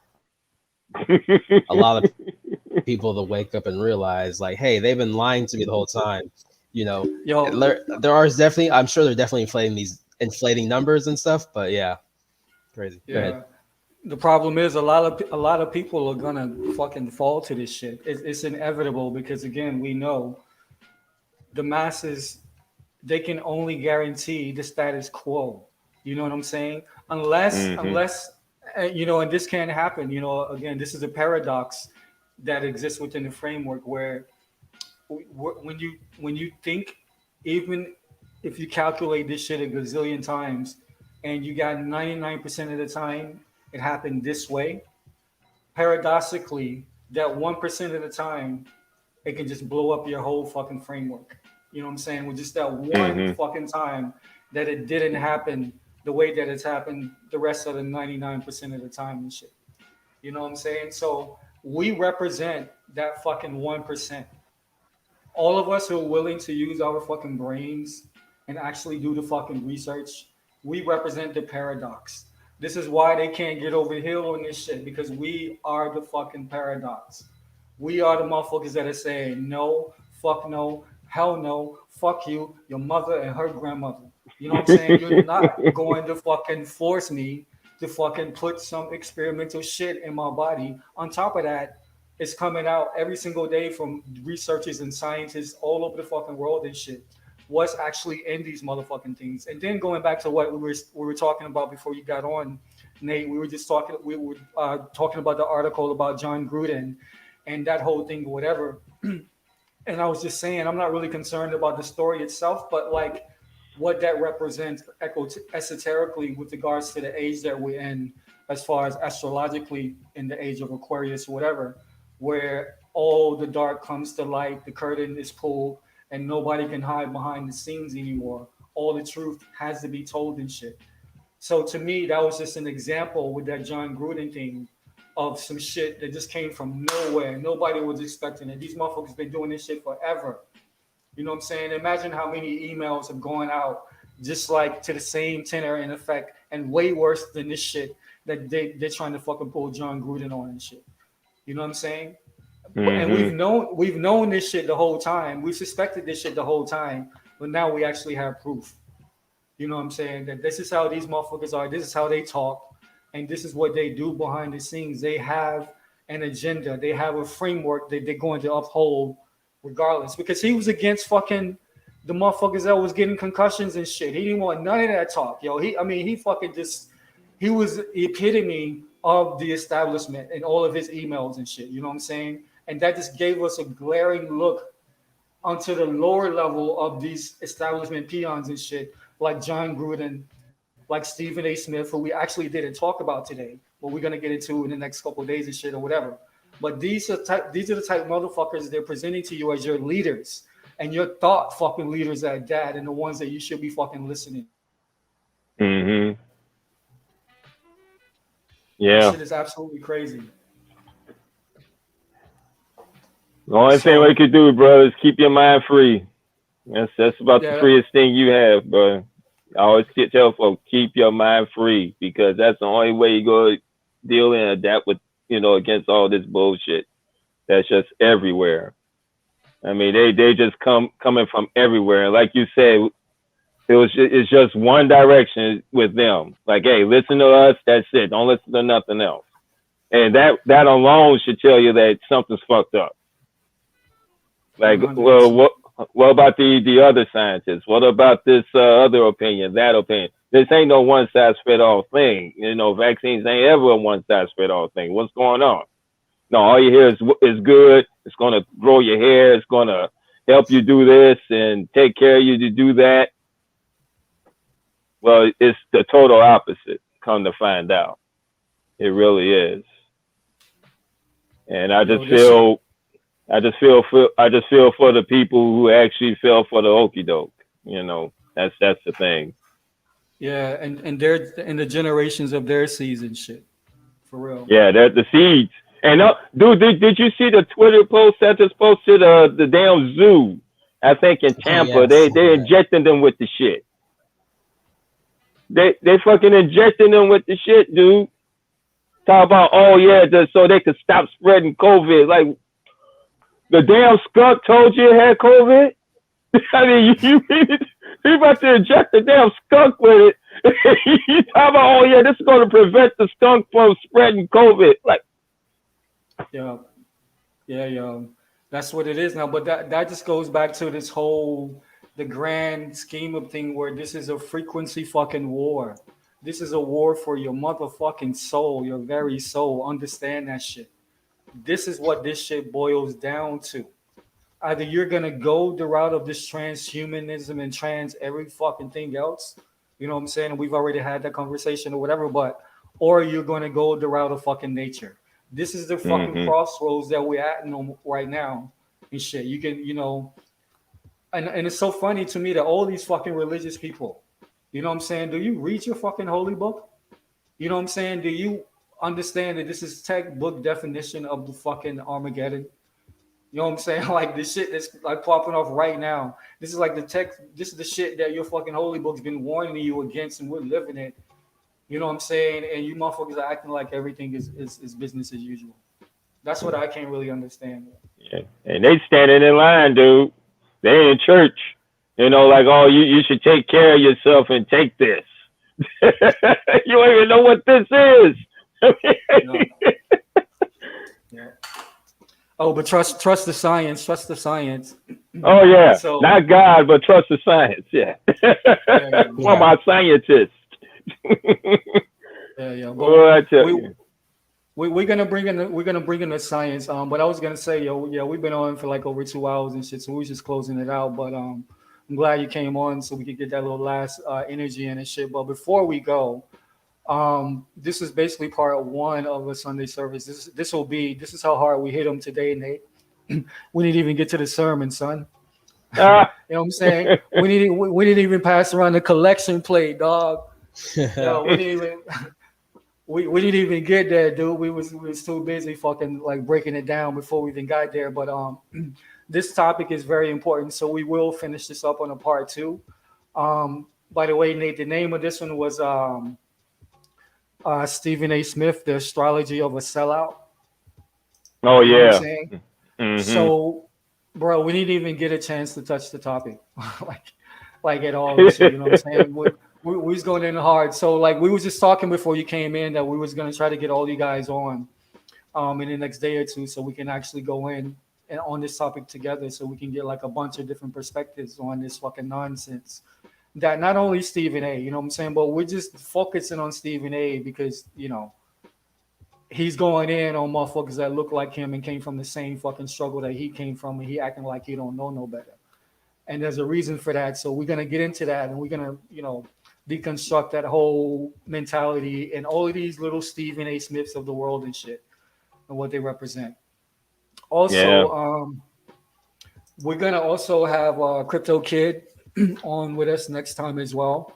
a lot of people to wake up and realize, like, hey, they've been lying to me the whole time. There are definitely, I'm sure they're definitely inflating numbers and stuff, but crazy. Go ahead. The problem is a lot of people are gonna fucking fall to this shit. It's inevitable because, again, we know the masses, they can only guarantee the status quo. You know what I'm saying? Unless and this can't happen. Again, this is a paradox that exists within the framework where when you think, even if you calculate this shit a gazillion times and you got 99% of the time it happened this way, paradoxically, that 1% of the time it can just blow up your whole fucking framework. You know what I'm saying? With just that one fucking time that it didn't happen the way that it's happened the rest of the 99% of the time and shit. You know what I'm saying? So we represent that fucking 1%. All of us who are willing to use our fucking brains and actually do the fucking research We represent the paradox. This is why they can't get over the hill on this shit, because we are the fucking paradox. We are the motherfuckers that are saying no, fuck no, hell no, fuck you, your mother and her grandmother. You know what I'm saying? You're not going to fucking force me to fucking put some experimental shit in my body. On top of that, it's coming out every single day from researchers and scientists all over the fucking world and shit. What's actually in these motherfucking things? And then going back to what we were talking about before you got on, Nate, we were talking about the article about John Gruden and that whole thing, whatever. And I was just saying, I'm not really concerned about the story itself, but like what that represents esoterically with regards to the age that we're in, as far as astrologically in the age of Aquarius or whatever, where all the dark comes to light, the curtain is pulled, and nobody can hide behind the scenes anymore. All the truth has to be told and shit. So to me, that was just an example with that John Gruden thing of some shit that just came from nowhere. Nobody was expecting it. These motherfuckers been doing this shit forever. You know what I'm saying? Imagine how many emails have gone out just like to the same tenor in effect and way worse than this shit that they're trying to fucking pull John Gruden on and shit. You know what I'm saying? And we've known this shit the whole time. We suspected this shit the whole time, but now we actually have proof. You know what I'm saying? That this is how these motherfuckers are. This is how they talk, and this is what they do behind the scenes. They have an agenda. They have a framework that they're going to uphold, regardless. Because he was against fucking the motherfuckers that was getting concussions and shit. He didn't want none of that talk, yo. He fucking just, he was the epitome of the establishment in all of his emails and shit. You know what I'm saying? And that just gave us a glaring look onto the lower level of these establishment peons and shit, like John Gruden, like Stephen A. Smith, who we actually didn't talk about today, but we're gonna get into in the next couple of days and shit or whatever. But these are the type motherfuckers they're presenting to you as your leaders and your thought fucking leaders at that, and the ones that you should be fucking listening. Mm-hmm. Yeah. That shit is absolutely crazy. The only thing we could do, bro, is keep your mind free. That's about the freest thing you have, bro. I always tell folks, keep your mind free, because that's the only way you go deal and adapt with, against all this bullshit that's just everywhere. I mean, they just coming from everywhere. And like you said, it's just one direction with them. Like, hey, listen to us. That's it. Don't listen to nothing else. And that alone should tell you that something's fucked up. Like, well, what about the other scientists? What about this other opinion, that opinion? This ain't no one size fit all thing. Vaccines ain't ever a one size fit all thing. What's going on? No, all you hear is good. It's going to grow your hair. It's going to help you do this and take care of you to do that. Well, it's the total opposite. Come to find out, it really is. And I just feel for the people who actually fell for the okie doke. That's the thing. Yeah, and they're in the generations of their seeds and shit. For real. Yeah, they're the seeds. And dude, did you see the Twitter post that just posted? The damn zoo, I think in Tampa, they injecting them with the shit. They fucking injecting them with the shit, dude. Talk about, so they could stop spreading COVID. Like, the damn skunk told you it had COVID. I mean, you about to inject the damn skunk with it. You talk about, this is going to prevent the skunk from spreading COVID. Like, yeah, that's what it is now. But that just goes back to this whole, the grand scheme of thing, where this is a frequency fucking war. This is a war for your motherfucking soul, your very soul. Understand that shit. This is what this shit boils down to. Either you're gonna go the route of this transhumanism and trans every fucking thing else, you know what I'm saying? And we've already had that conversation or whatever, or you're gonna go the route of fucking nature. This is the fucking crossroads that we're at right now and shit. You can, and it's so funny to me that all these fucking religious people, you know what I'm saying? Do you read your fucking holy book? You know what I'm saying? Do you understand that this is textbook definition of the fucking Armageddon? You know what I'm saying? Like this shit that's like popping off right now. This is like the tech. This is the shit that your fucking holy book's been warning you against, and we're living it. You know what I'm saying? And you motherfuckers are acting like everything is business as usual. That's what I can't really understand. Yeah. And they standing in line, dude. They in church. You know, like, oh, you should take care of yourself and take this. You don't even know what this is. No. Yeah. Oh, but trust the science. Trust the science. Oh yeah, So, not God, but trust the science. Yeah. One of my scientists. yeah. Well, I tell you. We're gonna bring in the science. But I was gonna say, we've been on for like over 2 hours and shit, so we're just closing it out. But I'm glad you came on so we could get that little last energy in and shit. But before we go, this is basically part one of a Sunday service. This is how hard we hit them today, Nate. We didn't even get to the sermon, son. You know what I'm saying? We didn't even pass around the collection plate, dog. Yo, we didn't even. We didn't even get there, dude. We was too busy fucking like breaking it down before we even got there. But this topic is very important, so we will finish this up on a part two. By the way, Nate, the name of this one was Stephen A. Smith, The Astrology of a Sellout. Oh You know what yeah. I'm saying? Mhm. So, bro, we didn't even get a chance to touch the topic, like at all. You know what I'm saying? We was going in hard. So like we was just talking before you came in that we was gonna try to get all you guys on in the next day or two so we can actually go in and on this topic together so we can get like a bunch of different perspectives on this fucking nonsense. That not only Stephen A, you know what I'm saying, but we're just focusing on Stephen A because, you know, he's going in on motherfuckers that look like him and came from the same fucking struggle that he came from, and he acting like he don't know no better. And there's a reason for that. So we're gonna get into that, and we're gonna, you know, deconstruct that whole mentality and all of these little Stephen A. Smiths of the world and shit and what they represent. Also, we're gonna also have Crypto Kid on with us next time as well.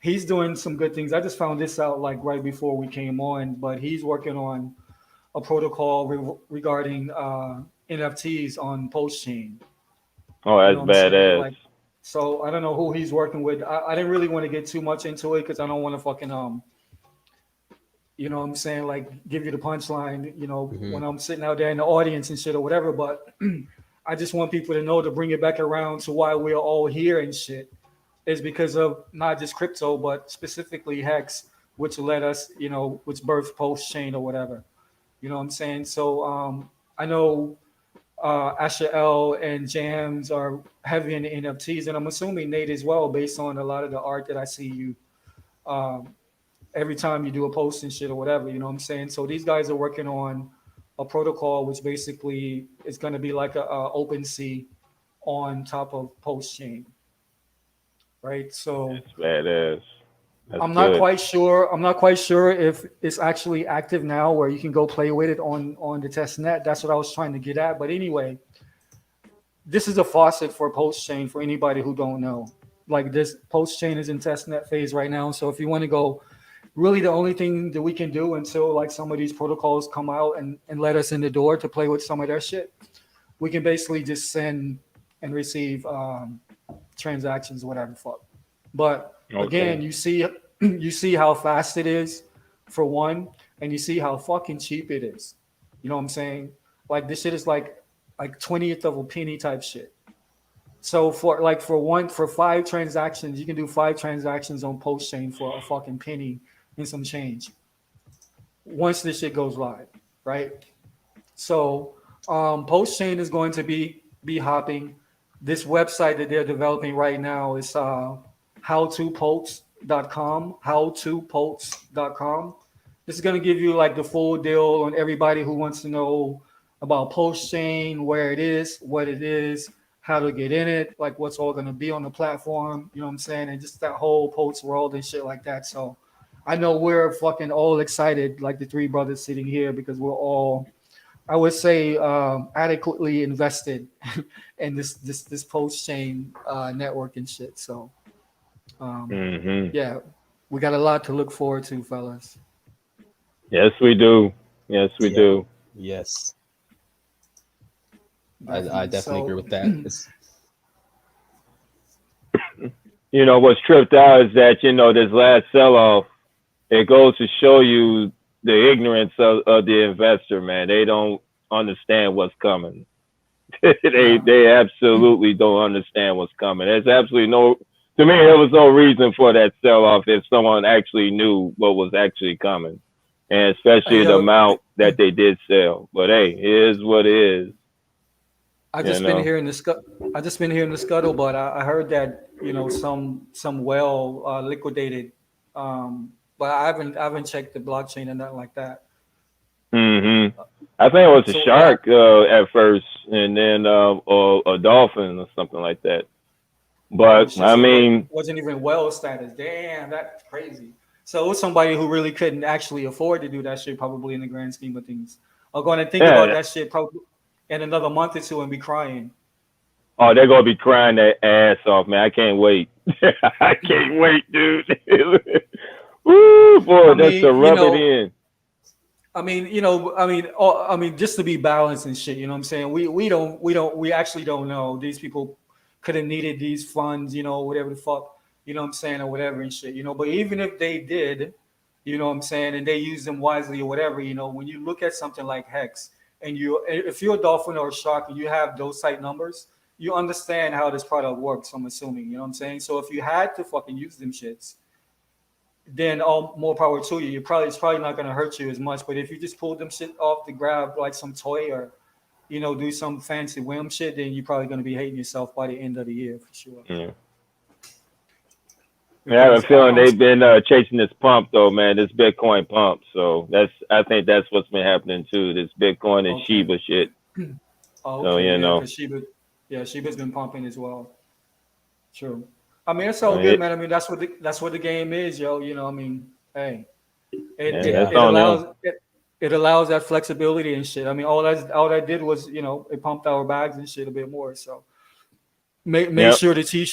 He's doing some good things. I just found this out like right before we came on, but he's working on a protocol regarding NFTs on Postchain. Oh, that's You know what I'm saying? badass. Like, so I don't know who he's working with. I didn't really want to get too much into it because I don't want to fucking you know what I'm saying, like give you the punchline, you know, when I'm sitting out there in the audience and shit or whatever. But I just want people to know, to bring it back around to why we're all here and shit is because of not just crypto, but specifically Hex, which led us, you know, which birthed Postchain or whatever. You know what I'm saying? So I know Asher L and Jams are heavy in the NFTs, and I'm assuming Nate as well, based on a lot of the art that I see you every time you do a post and shit or whatever. You know what I'm saying? So these guys are working on a protocol which basically is going to be like a open sea on top of Postchain, right? So That's badass. That's I'm not good. quite sure. I'm not quite sure if it's actually active now, where you can go play with it on the test net. That's what I was trying to get at. But anyway, this is a faucet for Postchain for anybody who don't know. Like this, Postchain is in test net phase right now. So if you want to go, really the only thing that we can do until like some of these protocols come out and let us in the door to play with some of their shit, we can basically just send and receive transactions, whatever fuck. But again, you see how fast it is for one, and you see how fucking cheap it is. You know what I'm saying? Like this shit is like 20th of a penny type shit. So for 5 transactions, you can do 5 transactions on Postchain for a fucking penny and some change. Once this shit goes live, right? So Postchain is going to be hopping. This website that they're developing right now is howtopulse.com. This is going to give you like the full deal on everybody who wants to know about Postchain, where it is, what it is, how to get in it, like what's all going to be on the platform, you know what I'm saying, and just that whole Post world and shit like that. So I know we're fucking all excited, like the 3 brothers sitting here, because we're all, I would say, adequately invested in this Postchain network and shit. So yeah, we got a lot to look forward to, fellas. Yes, we do. Yes, we do. Yes. I definitely agree with that. You know, what's tripped out is that, you know, this last sell-off, it goes to show you the ignorance of the investor, man. They don't understand what's coming. they absolutely don't understand what's coming. There's absolutely no, to me, there was no reason for that sell-off if someone actually knew what was actually coming, and especially the amount that they did sell. But hey, it is what it is. I just been hearing the scuttlebutt. I heard that, you know, some well liquidated, but I haven't checked the blockchain and nothing like that. I think it was a shark at first, and then or a dolphin or something like that. But I mean, it wasn't even well status. Damn, that's crazy. So it was somebody who really couldn't actually afford to do that shit, probably in the grand scheme of things. I'm going to think about that shit probably in another month or two and be crying. Oh, they're gonna be crying their ass off, man. I can't wait. I can't wait, dude. Woo, boy, that's to rub it in. I mean, just to be balanced and shit, you know what I'm saying? We actually don't know. These people could have needed these funds, you know, whatever the fuck, you know what I'm saying, or whatever and shit, you know. But even if they did, you know what I'm saying, and they use them wisely or whatever, you know, when you look at something like Hex, and if you're a dolphin or a shark and you have those type numbers, you understand how this product works, I'm assuming, you know what I'm saying? So if you had to fucking use them shits, then all more power to you. It's probably not gonna hurt you as much. But if you just pull them shit off to grab like some toy or, you know, do some fancy whim shit, then you're probably gonna be hating yourself by the end of the year for sure. Yeah. I have a feeling they've been chasing this pump though, man. This Bitcoin pump. So I think that's what's been happening too. This Bitcoin and Shiba shit. So you know. Shiba's been pumping as well. True. I mean, it's all good, man. I mean, that's what the game is, yo. You know, I mean, hey, it allows that flexibility and shit. I mean, all that did was, you know, it pumped our bags and shit a bit more. So make sure the T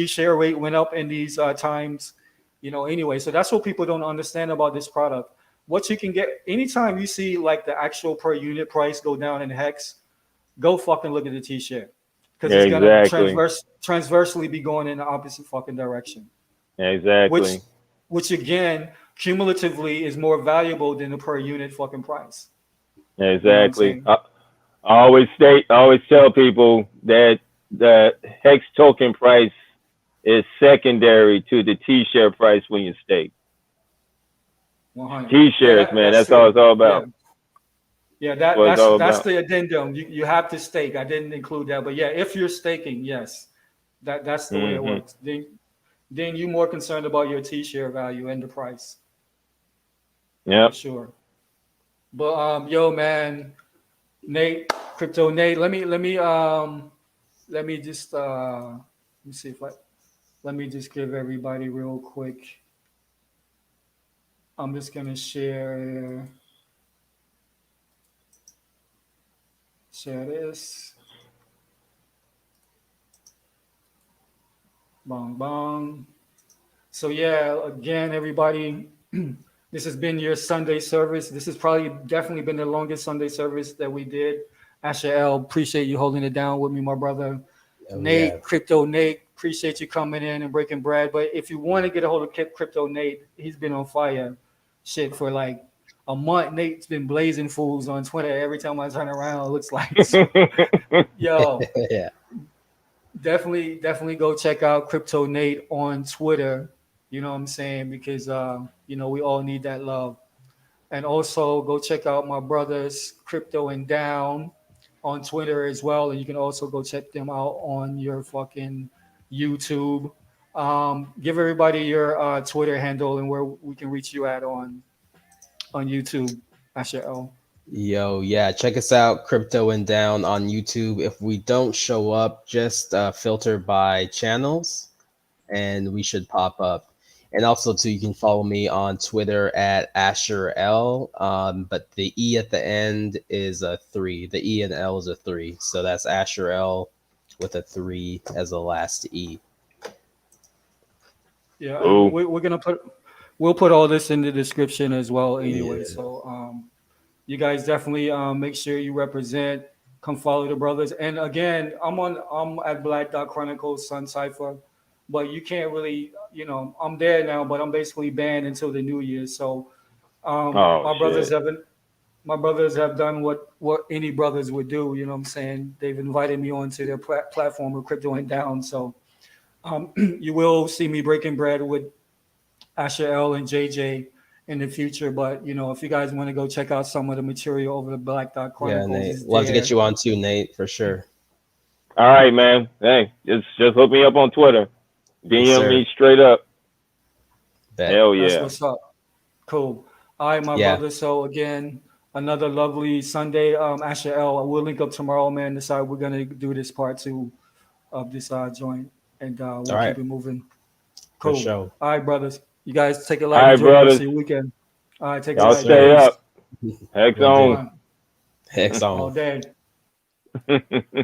share rate went up in these times, you know. Anyway, so that's what people don't understand about this product. What you can get anytime you see like the actual per unit price go down in Hex, go fucking look at the T share. Because it's gonna transversely be going in the opposite fucking direction. Exactly. Which again, cumulatively is more valuable than the per unit fucking price. Exactly. You know I always tell people that the Hex token price is secondary to the T share price when you stake. T shares, man. That's all it's all about. Yeah, that's the addendum. You have to stake. I didn't include that, but yeah, if you're staking, yes, that's the way it works. Then you're more concerned about your T share value and the price. Yeah, sure. But yo, man, Nate, Crypto Nate, let me just let me see if let me just give everybody real quick. I'm just gonna share this. Bong bong. So yeah, again, everybody, this has been your Sunday service. This has definitely been the longest Sunday service that we did. Asher L, appreciate you holding it down with me, my brother. Nate, Crypto Nate, appreciate you coming in and breaking bread. But if you want to get a hold of Crypto Nate, he's been on fire shit for like a month. Nate's been blazing fools on Twitter. Every time I turn around, it looks like yo. Yeah. Definitely go check out Crypto Nate on Twitter. You know what I'm saying? Because you know, we all need that love. And also go check out my brothers Crypto and Down on Twitter as well. And you can also go check them out on your fucking YouTube. Give everybody your Twitter handle and where we can reach you at on YouTube. Asher L. Yo, yeah, check us out, Crypto and Down on YouTube. If we don't show up, just filter by channels and we should pop up. And also too, you can follow me on Twitter at Asher L. But the E at the end is a 3. The E and L is a 3. So that's Asher L with a 3 as the last E. Yeah, we'll put all this in the description as well anyway. Yeah. So you guys definitely make sure you represent, come follow the brothers. And again, I'm at Black Dot Chronicles, Sun Cipher, but you can't really, I'm there now, but I'm basically banned until the new year. So my brothers have done what any brothers would do. You know what I'm saying? They've invited me onto their platform of Crypto and Down. So you will see me breaking bread with Asher L and JJ in the future. But if you guys want to go check out some of the material over the Black Dot Chronicles, Yeah, Nate. Love to get you on too, Nate, for sure. All right, man. Hey, just hook me up on Twitter. Yes, DM me straight up. Bet. Hell yeah. That's what's up. Cool. All right, my brother. So again, another lovely Sunday. Asher L, we'll link up tomorrow, man. Decide we're gonna do this part 2 of this joint, and we'll keep it moving. Cool. For sure. All right, brothers. You guys take it light. All right, Enjoy the rest brothers. of your weekend. All right, take it Y'all light. stay up. Hex on. Hex on. All day.